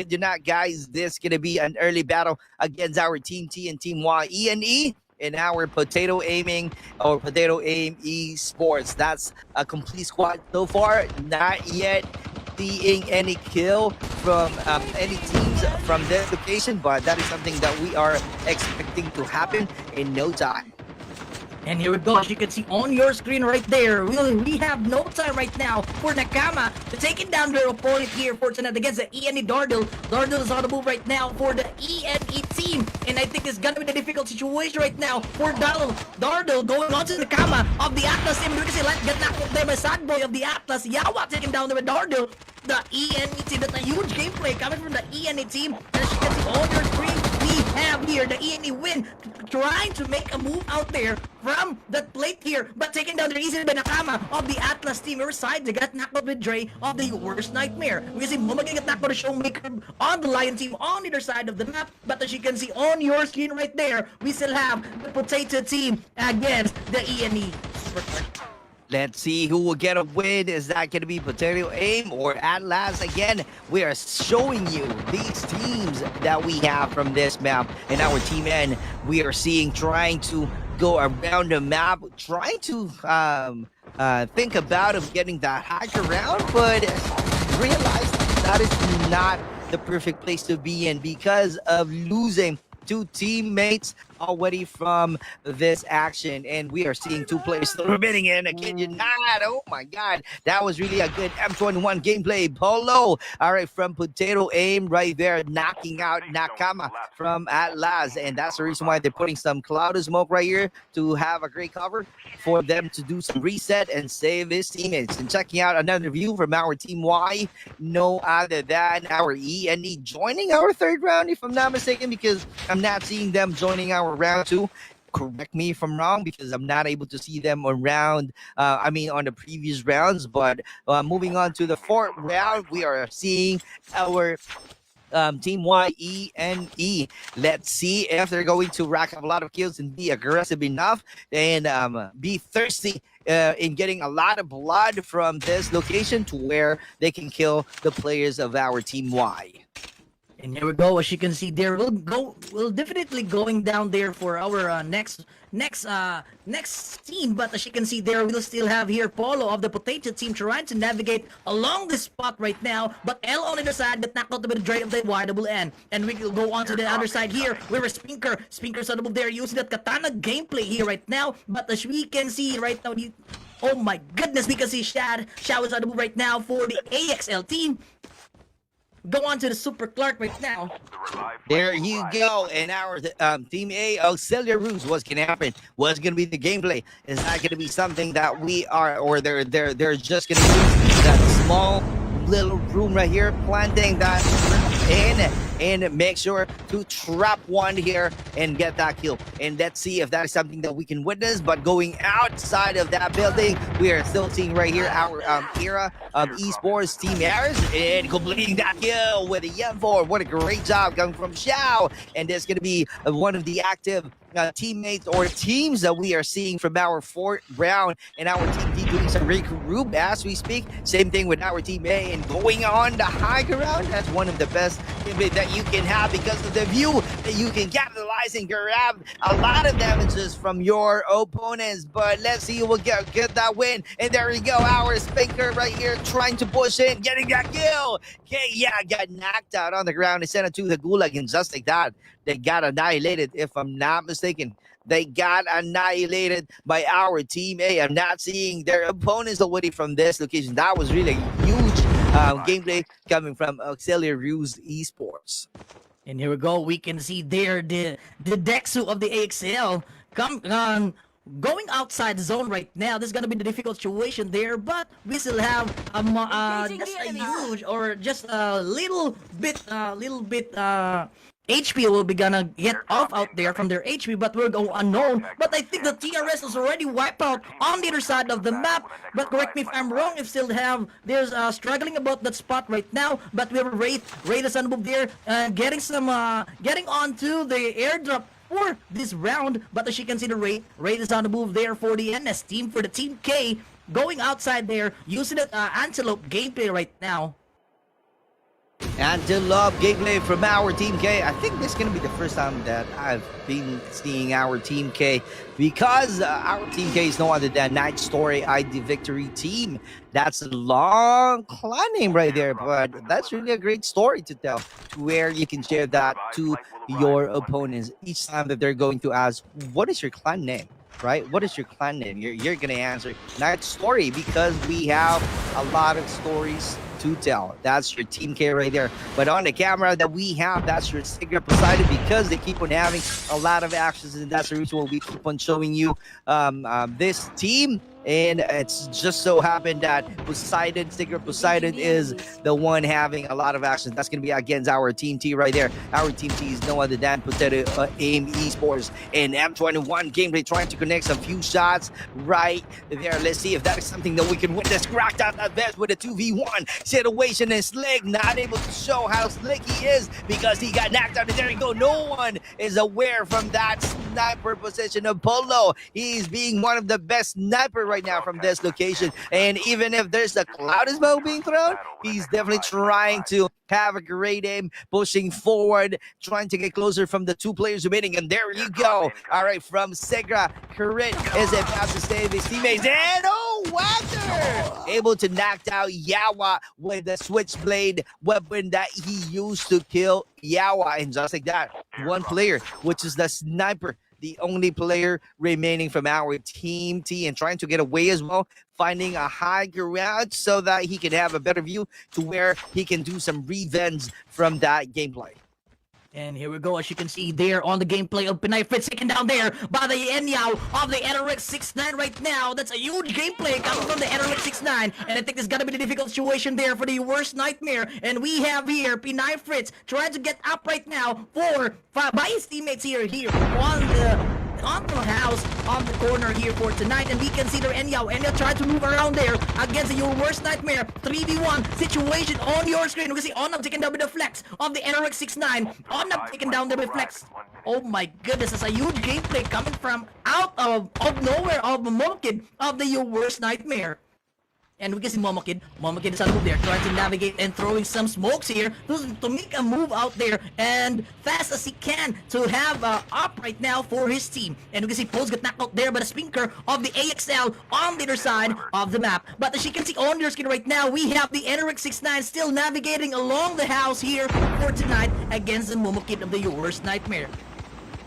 C: you not, guys. This gonna be an early battle against our Team T and Team Y, E&E, in our Potato Aim Esports. That's a complete squad so far. Not yet seeing any kill from any teams from this location, but that is something that we are expecting to happen in no time.
D: And here we go, as you can see on your screen right there, we have no time right now for Nakama to taking down their opponent here for tonight against the E&E Dardil. Dardil is on the move right now for the E&E team, and I think it's gonna be the difficult situation right now for Dardil going on to Nakama of the Atlas team. We can see let's get knocked out there by Sad Boy of the Atlas. Yawa taking down there with Dardil. The E&E team, that's a huge gameplay coming from the E&E team. And as you can see on your screen, we have here the E&E win, trying to make a move out there from that plate here, but taking down the easy by Nakama of the Atlas team. Your side, they got knocked out with Dre of the Worst Nightmare. We see Momagay got knocked out with Showmaker on the Lion team on either side of the map, but as you can see on your screen right there, we still have the Potato team against the E&E.
C: Let's see who will get a win. Is that going to be Potato Aim or Atlas? Again, we are showing you these teams that we have from this map. And our Team N, we are seeing trying to go around the map, trying to think about of getting that hack around, but realize that is not the perfect place to be in because of losing 2 teammates already from this action, and we are seeing two players still remaining in. Can you not? Oh my God, that was really a good M21 gameplay. Polo, all right, from Potato Aim right there, knocking out Nakama from Atlas, and that's the reason why they're putting some cloud of smoke right here to have a great cover for them to do some reset and save his teammates. And checking out another view from our Team Y, no other than our ENE joining our third round, if I'm not mistaken, because I'm not seeing them joining our round two. Correct me if I'm wrong, because I'm not able to see them around. On the previous rounds. But moving on to the fourth round, we are seeing our Team YENE. Let's see if they're going to rack up a lot of kills and be aggressive enough and be thirsty in getting a lot of blood from this location to where they can kill the players of our Team Y.
F: And here we go. As you can see, there we'll definitely going down there for our next team. But as you can see, there we'll still have here Polo of the Potato Team trying to navigate along this spot right now. But L on the other side got knocked out by the Dre of the YWN. And we will go on to the other side here. Where is Spinker's on there using that katana gameplay here right now. But as we can see right now, oh my goodness, we can see Shao is on the move right now for the AXL team. Go on to the Super Clark right now.
C: There you go. And our Team A, Auxilia Ruse, what's going to happen? What's going to be the gameplay? Is that going to be something that we are, or they're just going to use that small little room right here, planting that in, and make sure to trap one here and get that kill. And let's see if that is something that we can witness. But going outside of that building, we are still seeing right here our era of esports Team Ares and completing that kill with a M4. What a great job coming from Xiao. And there's going to be one of the active teammates or teams that we are seeing from our fourth round, and our Team D doing some regroup as we speak. Same thing with our Team A, and going on the high ground. That's one of the best that you can have because of the view that you can capitalize and grab a lot of damages from your opponents. But let's see who will get that win. And there we go, our Spinker right here trying to push in, getting that kill. Okay, yeah, got knocked out on the ground and sent it to the gulag, and just like that, they got annihilated, if I'm not mistaken. They got annihilated by our Team A. I'm not seeing their opponents already from this location. That was really a huge gameplay coming from Auxilia Ruse Esports.
F: And here we go. We can see there the Dexu of the AXL going outside the zone right now. This is gonna be the difficult situation there, but we still have just a huge, or just a little bit HP will be gonna get off out there from their HP, but we'll go unknown. But I think the TRS is already wiped out on the other side of the map. But correct me if I'm wrong, if still have, there's struggling about that spot right now. But we have Wraith is on the move there, getting onto the airdrop for this round. But as you can see, the Wraith is on the move there for the NS team, for the Team K, going outside there, using the Antelope gameplay right now.
C: Antelope gameplay from our Team K. I think this is going to be the first time that I've been seeing our Team K, because our Team K is no other than Night Story ID Victory Team. That's a long clan name right there, but that's really a great story to tell, to where you can share that to your opponents each time that they're going to ask, what is your clan name? Right? What is your clan name? You're going to answer Night Story, because we have a lot of stories to tell. That's your Team K right there. But on the camera that we have, that's your Sigrid Poseidon, because they keep on having a lot of actions, and that's the reason why we keep on showing you this team. And it's just so happened that Sigrid Poseidon is the one having a lot of action. That's going to be against our Team T right there. Our Team T is no other than Potato Aim Esports and M21 gameplay, trying to connect some few shots right there. Let's see if that is something that we can witness. Cracked out that best with a 2v1 situation, and Slick not able to show how slick he is because he got knocked out. And there you go. No one is aware from that sniper position of Polo. He's being one of the best sniper right now from this location, and even if there's a cloud of smoke being thrown, he's definitely trying to have a great aim, pushing forward, trying to get closer from the two players remaining. And there you go. All right, from Segra, Karit is about to save his teammates, and Wagner able to knock out Yawa with the switchblade weapon that he used to kill Yawa. And just like that, one player, which is the sniper, the only player remaining from our team T, and trying to get away as well, finding a high ground so that he can have a better view to where he can do some revenge from that gameplay.
F: And here we go, as you can see there on the gameplay of Pinay Fritz, taken down there by the Enyao of the NRX 69 right now. That's a huge gameplay coming from the NRX 69, and I think there's gotta be a difficult situation there for the worst nightmare. And we have here Pinay Fritz trying to get up right now by his teammates here on the house on the corner here for tonight, and we can see there Enyao trying to move around there against your worst nightmare 3v1 situation on your screen. We can see Onab taken down with the flex of the NRX 69. Onab taken down there with flex. Oh my goodness, it's a huge gameplay coming from out of nowhere of Momokid of the your worst nightmare. And we can see Momokid is on move there, trying to navigate and throwing some smokes here to make a move out there and fast as he can to have up right now for his team. And we can see Pose got knocked out there by the Spinker of the AXL on the other side of the map. But as you can see on your screen right now, we have the NRX 69 still navigating along the house here for tonight against the Momokid of the Your Worst Nightmare.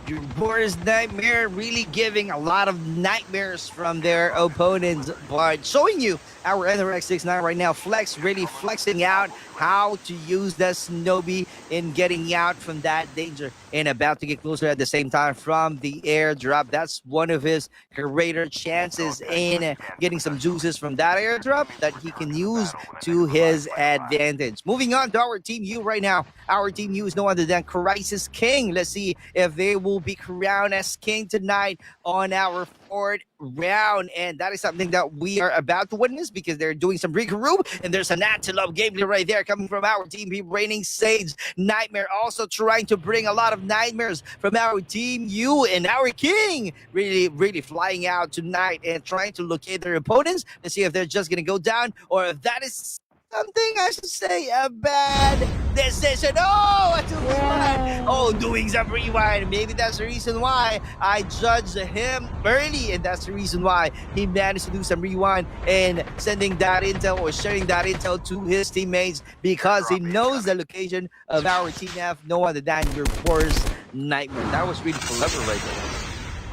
C: Your worst nightmare, really giving a lot of nightmares from their opponents, but showing you our NRX 69 right now, really flexing out how to use the Snowbee in getting out from that danger, and about to get closer at the same time from the airdrop. That's one of his greater chances in getting some juices from that airdrop that he can use to his advantage. Moving on to our Team U right now. Our Team U is no other than Crisis King. Let's see if they will be crowned as king tonight on our fourth round, and that is something that we are about to witness because they're doing some regroup, and there's an antelope gameplay right there coming from our Team B. Reigning Sage Nightmare also trying to bring a lot of nightmares from our Team U, and our king really flying out tonight and trying to locate their opponents to see if they're just gonna go down or if that is something, I should say, a bad decision. Oh, a 2v1. Oh, doing some rewind. Maybe that's the reason why I judged him early, and that's the reason why he managed to do some rewind and sending that intel or sharing that intel to his teammates, because he knows the location of our Team F, no other than your worst nightmare. That was really clever right there.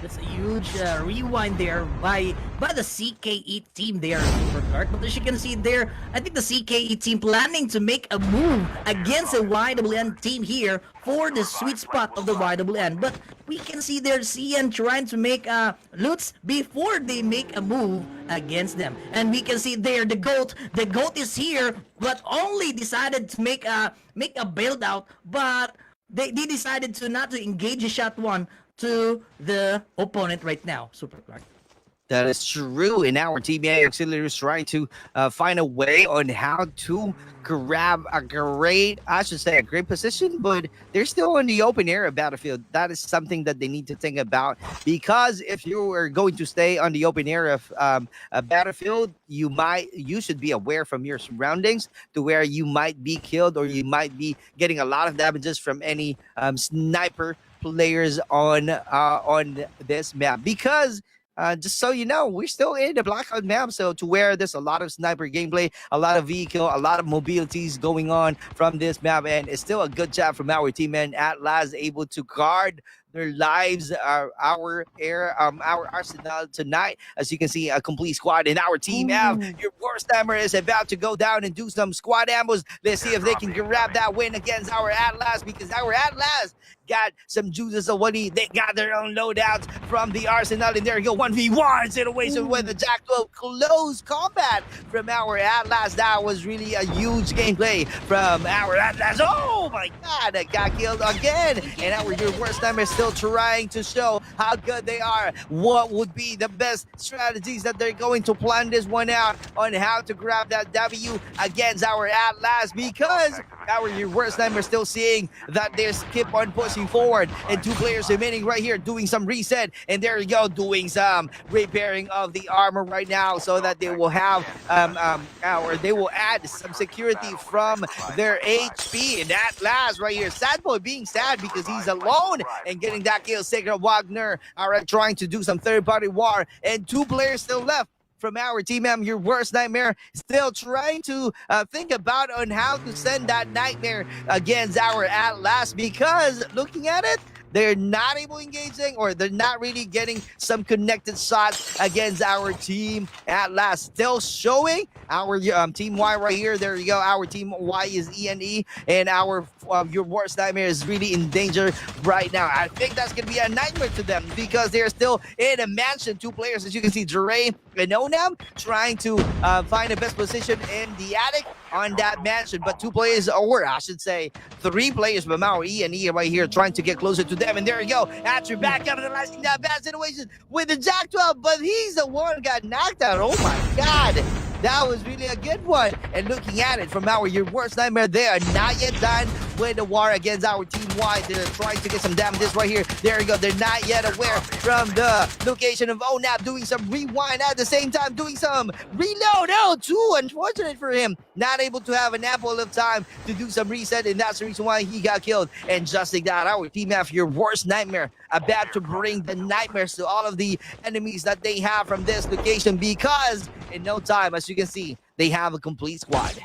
F: That's a huge rewind there by the CKE team there, Supercard. But as you can see there, I think the CKE team planning to make a move against the YWN team here for the sweet spot of the YWN. But we can see there CN trying to make loots before they make a move against them. And we can see there the GOAT is here, but only decided to make a build out, but they decided to not to engage a shot one to the opponent right now, Super Clark.
C: That is true. And our Team A auxiliary is trying to find a way on how to grab a great position, but they're still in the open area battlefield. That is something that they need to think about, because if you are going to stay on the open area of a battlefield, you should be aware from your surroundings to where you might be killed or you might be getting a lot of damages from any sniper players on this map, because just so you know, we're still in the blackout map, so to where there's a lot of sniper gameplay, a lot of vehicle, a lot of mobilities going on from this map, and it's still a good job from our team, and at last able to guard their lives, our arsenal tonight. As you can see, a complete squad in our Team F. Your worst timer is about to go down and do some squad ambos. Let's see if they can grab that win against our Atlas, because our Atlas got some juices already. They got their own loadouts from the arsenal, and there you go, 1v1 situation with the Jackal. Close combat from our Atlas. That was really a huge gameplay from our Atlas. Oh my god, that got killed again, and our your worst timer is still trying to show how good they are. What would be the best strategies that they're going to plan this one out on how to grab that W against our Atlas, because our your worst nightmare still seeing that they keep on pushing forward, and two players remaining right here doing some reset, and there you go, doing some repairing of the armor right now so that they will have they will add some security from their HP. And Atlas right here, sad boy being sad because he's alone and getting that kill. Sacred Wagner are trying to do some third-party war, and two players still left from our Team M. Your worst nightmare still trying to think about on how to send that nightmare against our Atlas, because looking at it, they're not able engaging, or they're not really getting some connected shots against our team at last. Still showing our team Y right here. There you go. Our team Y is ENE, and our your worst nightmare is really in danger right now. I think that's gonna be a nightmare to them because they're still in a mansion. Two players, as you can see, Jure and Onam, trying to find the best position in the attic on that mansion. But two players, or I should say, three players from our ENE right here, trying to get closer to them. And there you go. Atcher back capitalizing that bad situation with the Jack 12, but he's the one who got knocked out. Oh my God. That was really a good one. And looking at it from our Your Worst Nightmare, they are not yet done with the war against our Team Y. They're trying to get some damages right here. There you go. They're not yet aware from the location of ONAP, doing some rewind at the same time, doing some reload. Oh, too unfortunate for him. Not able to have an ample of time to do some reset, and that's the reason why he got killed. And just like that, our Team F, Your Worst Nightmare, about to bring the nightmares to all of the enemies that they have from this location, because in no time, as you can see, they have a complete squad.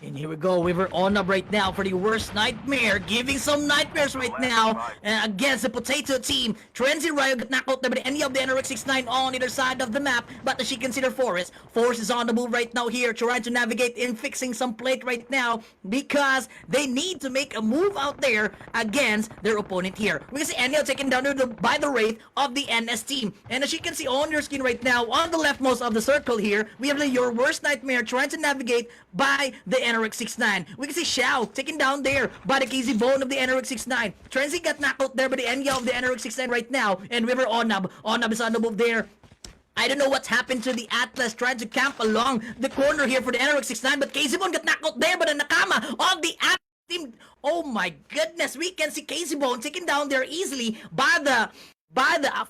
F: And here we go. We were on up right now for the worst nightmare, giving some nightmares right now against the potato team. Trenzy Ryo got knocked out there by any of the NRX 69 on either side of the map, but as you can see, their Forest is on the move right now here, trying to navigate in, fixing some plate right now because they need to make a move out there against their opponent here. We can see Enyo taken down by the Wraith of the NS team, and as you can see on your screen right now, on the leftmost of the circle here, we have Your Worst Nightmare trying to navigate by the NRX 69. We can see Xiao taken down there by the KZ Bone of the NRX 69. Trenzy got knocked out there by the Enya of the NRX 69 right now, and River Onab is on the move there. I don't know what's happened to the Atlas trying to camp along the corner here for the NRX 69, but KZ Bone got knocked out there by the Nakama of the Atlas team. Oh my goodness, we can see KZ Bone taken down there easily by the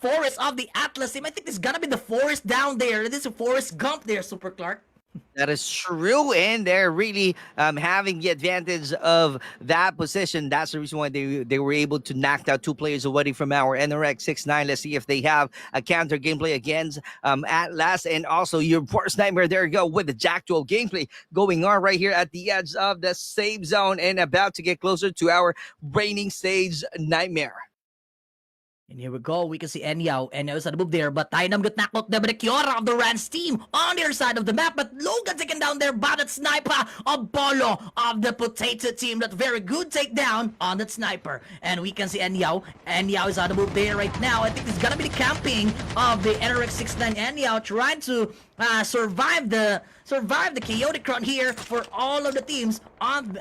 F: Forest of the Atlas team. I think this is gonna be the Forest down there. This is a Forest Gump there, Super Clark.
C: That is true, and they're really having the advantage of that position. That's the reason why they were able to knock out two players already from our NRX 69. Let's see if they have a counter gameplay against Atlas, and also Your Worst Nightmare. There you go with the Jack 12 gameplay going on right here at the edge of the safe zone and about to get closer to our reigning stage Nightmare.
F: And here we go, we can see Enyao is on the move there, but Tainam got knocked out there by the Kiora of the Rans team on their side of the map, but Logan taken down there by that sniper of Bolo of the Potato team. That very good takedown on that sniper. And we can see Enyao is on the move there right now. I think it's gonna be the camping of the NRX 69. Enyao trying to survive the chaotic run here for all of the teams on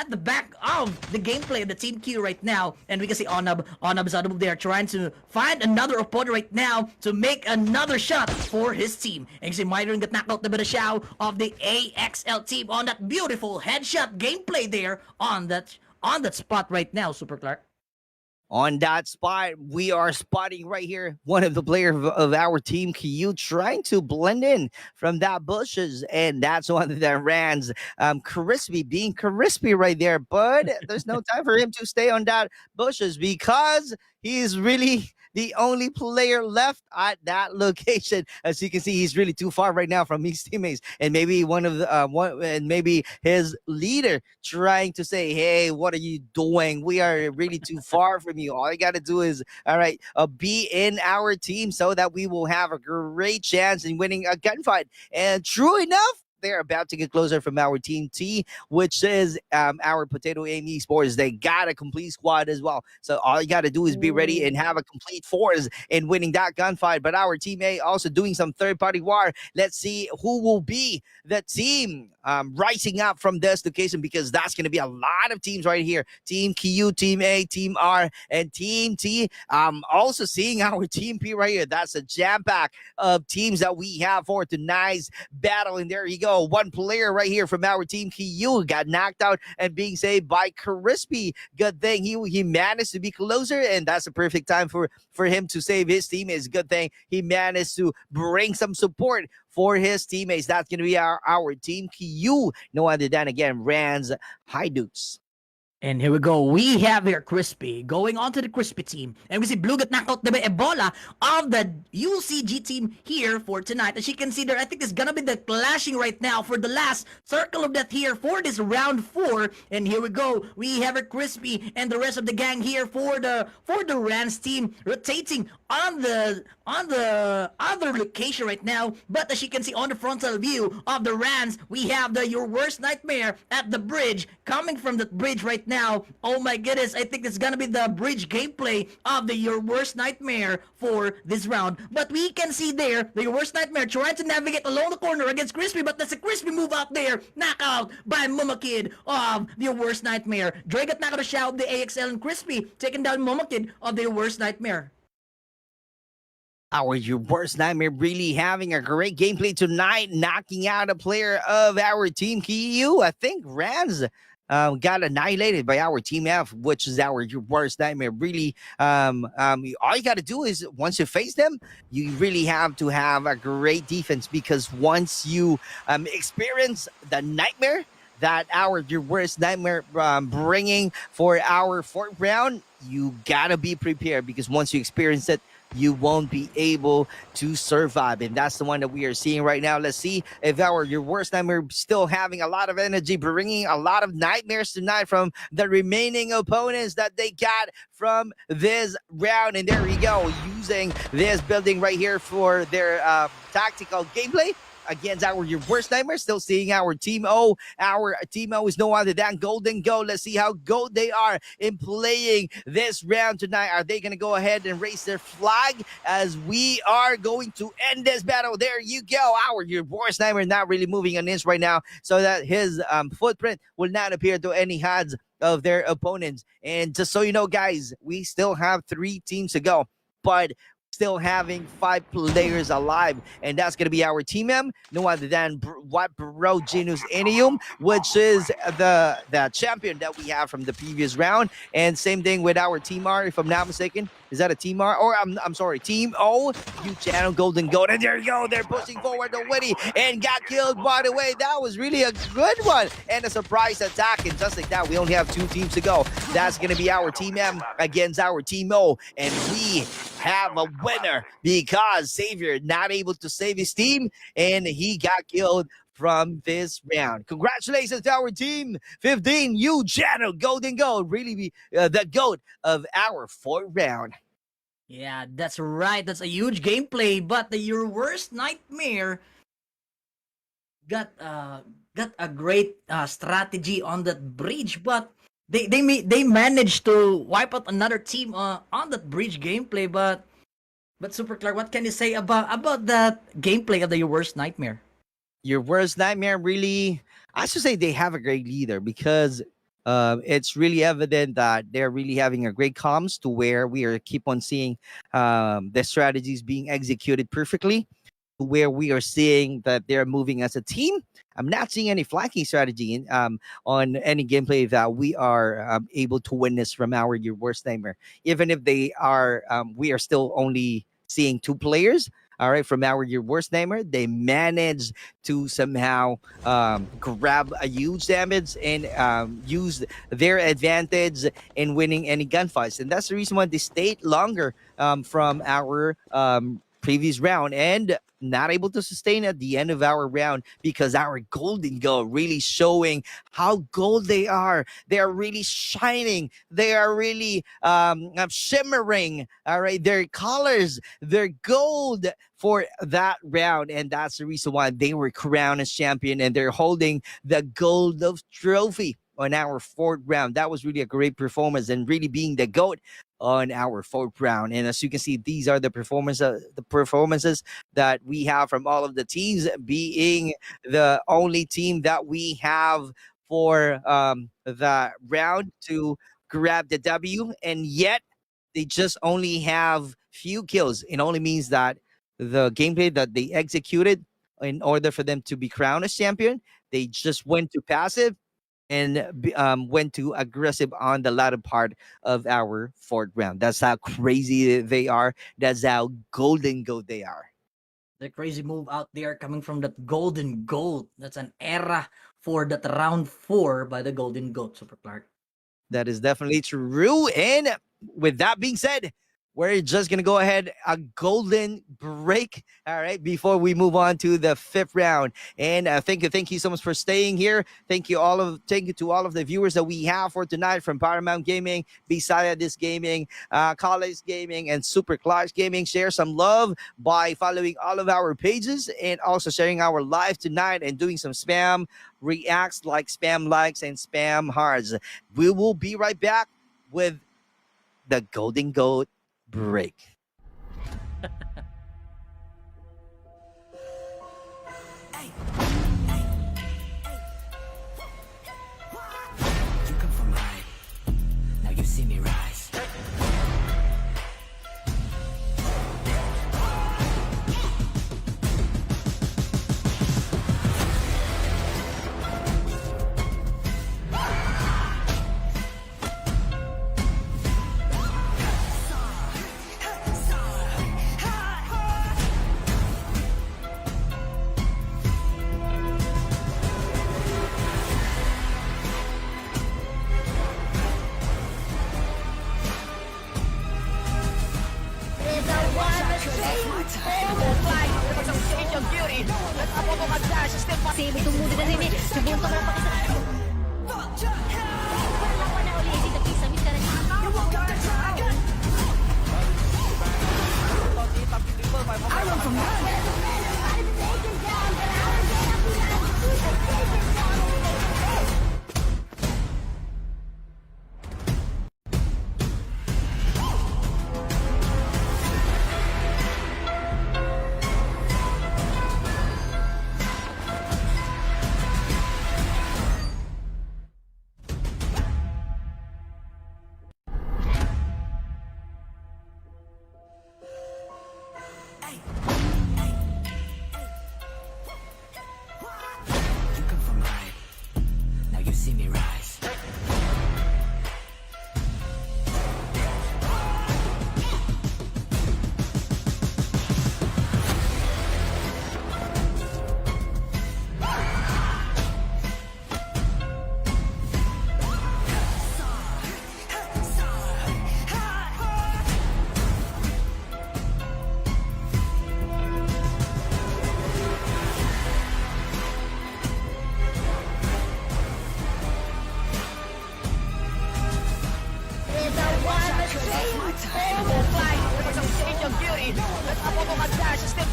F: at the back of the gameplay of the Team Q right now. And we can see Onab is on the move there, trying to find another opponent right now to make another shot for his team. And you see Myron got knocked out the Shao of the AXL team on that beautiful headshot gameplay there on that spot right now, Super Clark.
C: On that spot, we are spotting right here one of the players of our team, Kyu, trying to blend in from that bushes, and that's one of the Rans, Crispy, being crispy right there. But there's no time for him to stay on that bushes because he's really the only player left at that location. As you can see, he's really too far right now from his teammates, and maybe maybe his leader trying to say, "Hey, what are you doing? We are really too far from you. All you got to do is, all right, be in our team so that we will have a great chance in winning a gunfight." And true enough, they're about to get closer from our Team T, which is our Potato Aim Esports. They got a complete squad as well. So all you got to do is be ready and have a complete force in winning that gunfight. But our Team A also doing some third-party war. Let's see who will be the team rising up from this location, because that's going to be a lot of teams right here. Team Q, Team A, Team R, and Team T. Also seeing our Team P right here. That's a jam-pack of teams that we have for tonight's battle. And there you go. One player right here from our team, Kyu, got knocked out and being saved by Crispy. Good thing he managed to be closer, and that's a perfect time for him to save his teammates. Good thing he managed to bring some support for his teammates. That's going to be our team, Kyu. No other than, again, Rans High Dukes.
F: And here we go. We have here Crispy going on to the Crispy team. And we see Blue get knocked out by Ebola of the UCG team here for tonight. As you can see there, I think it's gonna be the clashing right now for the last circle of death here for this round 4. And here we go. We have a Crispy and the rest of the gang here for the Rans team rotating on the other location right now. But as you can see on the frontal view of the Rans, we have the Your Worst Nightmare at the bridge coming from the bridge right now. Oh my goodness, I think it's gonna be the bridge gameplay of the Your Worst Nightmare for this round. But we can see there, the Your Worst Nightmare trying to navigate along the corner against Crispy, but that's a Crispy move out there. Knockout by Momakid of the Your Worst Nightmare. Dre got knocked out of shot of the AXL and Crispy, taking down Momakid of the Your Worst Nightmare.
C: Our Your Worst Nightmare really having a great gameplay tonight, knocking out a player of our team KU. I think Rans got annihilated by our team F, which is our Your Worst Nightmare. Really, all you got to do is once you face them, you really have to have a great defense, because once you experience the nightmare that our Your Worst Nightmare bringing for our 4th round, you got to be prepared, because once you experience it, you won't be able to survive. And that's the one that we are seeing right now. Let's see if our Your Worst Nightmare still having a lot of energy, bringing a lot of nightmares tonight from the remaining opponents that they got from this round. And there we go, using this building right here for their tactical gameplay against our Your Worst Nightmare. Still seeing our Team O. Our Team O is no other than Golden Gold. Let's see how gold they are in playing this round tonight. Are they going to go ahead and raise their flag as we are going to end this battle? There you go. Our Your Worst Nightmare not really moving an inch right now, so that his footprint will not appear to any hands of their opponents. And just so you know, guys, we still have 3 teams to go, but still having 5 players alive, and that's going to be our Team M, no other than what Bro Genus Inium, which is the champion that we have from the previous round. And same thing with our Team R, if I'm not mistaken. Is that a Team R? Or I'm sorry, Team O, you channel Golden Gold. And there you go, they're pushing forward already and got killed. By the way, that was really a good one and a surprise attack. And just like that, we only have 2 teams to go. That's going to be our Team M against our Team O, and we have a winner, because Xavier not able to save his team and he got killed from this round. Congratulations to our team 15, you channel Golden Gold, really be the GOAT of our 4th round.
F: Yeah, that's right. That's a huge gameplay. But the Your Worst Nightmare got a great strategy on that bridge, but they managed to wipe out another team on that bridge gameplay. But Super Clark, what can you say about that gameplay of the Your Worst Nightmare?
C: Your Worst Nightmare really, I should say they have a great leader, because it's really evident that they're really having a great comms, to where we are keep on seeing the strategies being executed perfectly, to where we are seeing that they're moving as a team. I'm not seeing any flanking strategy on any gameplay that we are able to witness from our Your Worst Nightmare. Even if they are, we are still only seeing 2 players. All right, from our Your Worst Nightmare, they managed to somehow grab a huge damage and use their advantage in winning any gunfights. And that's the reason why they stayed longer from our previous round, and not able to sustain at the end of our round, because our Golden Gold really showing how gold they are. They are really shining. They are really shimmering. All right, their colors, their gold for that round, and that's the reason why they were crowned as champion, and they're holding the gold of trophy on our 4th round. That was really a great performance, and really being the GOAT on our 4th round. And as you can see, these are the performances that we have from all of the teams, being the only team that we have for the round to grab the W, and yet they just only have few kills. It only means that the gameplay that they executed in order for them to be crowned as champion, they just went to passive and went to aggressive on the latter part of our 4th round. That's how crazy they are. That's how golden gold they are.
F: The crazy move out there coming from that Golden Gold. That's an era for that round 4 by the Golden Goat, Super Clark.
C: That is definitely true. And with that being said, we're just gonna go ahead a golden break. All right, before we move on to the fifth round. And thank you so much for staying here. Thank you to all of the viewers that we have for tonight from Paramount Gaming, Bisaya This Gaming, College Gaming, and Super Clash Gaming. Share some love by following all of our pages and also sharing our live tonight and doing some spam reacts like spam likes and spam hearts. We will be right back with the Golden Goat break.
B: You come from high. Now you see me rise.
A: Kasi tumudo na rin subunto na pakisa. Wala na uli si Tapisa mis ka
B: You come from high. Now you see me rise.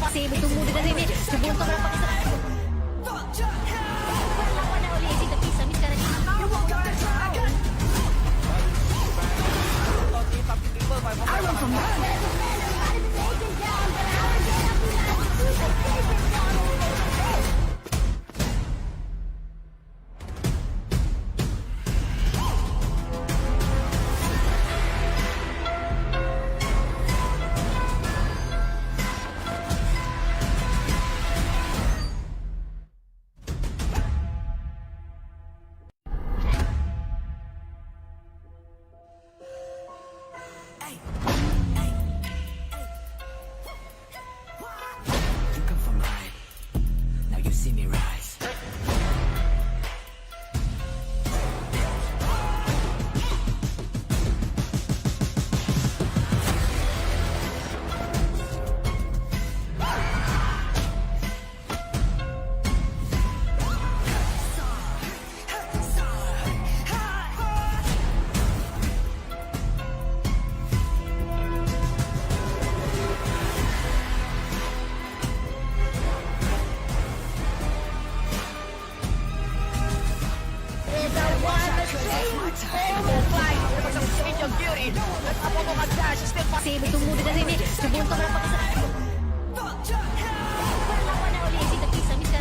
A: Kasi tumudo na rin subunto na pakisa. Wala na uli si Tapisa mis ka
B: You come from high. Now you see me rise.
A: Kasi tumudo na rin subunto na pakisa. Wala na uli si Tapisa mis ka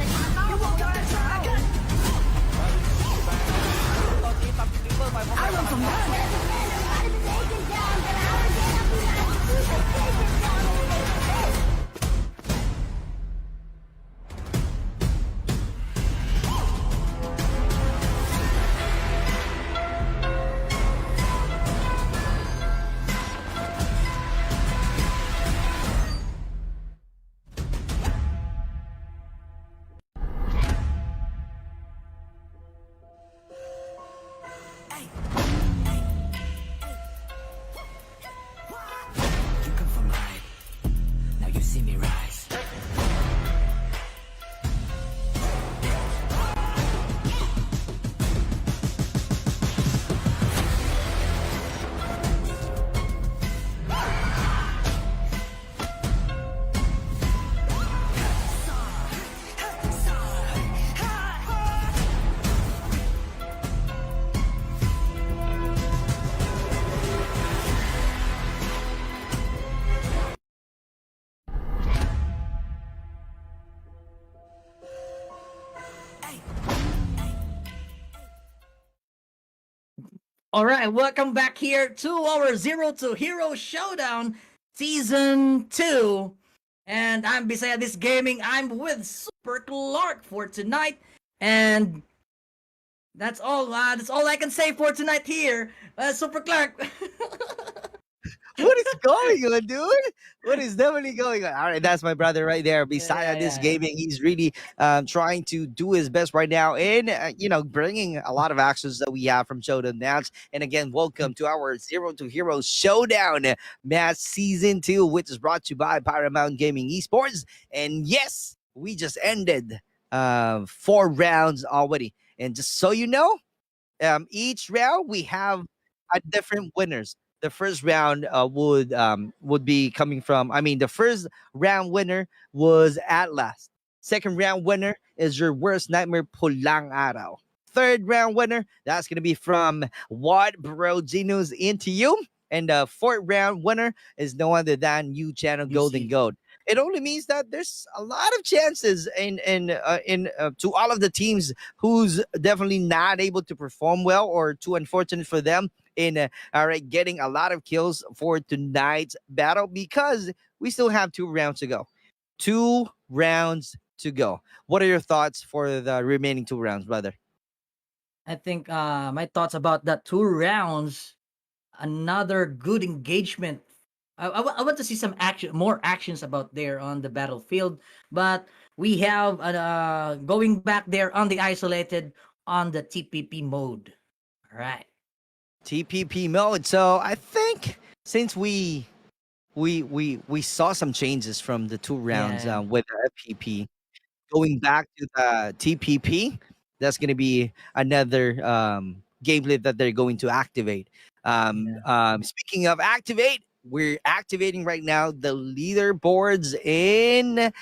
F: All right, welcome back here to our Zero to Hero Showdown Season 2. And I'm beside this gaming. I'm with Super Clark for tonight. And that's all. That's all I can say for tonight here. Super Clark.
C: What is going on, dude? What is definitely going on? All right, that's my brother right there. Beside this
F: yeah.
C: gaming, he's really trying to do his best right now in, bringing a lot of actions that we have from Showdown Match. And again, welcome to our Zero to Hero Showdown Match Season 2, which is brought to you by Paramount Gaming Esports. And yes, we just ended 4 rounds already. And just so you know, each round we have a different winners. The first round would be coming from. I mean, the first round winner was Atlas. Second round winner is your worst nightmare, Pulang Araw. Third round winner, that's gonna be from What Bro Gino's Into You. And the fourth round winner is no other than you channel Golden Goat. It only means that there's a lot of chances in to all of the teams who's definitely not able to perform well or too unfortunate for them in all right getting a lot of kills for tonight's battle because we still have 2 rounds to go. 2 rounds to go. What are your thoughts for the remaining 2 rounds, brother?
F: I think my thoughts about that 2 rounds, another good engagement. I want to see some action, more actions about there on the battlefield. But we have going back there on the isolated on the TPP mode. All right.
C: TPP mode. So I think since we saw some changes from the 2 rounds
F: Yeah.
C: with the FPP, going back to the TPP, that's going to be another gameplay that they're going to activate. Speaking of activate, we're activating right now the leaderboards in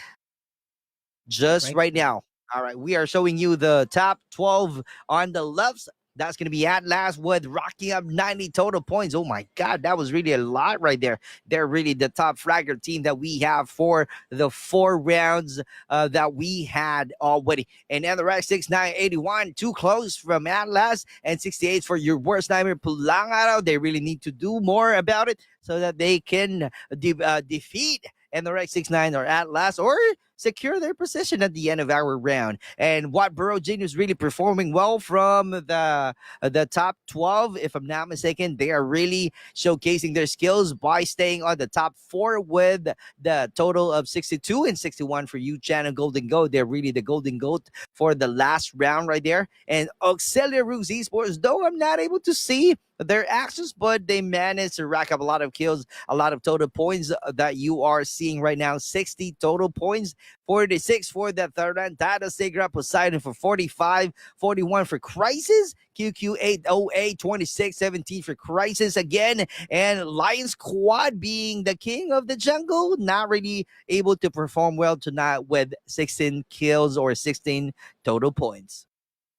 C: just right now. All right, we are showing you the top 12 on the left. That's going to be Atlas with rocking up 90 total points. Oh my God, that was really a lot right there. They're really the top fragger team that we have for the 4 rounds that we had already. And Anorak 6981, too close from Atlas, and 68 for your worst nightmare, Pulang Araw. They really need to do more about it so that they can defeat Anorak 69 or Atlas or secure their position at the end of our round. And what Bro Genius really performing well from the top 12, if I'm not mistaken. They are really showcasing their skills by staying on the top 4 with the total of 62 and 61 for you, Channel Golden Goat. They're really the Golden Goat for the last round right there. And Auxilia Rooks Esports, though I'm not able to see their actions, but they managed to rack up a lot of kills, a lot of total points that you are seeing right now. 60 total points, 46 for the third round. Tata Segra Poseidon for 45, 41 for Crisis, QQ808, 26, 17 for Crisis again, and Lion Squad being the king of the jungle, not really able to perform well tonight with 16 kills or 16 total points.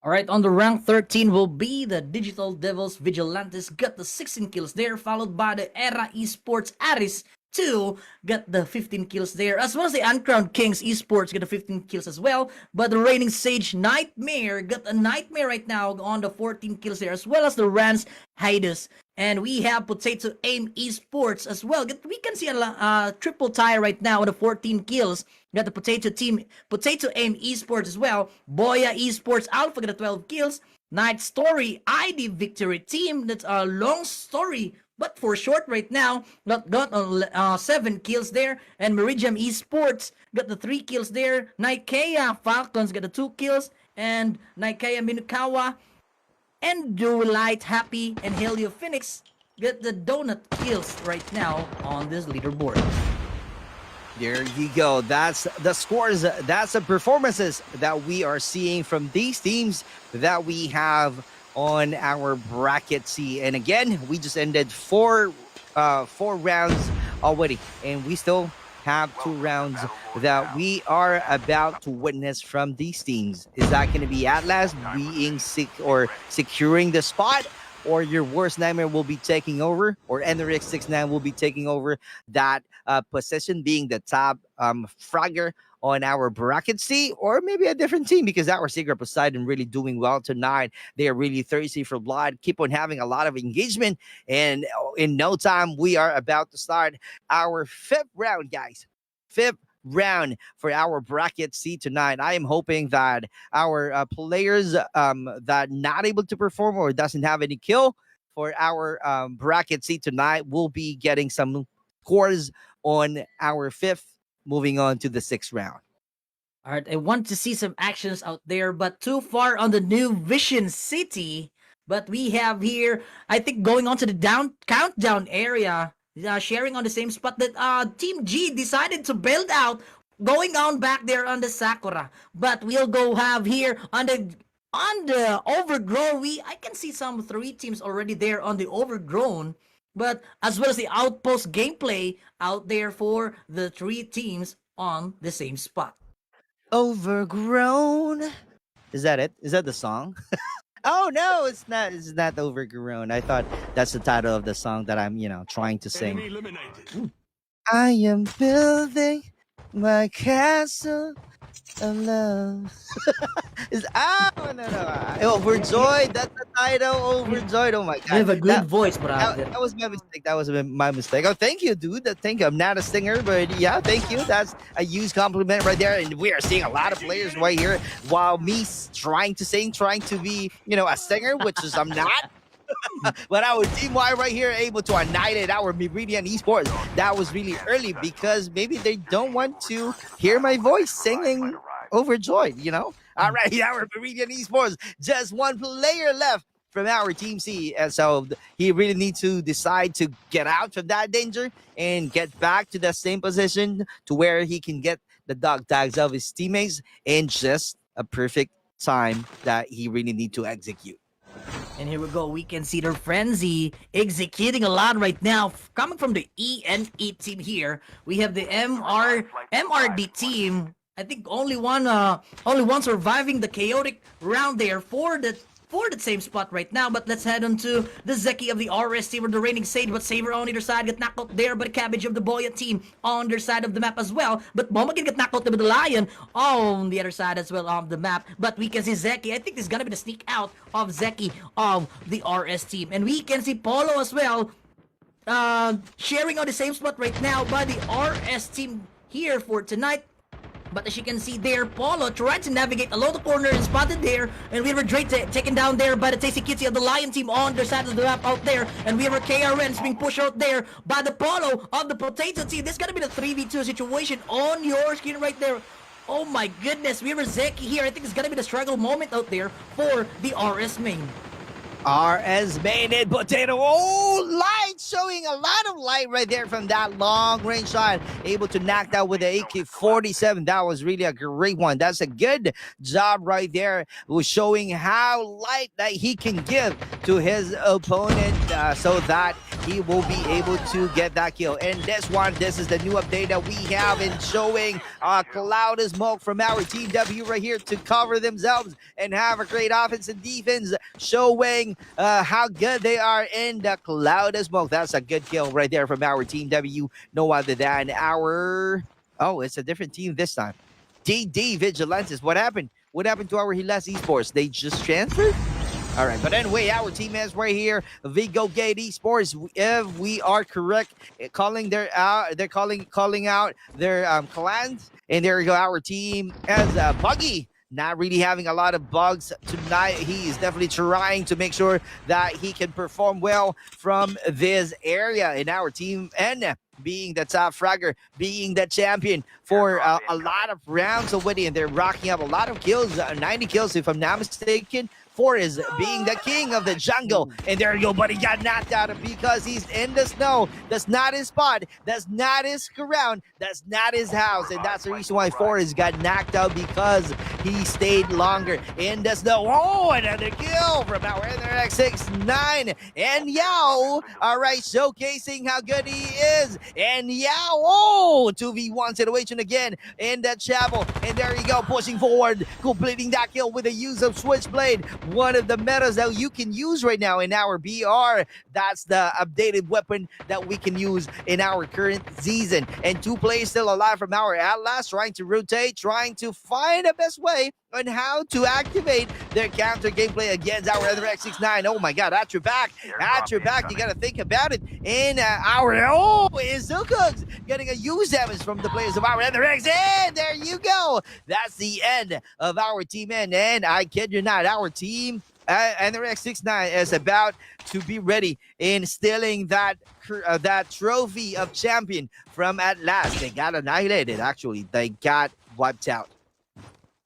F: All right, on the rank 13 will be the Digital Devils Vigilantes, got the 16 kills there, followed by the Era Esports Aris 2, got the 15 kills there, as well as the Uncrowned Kings Esports got the 15 kills as well, but the Reigning Sage Nightmare got a Nightmare right now on the 14 kills there, as well as the Rans Hydus. And we have Potato Aim Esports as well. We can see a triple tie right now with the 14 kills. We got the Potato Aim Esports as well. Boya Esports Alpha got the 12 kills. Night Story ID Victory Team. That's a long story, but for short right now. Got 7 kills there. And Meridian Esports got the 3 kills there. Nikea Falcons got the 2 kills. And Nikea Minukawa and Light Happy and Helio Phoenix get the donut kills right now on this leaderboard.
C: There you go. That's the scores. That's the performances that we are seeing from these teams that we have on our bracket C. And again, we just ended 4 rounds already, and we still have 2 rounds that we are about to witness from these teams. Is that going to be Atlas being securing the spot, or your worst nightmare will be taking over, or Enrix 69 will be taking over that position, being the top fragger on our bracket C, or maybe a different team, because our Secret Poseidon really doing well tonight. They are really thirsty for blood, keep on having a lot of engagement, and in no time we are about to start our fifth round, guys. Fifth round for our bracket C tonight. I am hoping that our players that not able to perform or doesn't have any kill for our bracket C tonight will be getting some scores on our fifth, moving on to the sixth round.
F: All right, I want to see some actions out there, but too far on the new Vision City. But we have here, I think, going on to the countdown area, sharing on the same spot that Team G decided to build out, going on back there on the Sakura. But we'll go have here on the overgrown. I can see some 3 teams already there on the overgrown, but as well as the outpost gameplay out there for the 3 teams on the same spot.
C: Overgrown. Is that it? Is that the song? Oh no, it's not. It's not overgrown. I thought that's the title of the song that I'm, trying to sing. I am building my castle of love. Overjoyed. That's the title. Overjoyed. Oh my god.
F: You have a good
C: That-
F: voice, brother.
C: that was my mistake. That was my mistake. Oh, thank you, dude. Thank you. I'm not a singer, but yeah, thank you. That's a huge compliment right there. And we are seeing a lot of players right here, while me trying to sing, trying to be, a singer, which is I'm not. But our team Y right here able to annihilate our Meridian Esports. That was really early because maybe they don't want to hear my voice singing overjoyed, All right, our Meridian Esports, just one player left from our Team C. And so he really needs to decide to get out from that danger and get back to the same position to where he can get the dog tags of his teammates in just a perfect time that he really need to execute.
F: And here we go. We can see their frenzy executing a lot right now. Coming from the ENE team here, we have the MRD team. I think only one surviving the chaotic round there for the same spot right now. But let's head on to the Zeki of the RS team, or the reigning sage. But Saver on either side got knocked out there by the Cabbage of the Boya team on their side of the map as well. But Bomb again got knocked out there by the Lion on the other side as well of the map. But we can see Zeki. I think this is gonna be the sneak out of Zeki of the RS team. And we can see Polo as well, sharing on the same spot right now by the RS team here for tonight. But as you can see there, Polo tried to navigate along the corner and spotted there. And we were Drake taken down there by the Tasty Kitty of the Lion team on their side of the map out there. And we were KRNs being pushed out there by the Polo of the Potato team. This is gonna be the 3v2 situation on your screen right there. Oh my goodness, we were Zeki here. I think it's gonna be the struggle moment out there for the RS main.
C: RS main and Potato. Oh, light, showing a lot of light right there from that long range shot. Able to knock that with the AK-47. That was really a great one. That's a good job right there. Was showing how light that he can give to his opponent so that he will be able to get that kill. And this is the new update that we have in showing cloud of smoke from our Team W right here to cover themselves and have a great offense and defense, showing how good they are in the cloud of smoke. That's a good kill right there from our Team W. No other than our... Oh, it's a different team this time. DD Vigilantes. What happened? What happened to our Hilas Esports? They just transferred? All right, but anyway, our team is right here. Vigo Gate Esports, if we are correct, calling their out, they're calling out their clans. And there we go, our team as Buggy. Not really having a lot of bugs tonight. He is definitely trying to make sure that he can perform well from this area in our team, and being the top fragger, being the champion for a lot of rounds already, and they're racking up a lot of kills, 90 kills if I'm not mistaken. Forest being the king of the jungle. And there you go, but he got knocked out because he's in the snow. That's not his spot. That's not his ground. That's not his house. And that's the reason why Forest got knocked out, because he stayed longer in the snow. Oh, another kill from our NRX69. And Yao, all right, showcasing how good he is. And Yao, oh, 2v1 situation again in the chapel. And there you go, pushing forward, completing that kill with the use of Switchblade. one of the metas that you can use right now in our BR. That's the updated weapon that we can use in our current season. And 2 players still alive from our Atlas, trying to rotate, trying to find the best way on how to activate their counter gameplay against our other X69. Oh my god, at your back. At your back, you gotta think about it. In is SupeG getting a use damage from the players of our other X. And there you go. That's the end of our team end. And I kid you not, our team and the X69 is about to be ready in stealing that trophy of champion from Atlas. They got annihilated, actually. They got wiped out.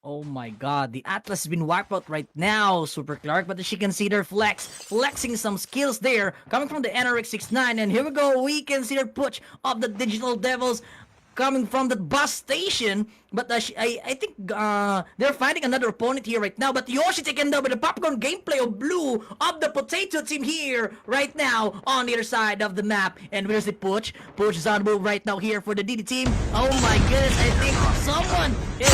D: Oh my god, the Atlas has been wiped out right now, Super Clark, but as you can see, they're flexing some skills there, coming from the NRX69, and here we go, we can see their push of the Digital Devils coming from the bus station, but I think they're fighting another opponent here right now, but Yoshi taken down by the popcorn gameplay of Blue of the Potato Team here right now on the other side of the map. And where's the Push? Push is on the move right now here for the DD team. Oh my goodness, I think someone is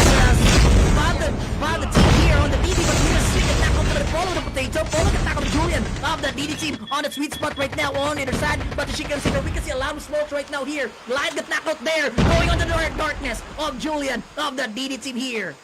D: by the team here on the DD, but we just swing attack onto the Polo the Potato. Polo can tackle Julian of the DD team on the sweet spot right now on the other side, but as you can see, we can see a lot of smokes right now here. Light got knocked out there, going on the darkness of Julian of the DD team here.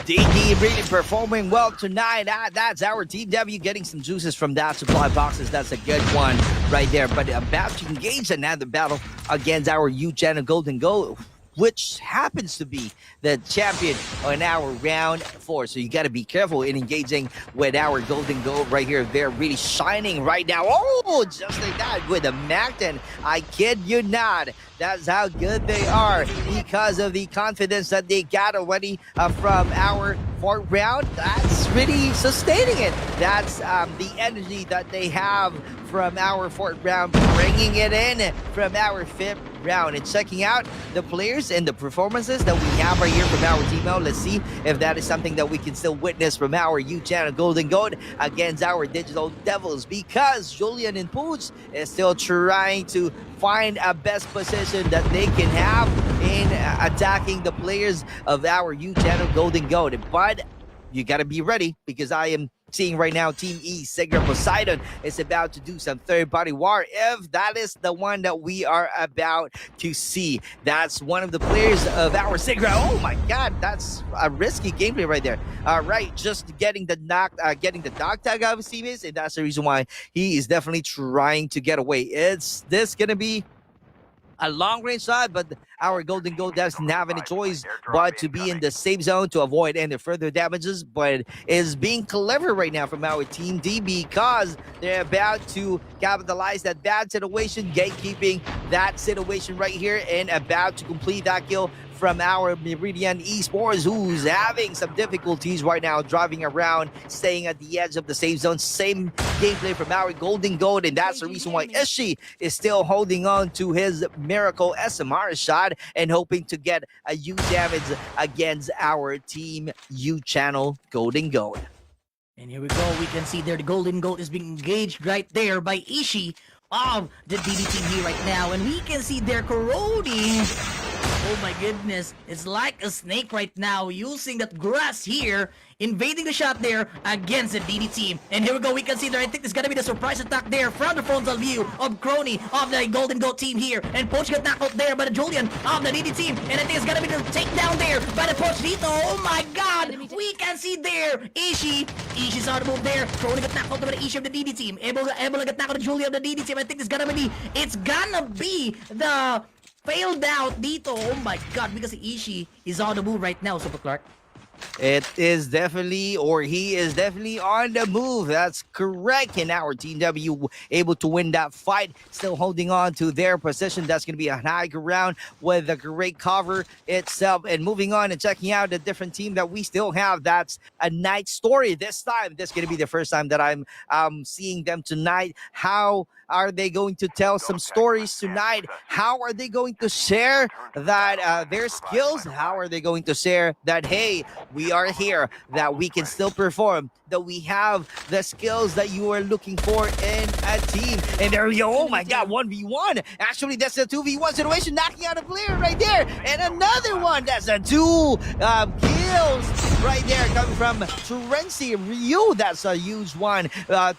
C: DD really performing well tonight. That's our team W getting some juices from that supply boxes. That's a good one right there. But about to engage another battle against our U-Channel Golden Goal, which happens to be the champion on our round 4. So you got to be careful in engaging with our Golden Goal right here. They're really shining right now. Oh, just like that with a Macton. I kid you not. That's how good they are because of the confidence that they got already from our 4th round. That's really sustaining it. That's the energy that they have from our 4th round, bringing it in from our 5th round. And checking out the players and the performances that we have right here from our team out. Let's see if that is something that we can still witness from our U-Channel Golden Gold against our Digital Devils, because Julian and Pooch is still trying to find a best position that they can have in attacking the players of our U-Channel Golden Gold. But you got to be ready, because I am seeing right now Team E, Sigra Poseidon, is about to do some third-party war. If that is the one that we are about to see, that's one of the players of our Sigra. Oh my god, that's a risky gameplay right there. Right, just getting the dog tag out of Stevis, and that's the reason why he is definitely trying to get away. Is this gonna be a long-range shot? But our Golden Gold doesn't have any choice but to be in the safe zone to avoid any further damages, but is being clever right now from our Team D, because they're about to capitalize that bad situation, gatekeeping that situation right here, and about to complete that kill from our Meridian Esports, who's having some difficulties right now driving around, staying at the edge of the safe zone. Same gameplay from our Golden Gold, and that's the reason why Ishi is still holding on to his miracle SMR shot and hoping to get a U damage against our Team U-Channel Golden Gold.
D: And here we go, we can see there the Golden Gold is being engaged right there by Ishi of the DD team here right now, and we can see they're corroding. Oh my goodness, it's like a snake right now, using that grass here, invading the shot there against the DD team. And here we go, we can see there, I think there's gonna be the surprise attack there from the frontal view of Crony of the Golden Gold team here. And Poach got knocked out there by the Julian of the DD team. And I think it's gonna be the takedown there by the Poach Dito. Oh my god, we can see there, Ishi's on the move there. Crony got knocked out by the Ishi of the DD team. Ebola got knocked out by the Julian of the DD team. I think it's gonna be the failed out Dito. Oh my god, because Ishi is on the move right now, Super Clark.
C: It is definitely, or he is definitely on the move. That's correct. And our Team W able to win that fight, still holding on to their position. That's going to be a high ground with a great cover itself. And moving on and checking out the different team that we still have. That's a night story this time. This is going to be the first time that I'm seeing them tonight. How are they going to tell some stories tonight? How are they going to share that their skills? How are they going to share that, hey, we are here, that we can still perform, that we have the skills that you are looking for in a team? And there we go. Oh my god, 1v1. Actually, that's a 2v1 situation, knocking out a player right there. And another one, that's a 2 kill kills right there coming from Terenzi Ryu. That's a huge one.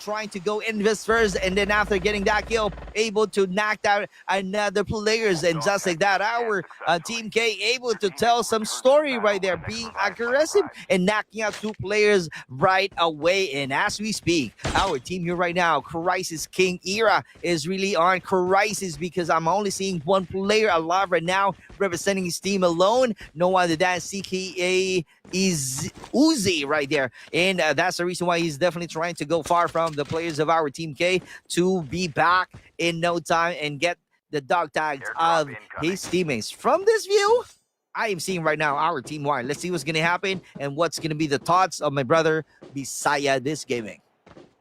C: Trying to go invest first, and then after getting that kill, able to knock out another players. And just like that, our Team K able to tell some story right there, being aggressive and knocking out 2 players right away. And as we speak, our team here right now, Crisis King era, is really on crisis because I'm only seeing 1 player alive right now representing his team alone. No other than CKA is Uzi right there. And that's the reason why he's definitely trying to go far from the players of our Team K to be back in no time and get the dog tags of his teammates. From this view, I am seeing right now our Team Y. Let's see what's going to happen and what's going to be the thoughts of my brother Bisaya this gaming.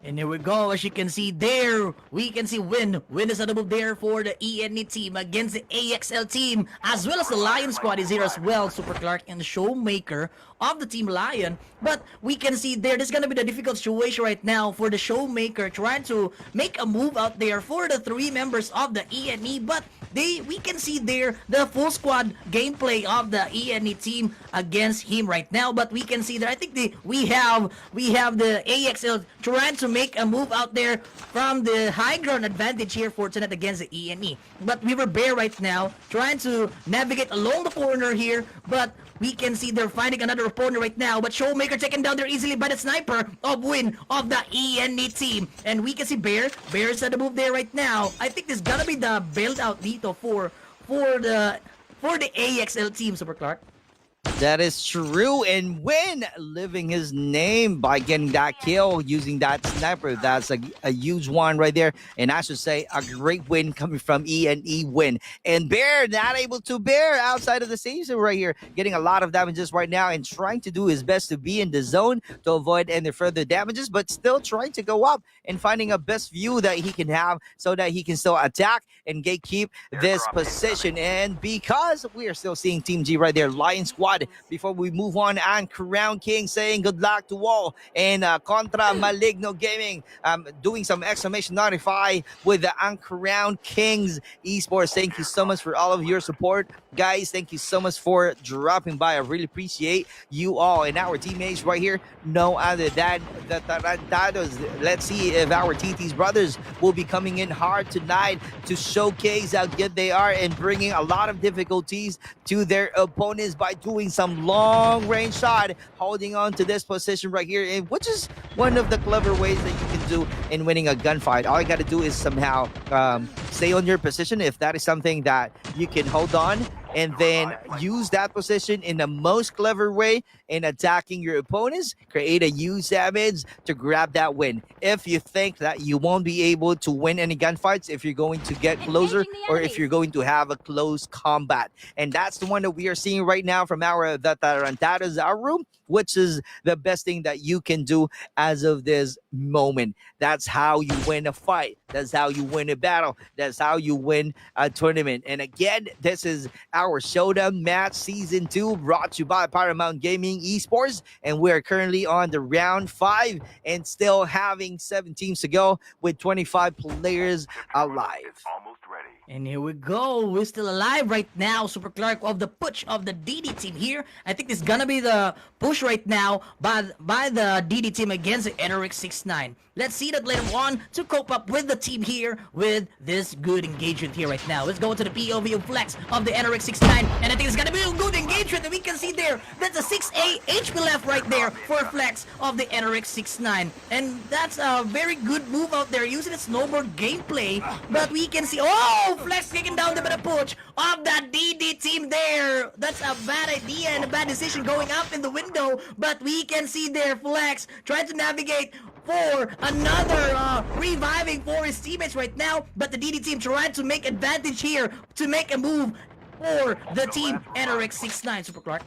F: And here we go, as you can see there, we can see Win. Win is a double there for the ENE team against the AXL team, as well as the Lion squad is here as well, Super Clark and the Showmaker of the Team Lion. But we can see there, this is going to be the difficult situation right now for the Showmaker, trying to make a move out there for the 3 members of the ENE, but we can see there the full squad gameplay of the ENE team against him right now. But we can see there, I think we have the AXL trying to make a move out there from the high ground advantage here for tonight against the ENE. But we were Bear right now trying to navigate along the corner here, but we can see they're finding another opponent right now, but Showmaker taken down there easily by the sniper of Win of the ENE team. And we can see Bear is at the move there right now. I think this is gonna be the build out dito for the AXL team, Super Clark.
C: That is true, and Win living his name by getting that kill using that sniper. That's a huge one right there, and I should say a great win coming from ENE Win. And Bear not able to bear outside of the season right here, getting a lot of damages right now and trying to do his best to be in the zone to avoid any further damages, but still trying to go up and finding a best view that he can have so that he can still attack and gatekeep this position. And because we are still seeing Team G right there, Lion Squad, before we move on, and Crown King saying good luck to all, and Contra Maligno Gaming doing some exclamation notify with the Crown Kings Esports. Thank you so much for all of your support, guys. Thank you so much for dropping by. I really appreciate you all. And our teammates right here, no other than the Tarantados. Let's see if our TT's brothers will be coming in hard tonight to showcase how good they are and bringing a lot of difficulties to their opponents by doing some long range shot, holding on to this position right here, which is one of the clever ways that you can do in winning a gunfight. All you got to do is somehow stay on your position if that is something that you can hold on, and then use that position in the most clever way in attacking your opponents, create a huge damage to grab that win. If you think that you won't be able to win any gunfights if you're going to get closer or if you're going to have a close combat. And that's the one that we are seeing right now from the Tarantados, our room, which is the best thing that you can do as of this moment. That's how you win a fight. That's how you win a battle. That's how you win a tournament. And again, this is our Showdown Match Season 2, brought to you by Paramount Gaming Esports. And we are currently on the round 5 and still having 7 teams to go with 25 players alive.
F: And here we go. We're still alive right now. Super Clark of the push of the DD team here. I think this is gonna be the push right now by the DD team against the NRX 69. Let's see that later on to cope up with the team here with this good engagement here right now. Let's go to the POV of Flex of the NRX 69. And I think it's gonna be a good engagement that we can see there. That's a 6A HP left right there for Flex of the NRX 69. And that's a very good move out there using the snowboard gameplay. But we can see, oh, Flex kicking down the push of that DD team there. That's a bad idea and a bad decision going up in the window. But we can see there Flex trying to navigate for another reviving for his teammates right now. But the DD team trying to make advantage here to make a move for the team NRX 69, Super Clark.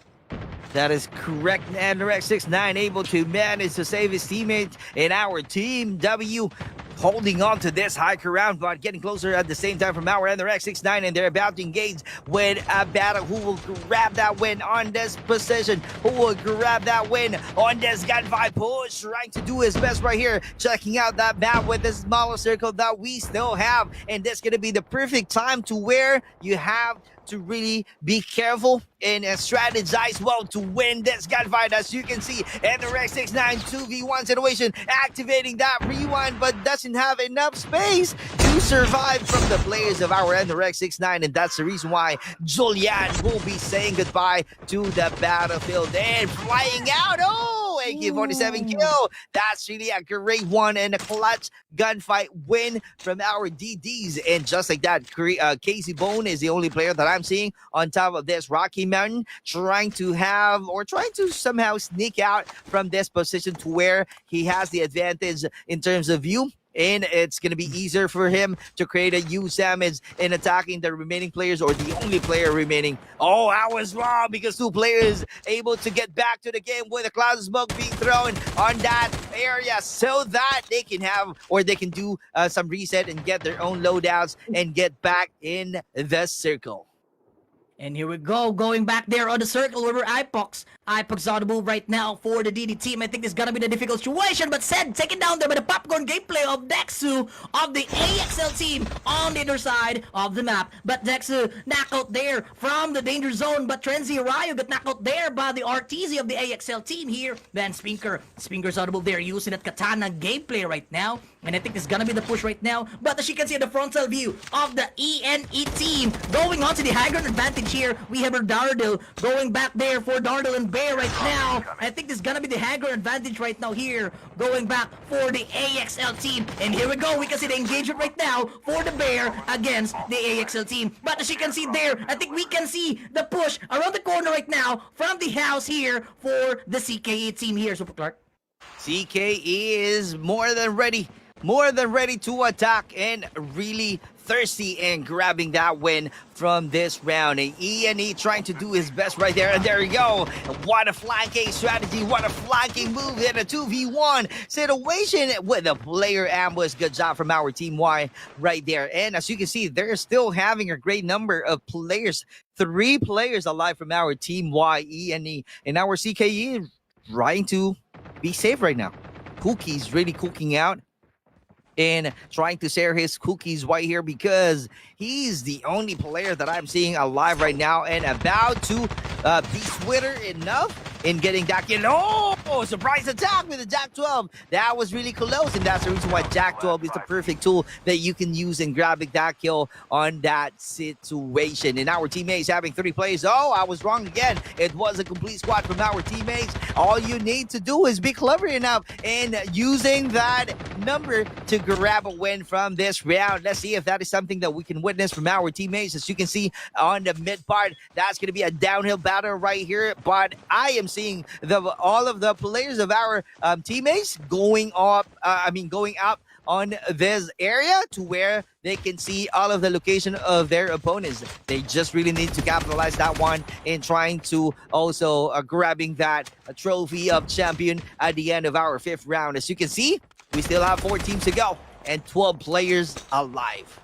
C: That is correct. NRX 69 able to manage to save his teammates, and our Team W holding on to this high ground, but getting closer at the same time from our NRX 69, and they're about to engage with a battle. Who will grab that win on this position? Who will grab that win on this gunfight? Push trying to do his best right here, checking out that map with the smaller circle that we still have, and that's gonna be the perfect time to where you have to really be careful and strategize well to win this gunfight. As you can see, MINORS 69 2v1 situation, activating that rewind, but doesn't have enough space to survive from the players of our MINORS 69, and that's the reason why Julian will be saying goodbye to the battlefield and flying out. Oh, AK-47 kill. That's really a great one and a clutch gunfight win from our DDs. And just like that, Casey Bone is the only player that I'm seeing on top of this Rocky Mountain, trying to somehow sneak out from this position to where he has the advantage in terms of view. And it's going to be easier for him to create a huge damage in attacking the remaining players, or the only player remaining. Oh, I was wrong, because 2 players able to get back to the game with a cloud of smoke being thrown on that area so that they can have, or they can do some reset and get their own loadouts and get back in the circle.
F: And here we go, going back there on the circle over IPOX. IPOX on the move right now for the DD team. I think this is gonna be the difficult situation, but Sed taken down there by the popcorn gameplay of Dexu of the AXL team on the other side of the map. But Dexu knocked out there from the danger zone, but Trenzy Ryo got knocked out there by the RTZ of the AXL team here. Then Spinker's on the move there, using that katana gameplay right now. And I think this is gonna be the push right now. But as you can see, the frontal view of the ENE team going on to the high ground advantage here. We have our Dardil going back there for Dardil and Bear right now. I think this is gonna be the high ground advantage right now here, going back for the AXL team. And here we go, we can see the engagement right now for the Bear against the AXL team. But as you can see there, I think we can see the push around the corner right now from the house here for the CKE team here, Super Clark.
C: CKE is more than ready to attack, and really thirsty in grabbing that win from this round. And ENE trying to do his best right there, and there we go. What a flanking strategy, what a flanking move in a 2v1 situation with a player ambush. Good job from our Team Y right there. And as you can see, they're still having a great number of players. 3 players alive from our Team Y, ENE, and our CKE trying to be safe right now. Cookie's really cooking out and trying to share his cookies right here, because he's the only player that I'm seeing alive right now and about to be switter enough in getting that kill. Oh, surprise attack with the Jack 12. That was really close, and that's the reason why Jack 12 is the perfect tool that you can use in grabbing that kill on that situation. And our teammates having 3 plays. Oh, I was wrong again. It was a complete squad from our teammates. All you need to do is be clever enough in using that number to grab a win from this round. Let's see if that is something that we can witness from our teammates. As you can see on the mid part, that's going to be a downhill battle right here, but I am seeing all of the players of our teammates going up on this area to where they can see all of the location of their opponents. They just really need to capitalize that one in trying to also grabbing that trophy of champion at the end of our 5th round. As you can see, we still have 4 teams to go and 12 players alive.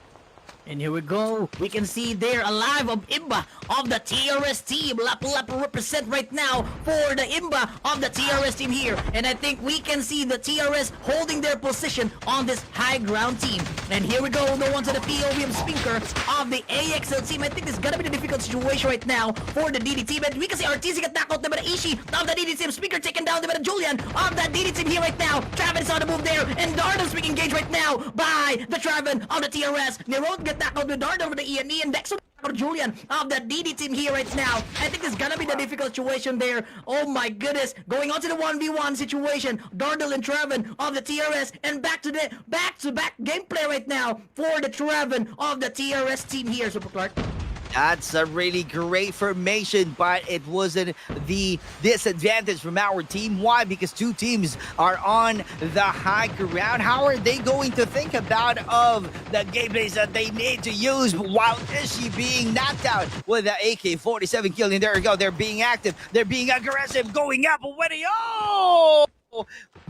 F: And here we go. We can see there alive of Imba of the TRS team. Lapu-Lapu represent right now for the Imba of the TRS team here. And I think we can see the TRS holding their position on this high ground team. And here we go. No one to the POV of Spinker of the AXL team. I think this is gonna be the difficult situation right now for the DD team. And we can see RTZ get knocked out there by the Ishi of the DD team. Spinker taken down there by the Julian of that DD team here right now. Traven is on the move there. And Darden's being engaged right now by the Traven of the TRS. Nerode get knocked out with Darden over the ENE, and Dexo or Julian of the DD team here right now. I think it's gonna be the difficult situation there. Oh my goodness, going on to the 1v1 situation. Dardel and Traven of the TRS, and back-to-back gameplay right now for the Traven of the TRS team here, Super Clark.
C: That's a really great formation, but it wasn't the disadvantage from our team. Why? Because 2 teams are on the high ground. How are they going to think about of the gameplays that they need to use while Ishi being knocked out with the AK-47 kill? And there we go. They're being active. They're being aggressive, going up already. Oh!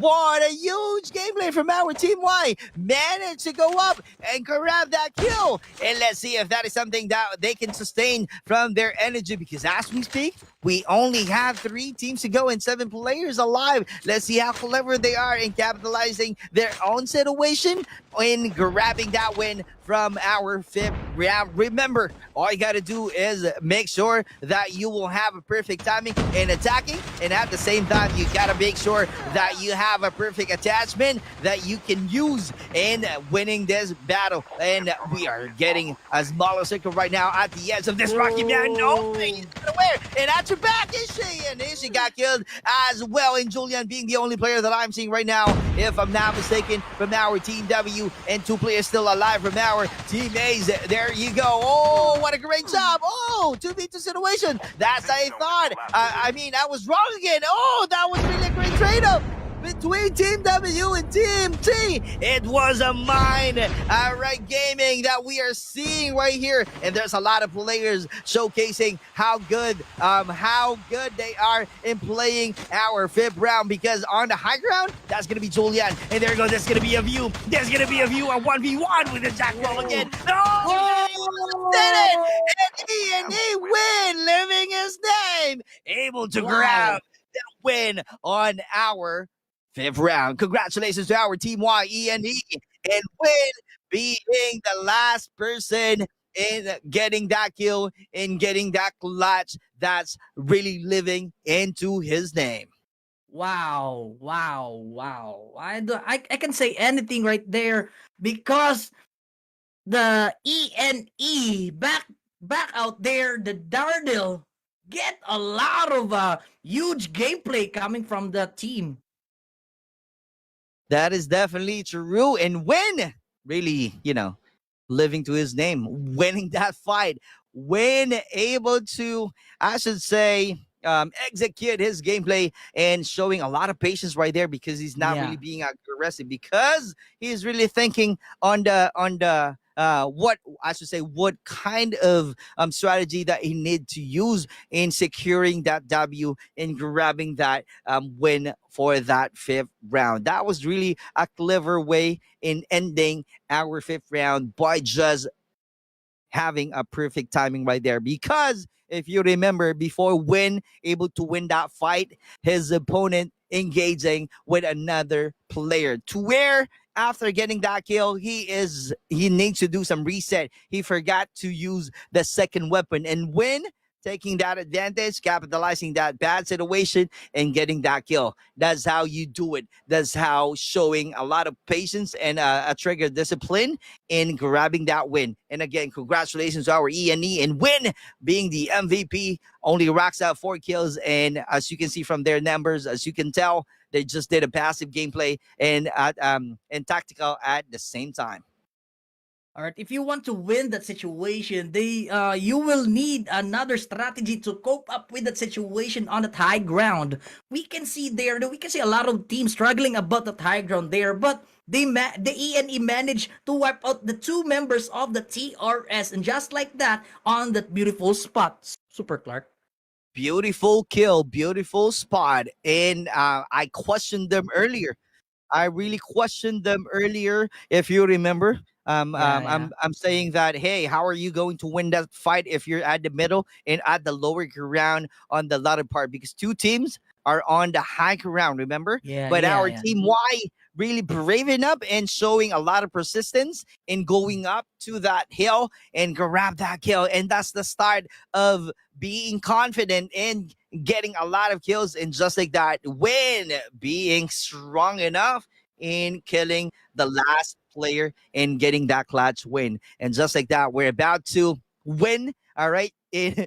C: What a huge gameplay from our Team Y. Managed to go up and grab that kill. And let's see if that is something that they can sustain from their energy, because as we speak, we only have 3 teams to go and 7 players alive. Let's see how clever they are in capitalizing their own situation in grabbing that win from our 5th round. Remember, all you got to do is make sure that you will have a perfect timing in attacking, and at the same time, you got to make sure that you have a perfect attachment that you can use in winning this battle. And we are getting a smaller circle right now at the edge of this rocky mountain. No, he's aware, and at your back is she, and she got killed as well. And Julian being the only player that I'm seeing right now, if I'm not mistaken, from our Team W, and 2 players still alive from our Team A's. There you go. Oh, what a great job. Oh, 2v2 situation. That's how I thought. I mean, I was wrong again. Oh, that was really a great trade-up between Team W and Team T. It was a mine right gaming that we are seeing right here, and there's a lot of players showcasing how good they are in playing our 5th round, because on the high ground, that's gonna be Julian, and there goes, there's gonna be a view, a 1v1 with the Jack Roll again. No, did it, and he win, living his name, able to grab that win on our 5th round. Congratulations to our Team Y, ENE, and Win being the last person in getting that kill and getting that clutch that's really living into his name.
D: Wow. I can say anything right there, because the ENE back out there, the Darnell get a lot of huge gameplay coming from the team.
C: That is definitely true. And Win really, living to his name, winning that fight, when able to, I should say, execute his gameplay and showing a lot of patience right there, because he's not really being aggressive, because he's really thinking on the what kind of strategy that he need to use in securing that W and grabbing that win for that 5th round. That was really a clever way in ending our 5th round by just having a perfect timing right there, because if you remember, before Win able to win that fight, his opponent engaging with another player, to where after getting that kill, he needs to do some reset. He forgot to use the second weapon, and Win taking that advantage, capitalizing that bad situation, and getting that kill. That's how you do it. That's how showing a lot of patience and a trigger discipline in grabbing that win. And again, congratulations to our ENE, and Win being the MVP, only racks out 4 kills. And as you can see from their numbers, as you can tell, they just did a passive gameplay and tactical at the same time.
D: All right, if you want to win that situation, you will need another strategy to cope up with that situation on that high ground. We can see a lot of teams struggling about that high ground there, but the ENE managed to wipe out the 2 members of the TRS, and just like that, on that beautiful spot. Super Clark.
C: Beautiful kill, beautiful spot, and I questioned them earlier. I really questioned them earlier, if you remember. I'm saying that, hey, how are you going to win that fight if you're at the middle and at the lower ground on the latter part? Because 2 teams are on the high ground, remember? But our Team Y really braving up and showing a lot of persistence in going up to that hill and grab that kill. And that's the start of being confident and getting a lot of kills. And just like that, Win being strong enough in killing the last player and getting that clutch win. And just like that, we're about to win, all right, in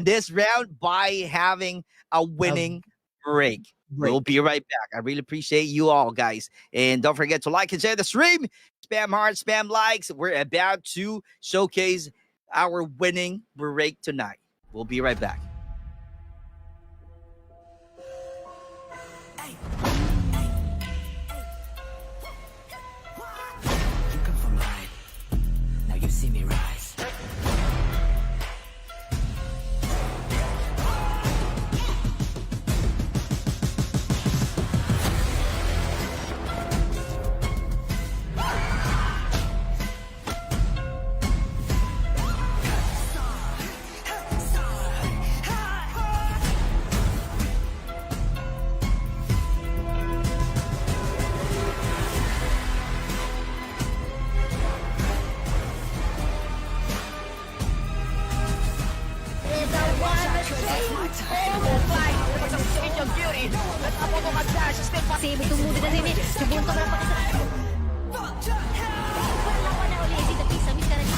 C: this round by having a winning break. We'll be right back. I really appreciate you all, guys. And don't forget to like and share the stream. Spam hearts, spam likes. We're about to showcase our winning break tonight. We'll be right back.
B: You come from high. Now you see me rise.
A: Save tumudo na sini. Subunto na pag Lawan na uli si Tapisa Miss Karani.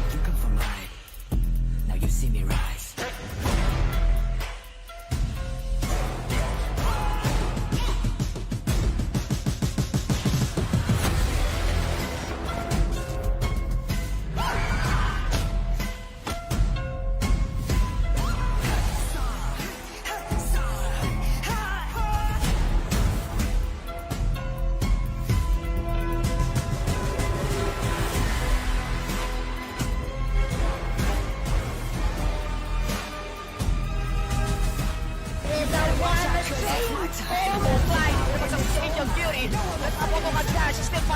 B: You come from right. Now you see me rise.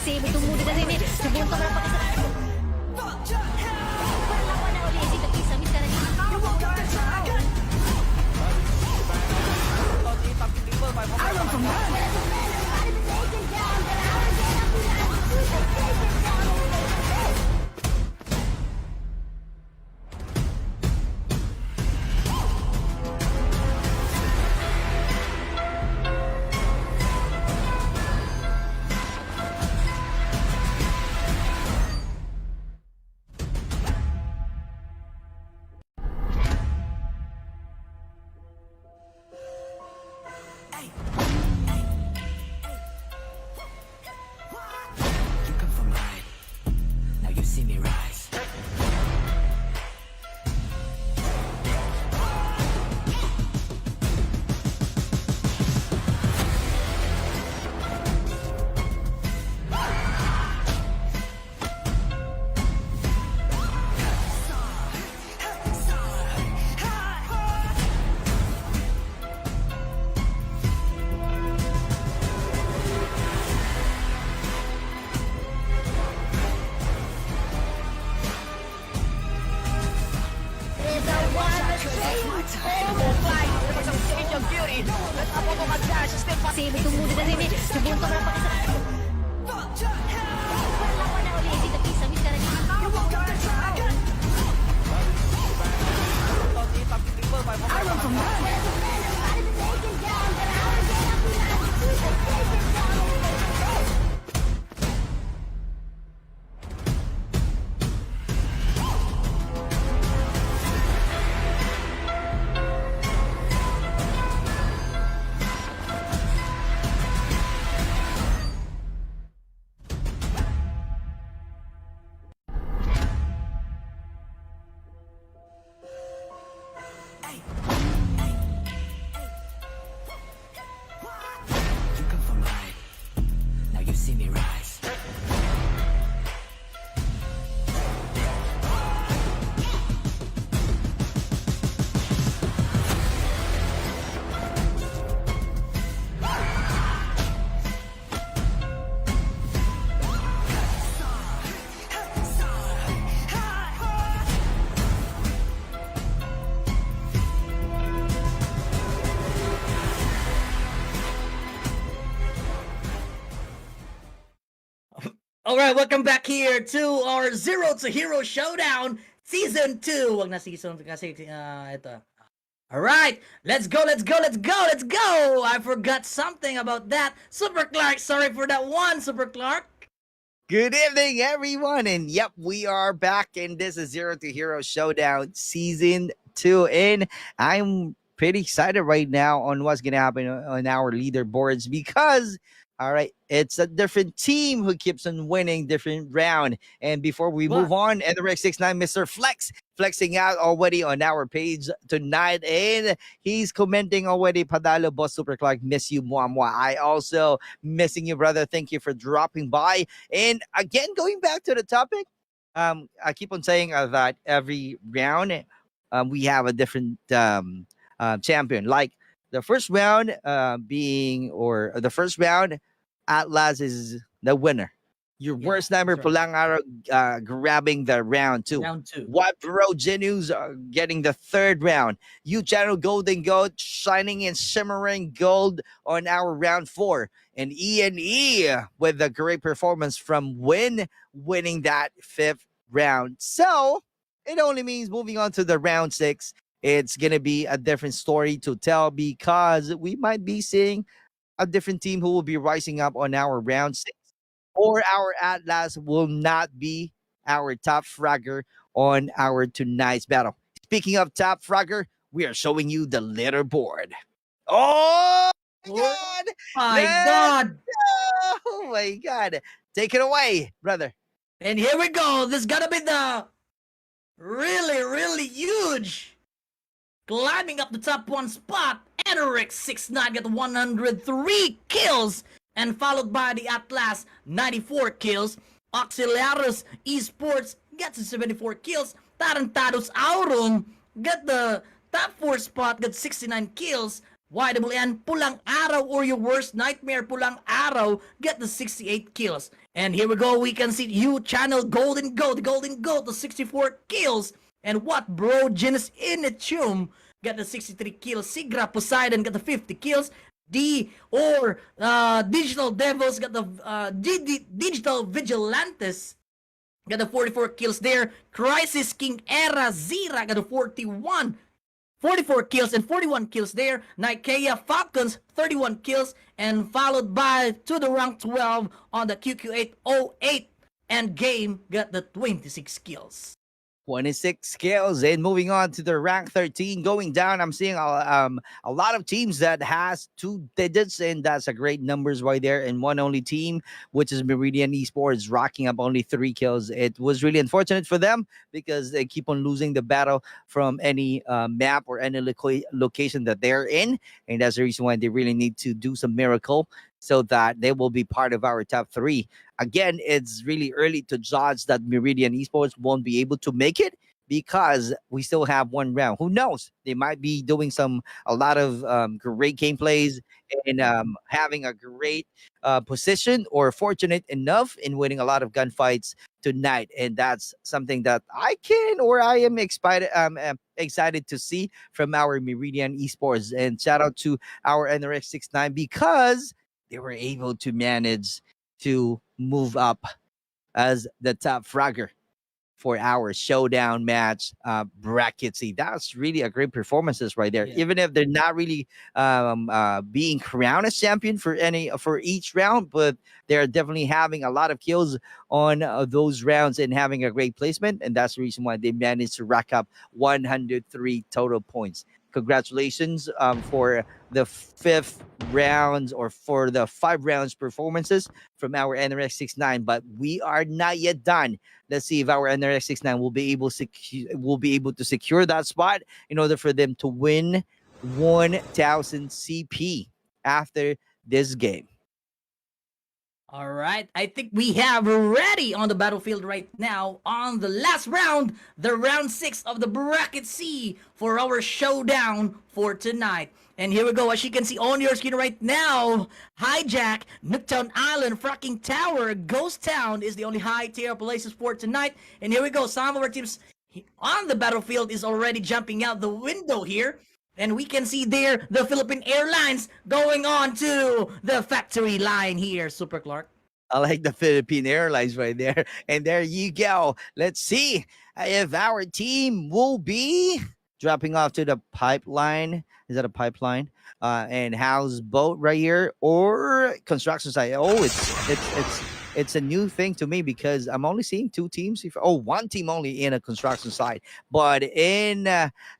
A: Save tumudo na sini. Subunto na pag Lawan na uli si Tapisa Miss Karani.
B: You come from right. Now you see me rise.
A: Save tumudo na sini. Subunto na pag Lawan na uli si Tapisa Miss Karani.
B: You come from right. Now you see me rise.
F: All right, welcome back here to our Zero to Hero Showdown Season 2. Wag na season kasi ito. All right, let's go. I forgot something about that. Super Clark, sorry for that one, Super Clark.
C: Good evening, everyone. And yep, we are back. And this is Zero to Hero Showdown Season 2. And I'm pretty excited right now on what's going to happen on our leaderboards because All right. It's a different team who keeps on winning different round. And before we
D: What?
C: move on, NRX69, Mr. Flex, flexing out already on our page tonight. And he's commenting already, Padalo, Boss Super Clark, miss you, Mwah. I also missing you, brother. Thank you for dropping by. And again, going back to the topic, I keep on saying that every round we have a different champion. Like the first round the first round, Atlas is the winner. Your
D: Yeah,
C: worst nightmare
D: that's right.
C: Pulangaro grabbing the round two.
D: Round 2.
C: What bro Genu's getting the third round. You channel Golden Gold shining in shimmering gold on our round 4. And E with a great performance from winning that 5th round. So it only means moving on to the round 6. It's gonna be a different story to tell because we might be seeing a different team who will be rising up on our round 6, or our Atlas will not be our top fragger on our tonight's battle. Speaking of top fragger, we are showing you the leaderboard. Oh my
D: Oh
C: god!
D: my
C: Let's
D: God.
C: go! Oh my god! Take it away, brother.
F: And here we go. This is gonna be the really huge climbing up the top 1 spot. NRX69 got 103 kills, and followed by the Atlas 94 kills. Auxiliaris Esports gets 74 kills. Tarantados Aurum got the top 4 spot, got 69 kills. YWN Pulang Araw, or your worst nightmare Pulang Araw, get the 68 kills. And here we go, we can see you channel Golden Goat, the 64 kills. And what bro Genis in a chum got the 63 kills. Sigra Poseidon got the 50 kills. Digital Devils got the Digital Vigilantes got the 44 kills there. Crisis King Era Zira got the 44 kills and 41 kills there. Nikea Falcons 31 kills, and followed by to the rank 12 on the QQ808, and Game got the 26 kills.
C: 26 kills. And moving on to the rank 13, going down, I'm seeing a lot of teams that has 2 digits, and that's a great numbers right there. And one only team, which is Meridian Esports, rocking up only 3 kills. It was really unfortunate for them because they keep on losing the battle from any map or any location that they're in, and that's the reason why they really need to do some miracle so that they will be part of our top 3. Again, it's really early to judge that Meridian Esports won't be able to make it because we still have 1 round. Who knows? They might be doing a lot of great gameplays and having a great position, or fortunate enough in winning a lot of gunfights tonight. And that's something that I am excited to see from our Meridian Esports. And shout out to our NRX69 because they were able to manage to move up as the top fragger for our showdown match bracket. See, that's really a great performances right there.
D: Yeah.
C: Even if they're not really being crowned as champion for each round, but they're definitely having a lot of kills on those rounds and having a great placement, and that's the reason why they managed to rack up 103 total points. Congratulations for the 5th rounds, or for the 5 rounds performances from our NRX69. But we are not yet done. Let's see if our NRX69 will be able to secure that spot in order for them to win 1,000 CP after this game.
F: All right, I think we have ready on the battlefield right now on the last round, the round 6 of the bracket C for our showdown for tonight. And here we go, as you can see on your screen right now, Hijack, Nooktown Island, Fracking Tower, Ghost Town is the only high tier places for tonight. And here we go, some of our teams on the battlefield is already jumping out the window here. And we can see there the Philippine Airlines going on to the factory line here, Super Clark.
C: I like the Philippine Airlines right there. And there you go. Let's see if our team will be dropping off to the pipeline. Is that a pipeline? And houseboat right here, or construction site? Oh, it's a new thing to me because I'm only seeing 2 teams. 1 team only in a construction site. But in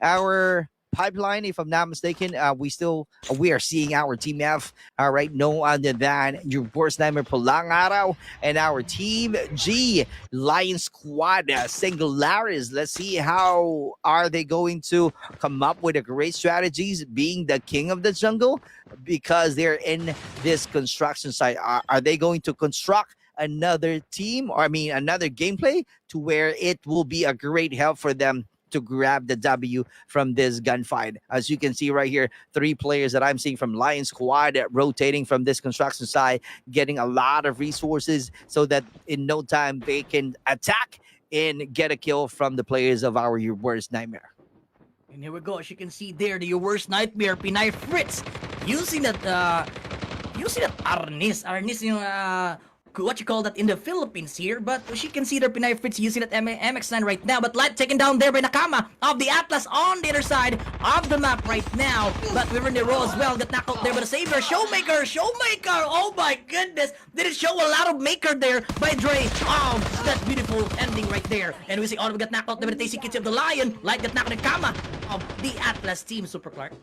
C: our pipeline, if I'm not mistaken. We are seeing our Team F, all right, no other than your worst nightmare Pulang Araw and our Team G Lion Squad Singularis. Let's see how are they going to come up with a great strategies, being the king of the jungle, because they're in this construction site. Are they going to construct another team, or I mean another gameplay, to where it will be a great help for them to grab the W from this gunfight? As you can see right here, 3 players that I'm seeing from Lion Squad rotating from this construction side, getting a lot of resources so that in no time they can attack and get a kill from the players of our Your Worst Nightmare.
F: And here we go. As you can see there, the Your Worst Nightmare, Pinay Fritz, using that Arnis yung what you call that in the Philippines here, but she can see their Pinay Fritz using that MX9 right now, but Light taken down there by Nakama of the Atlas on the other side of the map right now, but we're in the row as well, got knocked out there by the Savior, Showmaker, oh my goodness, did it show a lot of maker there by Dre, oh, that beautiful ending right there, and we see Autumn got knocked out there by the Tasty Kitty of the Lion, Light got knocked out Nakama of the Atlas team, Super Clark.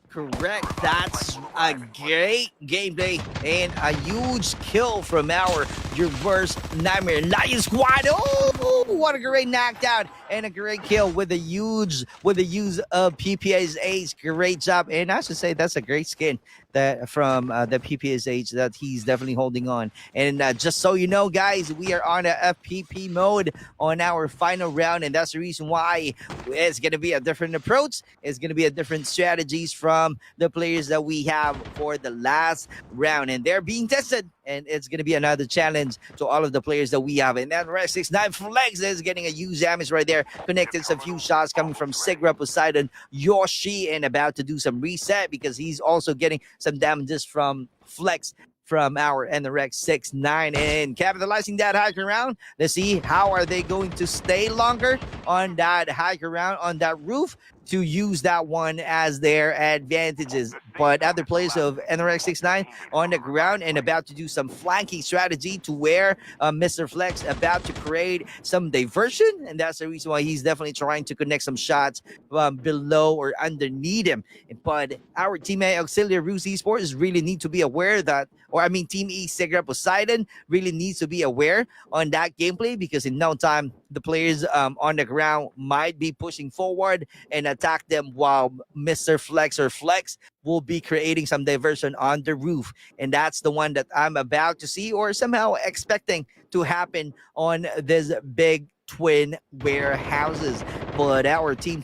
C: Correct. That's a great gameplay and a huge kill from our Your Worst Nightmare Lion Squad. Oh, what a great knockdown and a great kill with the use of PPA's Ace. Great job, and I should say that's a great skin that from the PPA's Age that he's definitely holding on. And just so you know, guys, we are on a FPP mode on our final round, and that's the reason why it's going to be a different approach. It's going to be a different strategies from the players that we have for the last round, and they're being tested. And it's going to be another challenge to all of the players that we have. And that Red 6-9 Flex is getting a huge damage right there. Connected some few shots coming from Sigra, Poseidon, Yoshi, and about to do some reset because he's also getting some damages from Flex from our NRX 6-9 and capitalizing that high ground. Let's see how are they going to stay longer on that high ground, on that roof, to use that one as their advantages. But other players of NRX 6-9 on the ground and about to do some flanking strategy to where Mr. Flex about to create some diversion, and that's the reason why he's definitely trying to connect some shots below or underneath him. But our teammate Auxilia Ruse Esports really need to be aware that, or I mean Team E Sigra Poseidon really needs to be aware on that gameplay, because in no time the players on the ground might be pushing forward and attack them, while Mr. Flex or Flex will be creating some diversion on the roof. And that's the one that I'm about to see or somehow expecting to happen on this big twin warehouses. But our team,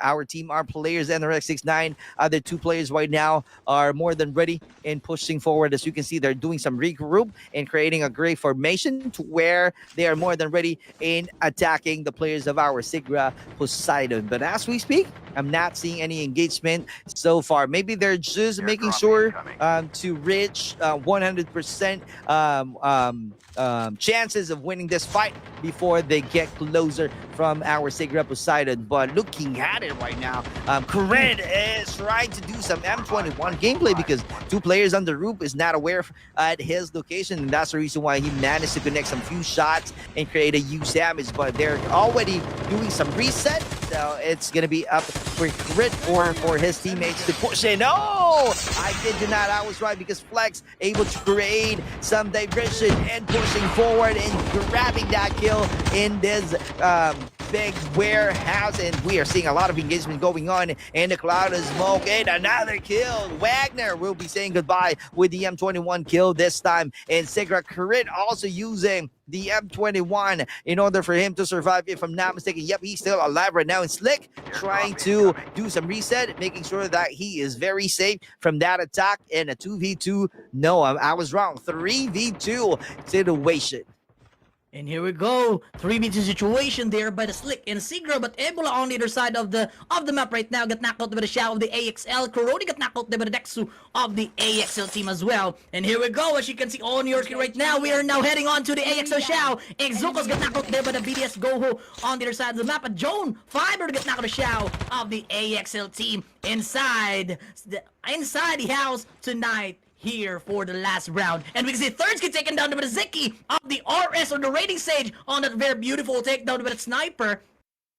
C: our team, our players, NRX 6-9, other 2 players right now are more than ready in pushing forward. As you can see, they're doing some regroup and creating a great formation to where they are more than ready in attacking the players of our Sigra Poseidon. But as we speak, I'm not seeing any engagement so far. Maybe they're just making sure to reach 100% chances of winning this fight before they get closer from our Sigra Poseidon. But looking at it right now, Corinne is trying to do some M21 gameplay because 2 players on the roof is not aware at his location, and that's the reason why he managed to connect some few shots and create a huge damage. But they're already doing some reset, so it's gonna be up for Crit or for his teammates to push in. Oh, I did not. I was right, because Flex able to create some diversion and pushing forward and grabbing that kill in this big warehouse, and we are seeing a lot of engagement going on in the cloud of smoke, and another kill. Wagner will be saying goodbye with the M21 kill this time, and Sigra Crit also using the M21 in order for him to survive, if I'm not mistaken. Yep, he's still alive right now. And Slick trying to do some reset, making sure that he is very safe from that attack. And a 2v2, no, I was wrong, 3v2 situation.
F: And here we go, 3v2 situation there by the Slick and Sigra, but Ebola on the other side of the map right now got knocked out by the Shao of the AXL. Coroni got knocked out by the Dexu of the AXL team as well. And here we go, as you can see on your screen right now, we are now heading on to the AXL Shao. Exoko's got knocked out there by the BDS Goho on the other side of the map. But Joan Fiber got knocked out by the Shao of the AXL team inside the house tonight here for the last round. And we can see Thirds get taken down by the Ziki of the RS or the Raiding Sage on that very beautiful takedown with a sniper.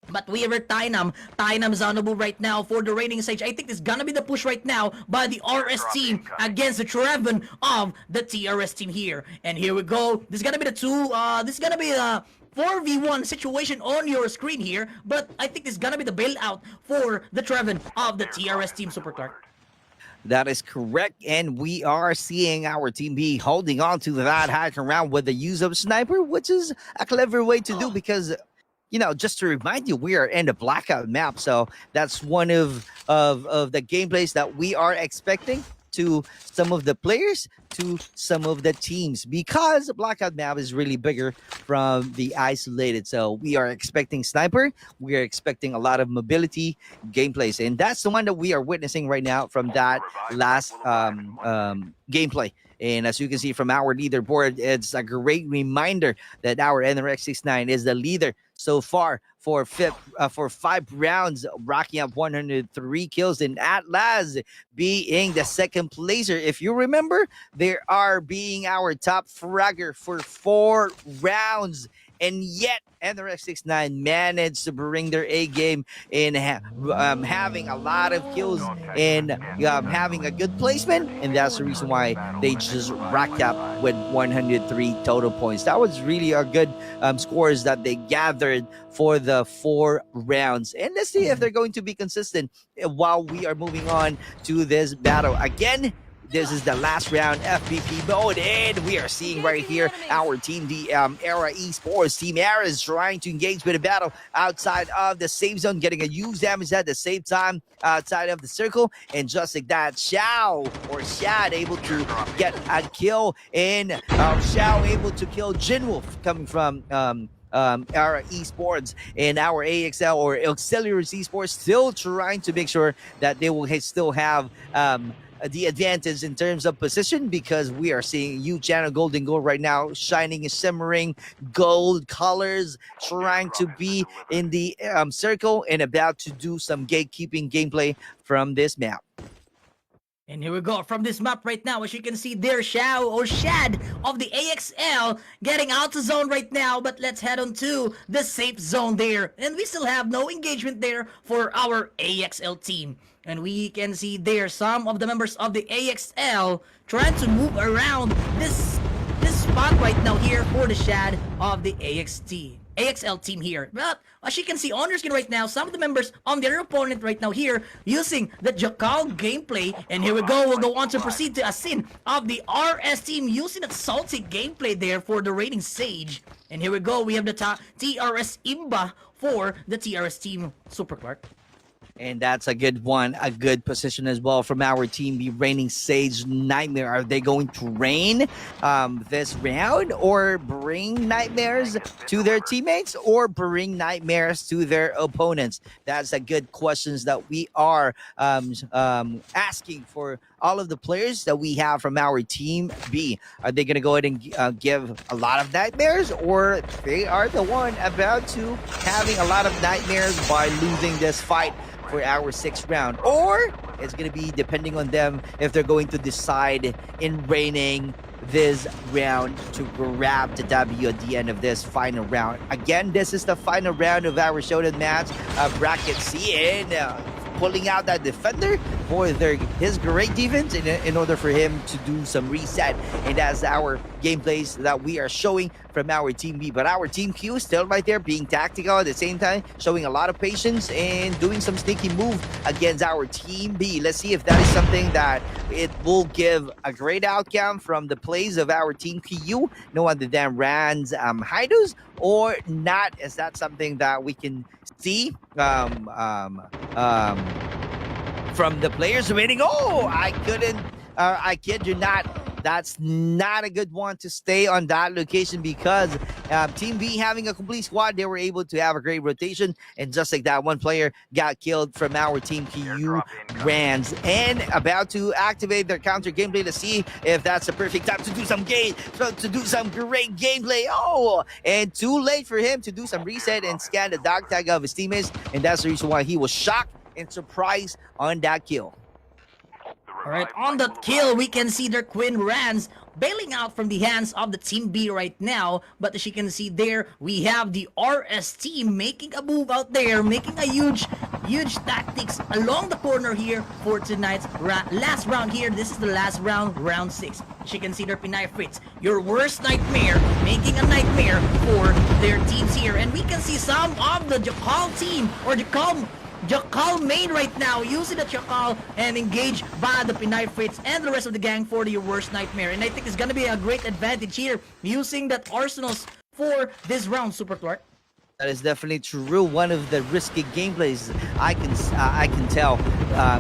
F: But we have Tynam Zanabu right now for the reigning sage. I think this is gonna be the push right now by the RS team against the Treven of the TRS team here. And here we go. This is gonna be the this is gonna be a 4v1 situation on your screen here. But I think this is gonna be the bailout for the Treven of the TRS team, Super Clark.
C: That is correct, and we are seeing our team B holding on to that high ground with the use of sniper, which is a clever way to do because, you know, just to remind you, we are in the blackout map, so that's one of the gameplays that we are expecting to some of the players, to some of the teams, because the blackout map is really bigger from the isolated. So we are expecting sniper, we are expecting a lot of mobility gameplays, and that's the one that we are witnessing right now from that last gameplay. And as you can see from our leaderboard, it's a great reminder that our NRX69 is the leader so far for 5 rounds, racking up 103 kills, and Atlas being the second placer. If you remember, they are being our top fragger for 4 rounds. And yet, NRX69 managed to bring their A game in having a lot of kills and having a good placement. And that's the reason why they just racked up with 103 total points. That was really a good scores that they gathered for the 4 rounds. And let's see if they're going to be consistent while we are moving on to this battle. Again, this is the last round FPP mode, and we are seeing right here our team, the Era Esports team. Era is trying to engage with a battle outside of the safe zone, getting a huge damage at the same time outside of the circle, and just like that, Shad able to get a kill, and Xiao able to kill Jinwolf coming from our esports, and our AXL or Auxiliary Esports still trying to make sure that they will still have the advantage in terms of position, because we are seeing U Channel Golden Gold right now shining and shimmering gold colors, trying to be in the circle and about to do some gatekeeping gameplay from this map.
F: And here we go from this map right now. As you can see there, Xiao or Shad of the AXL getting out of zone right now. But let's head on to the safe zone there. And we still have no engagement there for our AXL team. And we can see there some of the members of the AXL trying to move around this spot right now here for the Shad of the AXL team here. But as you can see on your screen right now, some of the members on their opponent right now here using the Jackal gameplay. And here we go, we'll go on to proceed to a scene of the RS team using that salty gameplay there for the reigning sage. And here we go, we have the TRS Imba for the TRS team, Super Clark.
C: And that's a good one, a good position as well from our team, the reigning Sage Nightmare. Are they going to reign this round, or bring nightmares to their teammates, or bring nightmares to their opponents? That's a good questions that we are asking for all of the players that we have from our team B. Are they going to go ahead and give a lot of nightmares, or they are the one about to having a lot of nightmares by losing this fight for our 6th round? Or it's going to be depending on them if they're going to decide in reigning this round to grab the W at the end of this final round. Again, this is the final round of our showdown match, bracket C, and pulling out that defender for his great defense in order for him to do some reset. And that's our gameplays that we are showing from our team B. But our team Q is still right there, being tactical at the same time, showing a lot of patience and doing some sneaky move against our team B. Let's see if that is something that it will give a great outcome from the plays of our team Q, no other than Rand's Hidus, or not. Is that something that we can see from the players waiting? Oh, I kid you not. That's not a good one to stay on that location, because Team B having a complete squad, they were able to have a great rotation, and just like that, one player got killed from our Team KU Rands, and about to activate their counter gameplay to see if that's the perfect time to do some great gameplay. Oh, and too late for him to do some reset and scan the dog tag of his teammates, and that's the reason why he was shocked and surprised on that kill.
F: Alright, on that kill, we can see their Queen Rans bailing out from the hands of the Team B right now. But as you can see there, we have the RS team making a move out there, making a huge tactics along the corner here for tonight's last round here. This is the last round, round 6. As you can see, their Pinay Fritz, your worst nightmare, making a nightmare for their teams here. And we can see some of the Jakal team, or Jakal main right now, using the Jakal and engage by the Pinay Fritz and the rest of the gang for the worst nightmare. And I think it's gonna be a great advantage here, using that arsenals for this round, Super Clark.
C: That is definitely true. One of the risky gameplays I can tell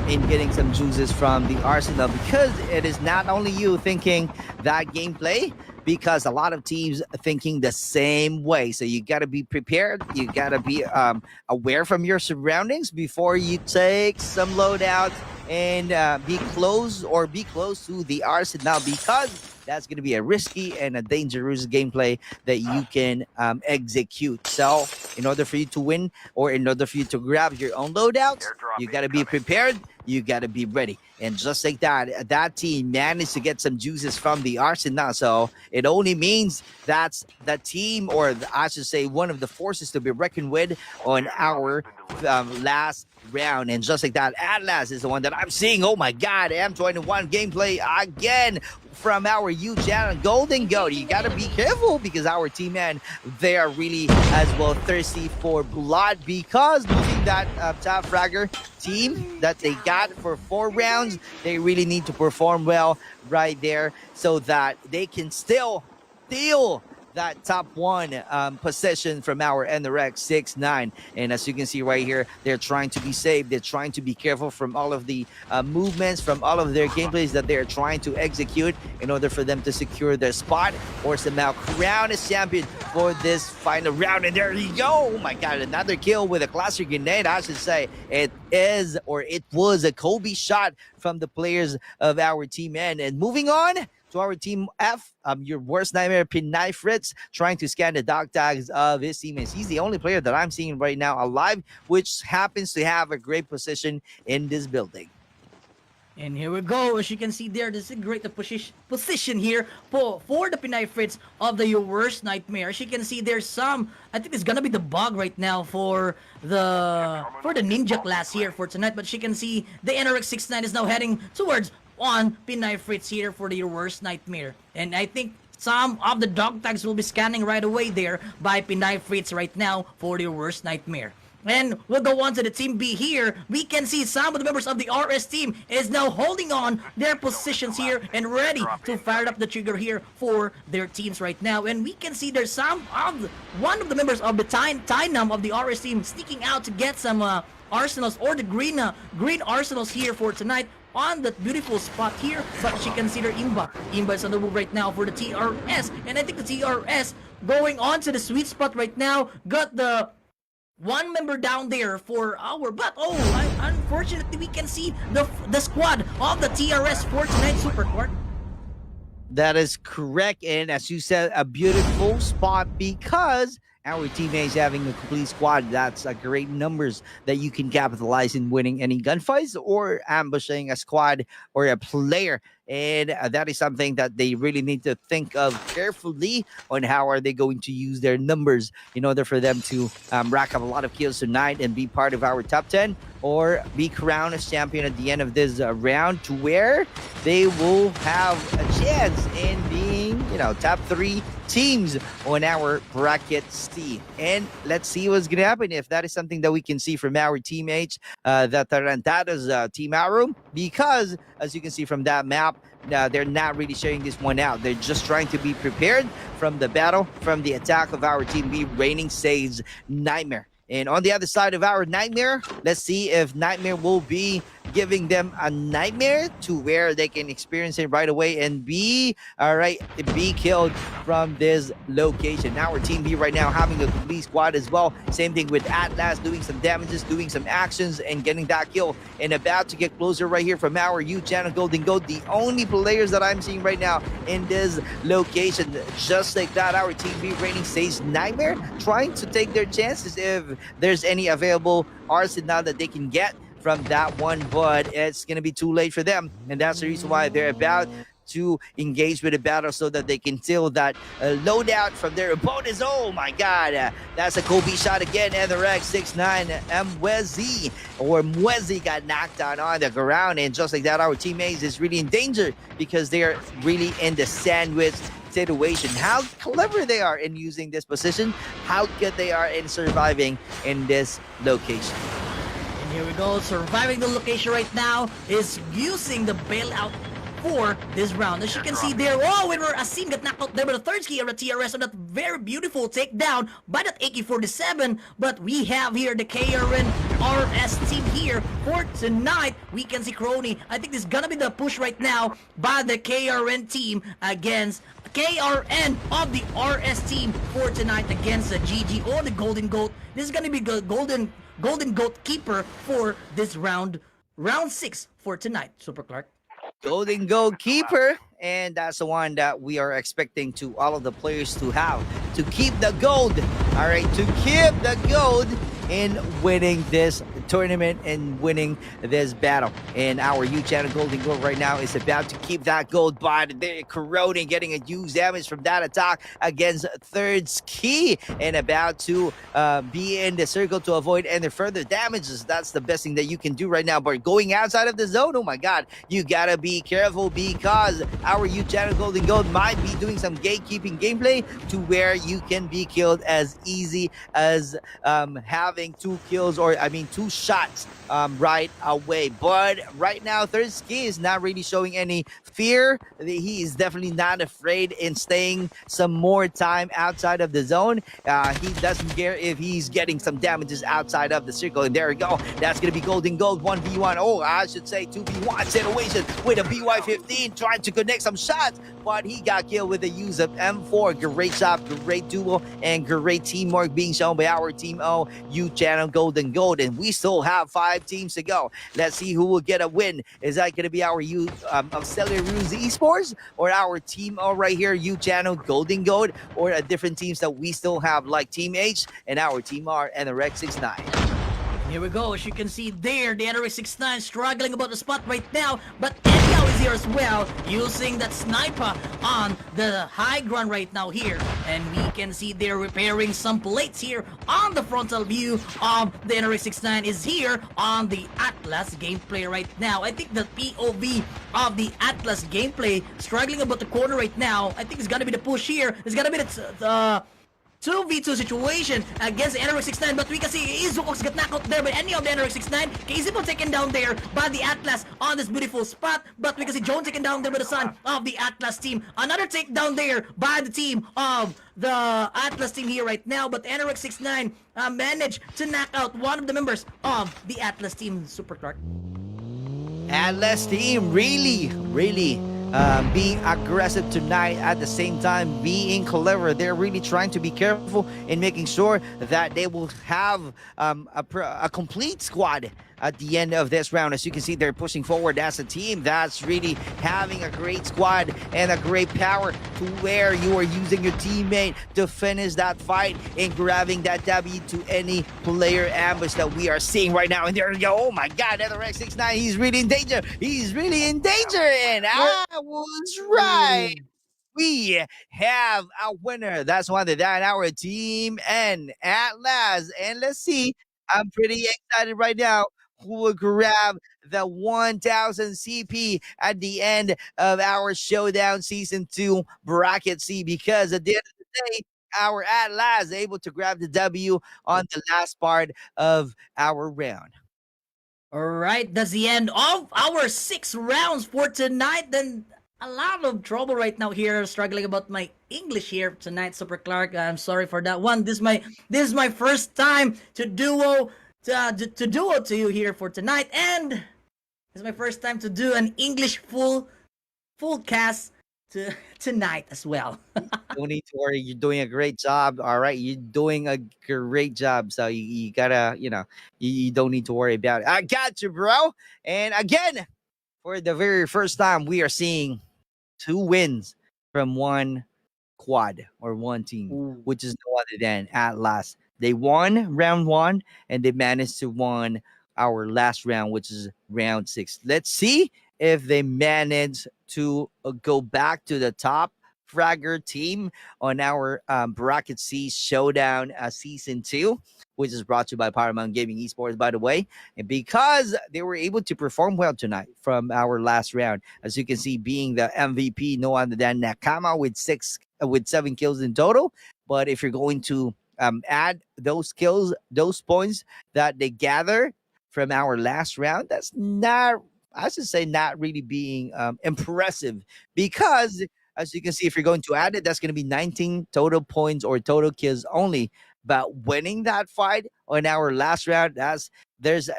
C: in getting some juices from the Arsenal, because it is not only you thinking that gameplay, because a lot of teams are thinking the same way. So you got to be prepared. You got to be aware from your surroundings before you take some loadouts and be close to the Arsenal, because that's going to be a risky and a dangerous gameplay that you can execute. So in order for you to win, or in order for you to grab your own loadouts, you got to be prepared. You got to be ready. And just like that team managed to get some juices from the Arsenal. So it only means that's the team, or I should say one of the forces to be reckoned with on our last round. And just like that, Atlas is the one that I'm seeing. Oh my God, M21 gameplay again from our huge channel, Golden Goat. You gotta be careful, because our team, man, they are really as well thirsty for blood, because losing that top fragger team that they got for 4 rounds, they really need to perform well right there so that they can still steal that top 1 position from our NRX 6-9. And as you can see right here, they're trying to be safe. They're trying to be careful from all of the movements, from all of their gameplays that they're trying to execute in order for them to secure their spot, or somehow crown as champion for this final round. And there you go. Oh my God, another kill with a cluster grenade. I should say it was a Kobe shot from the players of our team N. And moving on to our team F, your worst nightmare, Pinay Fritz, trying to scan the dog tags of his teammates. He's the only player that I'm seeing right now alive, which happens to have a great position in this building.
F: And here we go. As you can see there, this is a great position here for the Pinay Fritz of the Your Worst Nightmare. As you can see, there's some, I think it's gonna be the bug right now for the ninja class here for tonight. But as you can see, the NRX 6-9 is now heading towards on Pinay Fritz here for the Your Worst Nightmare. And I think some of the dog tags will be scanning right away there by Pinay Fritz right now for the Your Worst Nightmare. And we'll go on to the Team B here. We can see some of the members of the RS team is now holding on their positions here and ready to fire up the trigger here for their teams right now. And we can see there's one of the members of the Tynum of the RS team sneaking out to get some arsenals, or the green arsenals here for tonight on that beautiful spot here. But as you can see there, Imba is on the move right now for the TRS. And I think the TRS going on to the sweet spot right now. Got the one member down there for our, but unfortunately we can see the squad of the TRS for tonight, Super Court.
C: That is correct. And as you said, a beautiful spot, because our teammates having a complete squad. That's a great numbers that you can capitalize in winning any gunfights or ambushing a squad or a player. And that is something that they really need to think of carefully on how are they going to use their numbers in order for them to rack up a lot of kills tonight and be part of our top 10, or be crowned as champion at the end of this round, to where they will have a chance in being, top 3 teams on our bracket Steve. And let's see what's gonna happen if that is something that we can see from our teammates, the Tarantados team room, because as you can see from that map, they're not really sharing this one out. They're just trying to be prepared from the battle, from the attack of our team B, Raining Sage Nightmare. And on the other side of our Nightmare, let's see if Nightmare will be giving them a nightmare to where they can experience it right away and be killed from this location. Our team B right now having a complete squad as well. Same thing with Atlas, doing some damages, doing some actions, and getting that kill. And about to get closer right here from our youth channel, Golden Goat, the only players that I'm seeing right now in this location. Just like that, our team B, Raining Sage Nightmare, trying to take their chances if there's any available arsenal that they can get from that one, but it's going to be too late for them. And that's the reason why they're about to engage with the battle so that they can steal that loadout from their opponents. Oh my god, that's a Kobe shot again. And the Rex 6'9 Mwezi or Mwezi got knocked down on the ground. And just like that, our teammates is really in danger because they're really in the sandwich situation. How clever they are in using this position, how good they are in surviving in this location.
F: And here we go, surviving the location right now is using the bailout for this round. As you can see there, Asim got knocked out there by the third ski of the TRS on that very beautiful takedown by that AK-47. But we have here the KRN RS team here for tonight. We can see Crony. I think this is gonna be the push right now by the KRN team against KRN of the RS team for tonight against the GG or the Golden Goat. This is gonna be the Golden Goat keeper for this round 6 for tonight. Super Clark.
C: Golden goalkeeper, and that's the one that we are expecting to all of the players to have to keep the gold. All right, to keep the gold in winning this tournament and winning this battle. And our U channel Golden Gold right now is about to keep that gold, but they're corroding, getting a huge damage from that attack against third ski, and about to be in the circle to avoid any further damages. That's the best thing that you can do right now. But going outside of the zone, oh my god, you gotta be careful because our U channel Golden Gold might be doing some gatekeeping gameplay to where you can be killed as easy as having 2 kills, or I mean 2 shots right away. But right now third ski is not really showing any fear. He is definitely not afraid in staying some more time outside of the zone. He doesn't care if he's getting some damages outside of the circle. And there we go, that's gonna be Golden Gold 1v1, oh I should say 2v1 situation with a BY-15 trying to connect some shots, but he got killed with the use of M4. Great shot, great duel, and great teamwork being shown by our Team O U channel Golden Gold. And we still have 5 teams to go. Let's see who will get a win. Is that going to be our U of Cellular Ruse Esports, or our Team O right here, U channel Golden Gold, or different teams that we still have like Team H and our Team R and the Rex 69?
F: Here we go. As you can see there, the NRX 69 struggling about the spot right now, but Enyao is here as well, using that sniper on the high ground right now here. And we can see they're repairing some plates here on the frontal view of the NRX 69 is here on the Atlas gameplay right now. I think the POV of the Atlas gameplay struggling about the corner right now. I think it's gonna be the push here. It's gonna be the 2v2 situation against the NRX 69, but we can see Izukox got knocked out there by any of the NRX 69. KZipo taken down there by the Atlas on this beautiful spot, but we can see Jones taken down there by the son of the Atlas team. Another takedown there by the team of the Atlas team here right now, but the NRX 69 managed to knock out one of the members of the Atlas team. Super Clark.
C: Atlas team really being aggressive tonight, at the same time being clever. They're really trying to be careful in making sure that they will have a complete squad at the end of this round. As you can see, they're pushing forward as a team that's really having a great squad and a great power to where you are using your teammate to finish that fight and grabbing that W to any player ambush that we are seeing right now. And there you go, oh my god, the Rex 69, he's really in danger. He's really in danger, and I was right. We have a winner. That's one that our Team N Atlas. And let's see, I'm pretty excited right now who will grab the 1000 CP at the end of our Showdown Season 2 Bracket C, because at the end of the day, our Atlas is able to grab the W on the last part of our round.
F: Alright, that's the end of our 6 rounds for tonight. Then a lot of trouble right now here, struggling about my English here tonight, Super Clark. I'm sorry for that one. This is my first time to duo to you here for tonight, and it's my first time to do an English full cast tonight as well.
C: Don't need to worry. You're doing a great job. All right. You're doing a great job. So you gotta, you don't need to worry about it. I got you, bro. And again, for the very first time, we are seeing 2 wins from one quad or one team, which is no other than Atlas. They won round 1 and they managed to win our last round, which is round 6. Let's see if they manage to go back to the top fragger team on our Bracket C Showdown Season 2, which is brought to you by Paramount Gaming Esports, by the way. And because they were able to perform well tonight from our last round, as you can see, being the MVP, no other than Nakama with 7 kills in total. But if you're going to add those kills, those points that they gather from our last round, that's not, I should say, not really being impressive, because as you can see, if you're going to add it, that's going to be 19 total points or total kills only. But winning that fight on our last round, there's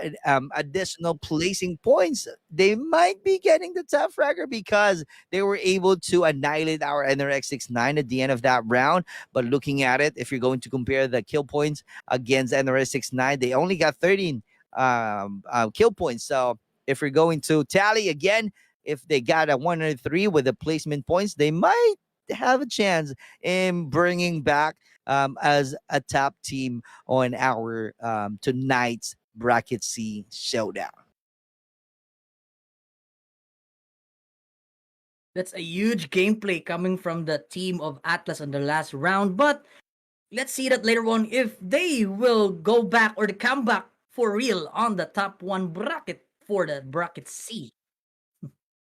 C: additional placing points. They might be getting the top fragger because they were able to annihilate our NRX69 at the end of that round. But looking at it, if you're going to compare the kill points against NRX69, they only got 13 kill points. So if you're going to tally again, if they got a 103 with the placement points, they might have a chance in bringing back as a top team on our tonight's Bracket C Showdown.
D: That's a huge gameplay coming from the team of Atlas on the last round, but let's see that later on if they will go back or the comeback for real on the top 1 bracket for the Bracket C.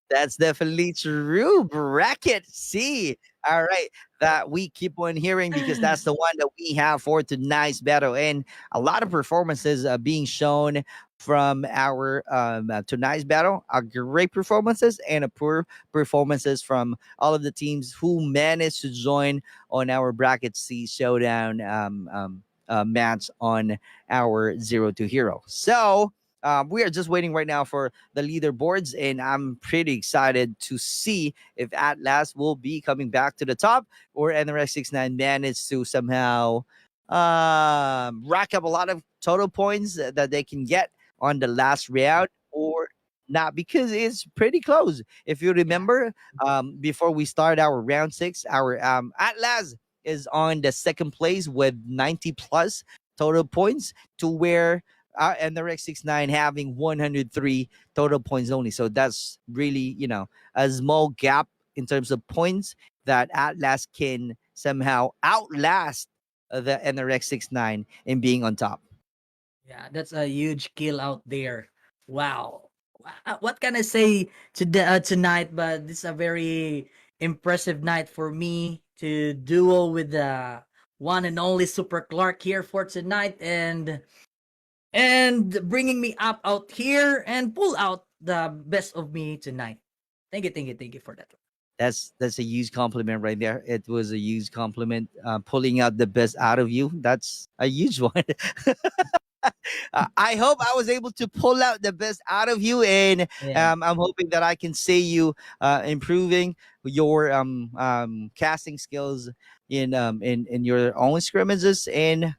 C: That's definitely true. Bracket C. All right. That we keep on hearing because that's the one that we have for tonight's battle. And a lot of performances being shown from our tonight's battle. Great performances and a poor performances from all of the teams who managed to join on our Bracket C Showdown match on our 0 to Hero. So we are just waiting right now for the leaderboards, and I'm pretty excited to see if Atlas will be coming back to the top or NRX69 managed to somehow rack up a lot of total points that they can get on the last round or not, because it's pretty close. If you remember, before we start our round 6, our Atlas is on the second place with 90 plus total points, to where and the Rex 69 having 103 total points only. So that's really, a small gap in terms of points that Atlas can somehow outlast the NRX 69 in being on top.
D: Yeah, that's a huge kill out there. Wow. What can I say tonight? But this is a very impressive night for me to duel with the one and only Super Clark here for tonight, and bringing me up out here and pull out the best of me tonight. Thank you for that.
C: That's a huge compliment right there. It was a huge compliment. Pulling out the best out of you. That's a huge one. I hope I was able to pull out the best out of you, and
D: Yeah.
C: I'm hoping that I can see you improving your casting skills in your own scrimmages and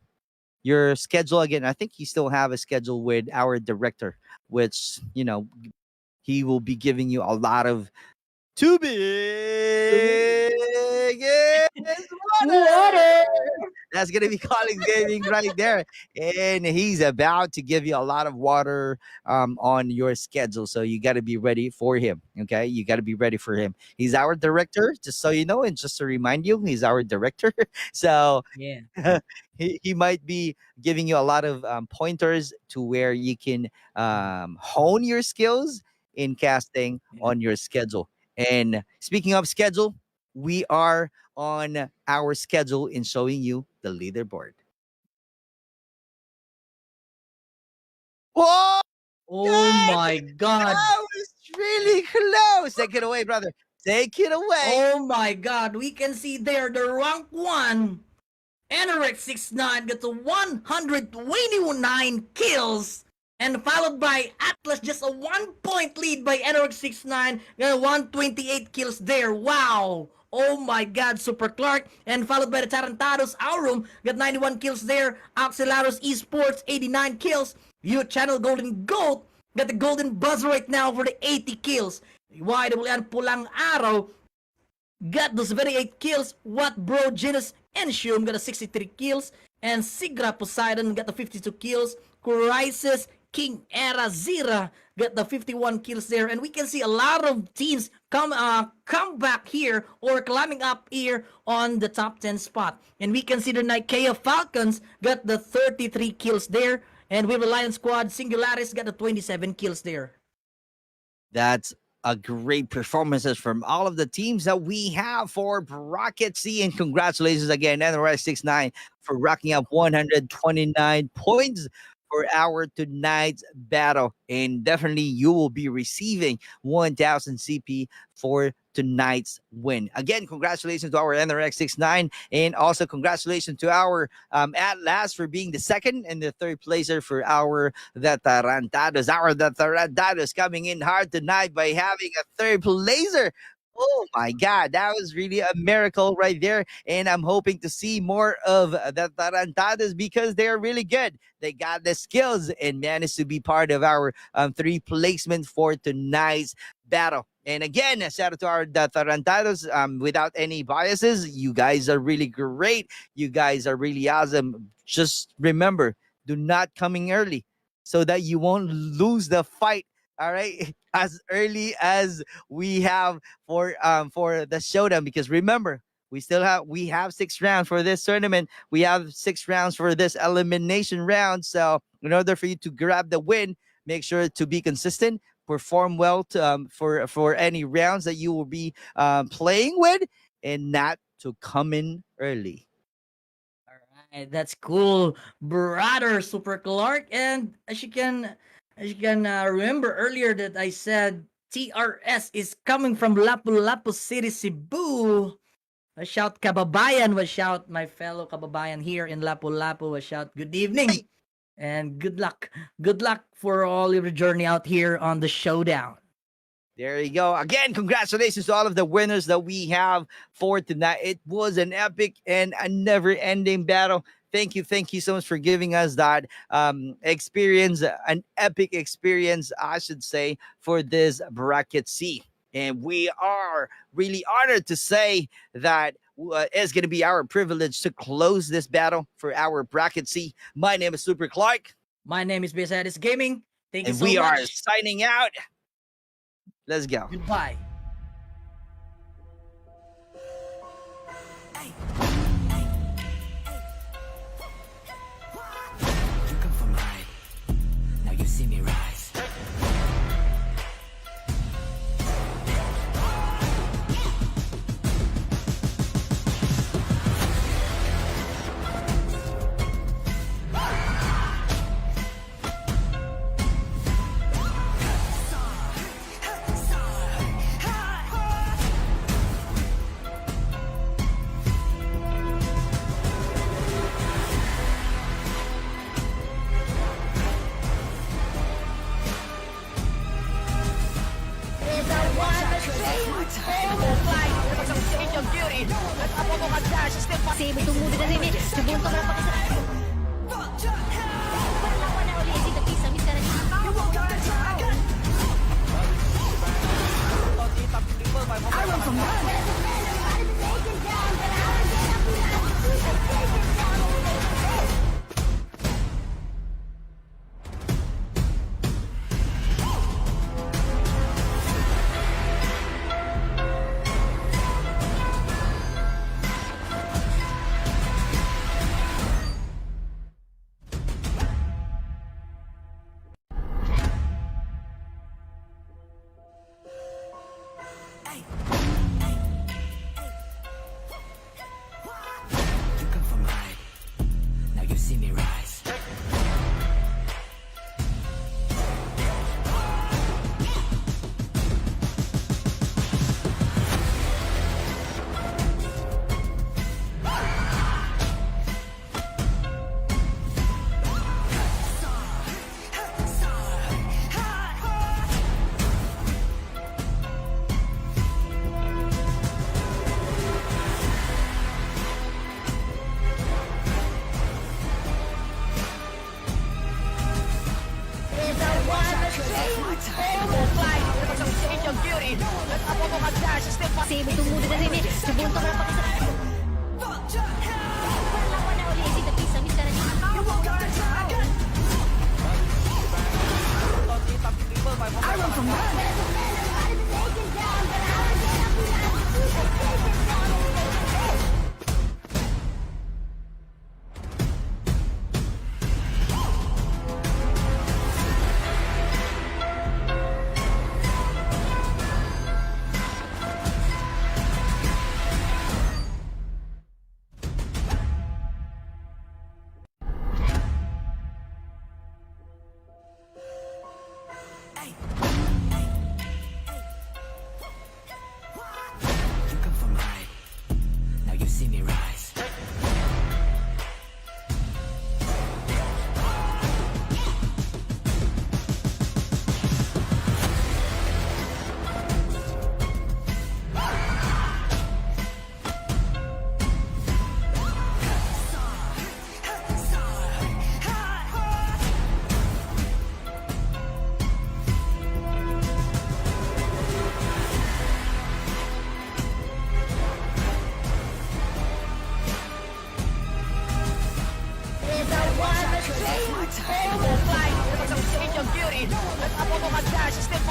C: your schedule again. I think you still have a schedule with our director, which he will be giving you a lot of too big is water. That's gonna be Collins Gaming right there, and he's about to give you a lot of water on your schedule. So you got to be ready for him. Okay, you got to be ready for him. He's our director, just so you know, and just to remind you, he's our director. So
D: Yeah.
C: he might be giving you a lot of pointers to where you can hone your skills in casting on your schedule. And speaking of schedule, we are on our schedule in showing you the leaderboard. Whoa!
D: Oh my god.
C: That was really close. Take it away, brother. Take it away.
D: Oh my god. We can see there the rank 1 NRX 69 got to 129 kills. And followed by Atlas, just a 1-point lead by NRX 69. Got 128 kills there. Wow. Oh my god, Super Clark. And followed by the Tarantados Aurum. Got 91 kills there. Axelaros Esports, 89 kills. Youth Channel Golden Goat. Got the golden buzz right now for the 80 kills. YWN Pulang Araw got those 78 kills. What Bro Genus Enshum got a 63 kills. And Sigra Poseidon got the 52 kills. Crisis
F: King Era Zira got the 51 kills there, and we can see a lot of teams come back here or climbing up here on the top 10 spot. And we can see the Nikea Falcons got the 33 kills there, and with the Lion Squad, Singularis got the 27 kills there.
C: That's a great performances from all of the teams that we have for Bracket C. And congratulations again, NRS 69, for racking up 129 points for our tonight's battle. And definitely you will be receiving 1,000 CP for tonight's win. Again, congratulations to our NRX 69, and also congratulations to our Atlas for being the second and the third placer for our The Tarantados. Our The Tarantados coming in hard tonight by having a third placer. Oh my God, that was really a miracle right there. And I'm hoping to see more of the Tarantados because they're really good. They got the skills and managed to be part of our 3 placement for tonight's battle. And again, shout out to our the Tarantados. Without any biases, you guys are really great. You guys are really awesome. Just remember, do not coming early so that you won't lose the fight. All right, as early as we have for the showdown, because remember, we have 6 rounds for this tournament. We have 6 rounds for this elimination round. So in order for you to grab the win, make sure to be consistent, perform well to, for any rounds that you will be playing with, and not to come in early.
D: All right, that's cool, brother Super Clark. And as you can remember earlier that I said TRS is coming from Lapu-Lapu City, Cebu. A shout kababayan, shout my fellow kababayan here in Lapu-Lapu. A shout good evening and good luck. Good luck for all your journey out here on the showdown.
C: There you go. Again, congratulations to all of the winners that we have for tonight. It was an epic and a never-ending battle. Thank you so much for giving us that experience, an epic experience, I should say, for this Bracket C. And we are really honored to say that it's going to be our privilege to close this battle for our Bracket C. My name is Super Clark.
D: My name is Besadis Gaming. Thank you so much.
C: And we are signing out. Let's go.
D: Goodbye.
B: You come from high. Now you see me rise.
A: Kasi bertemu dengan ini sebelum kau dapat kesalahan. Berlawan oleh si tapi sami sekarang ini.
B: You come from high. Now you see me rise.
A: Kasi bertemu dengan ini sebelum kau dapat kesalahan. Berlawan oleh si tapi sami sekarang ini.
B: You come from high. Now you see me rise.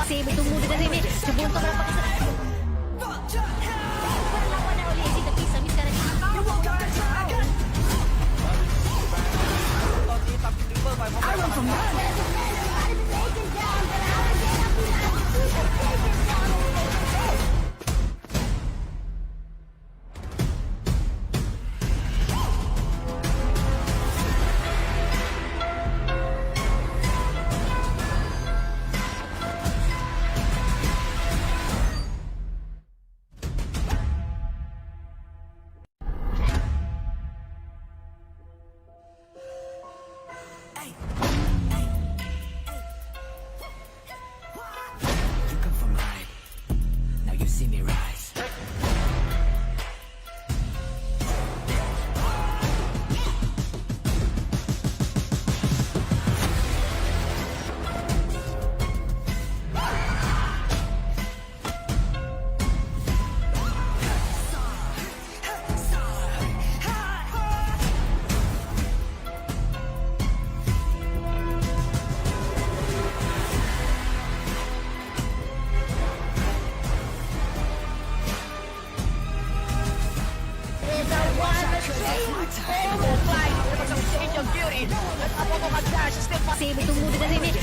A: Save tumulo na rin Subunto ka lang pakisa. Perlawan na uli si Tapisa Miss Karani.
B: You come from high. Now you see me rise.
A: Save tumulo na rin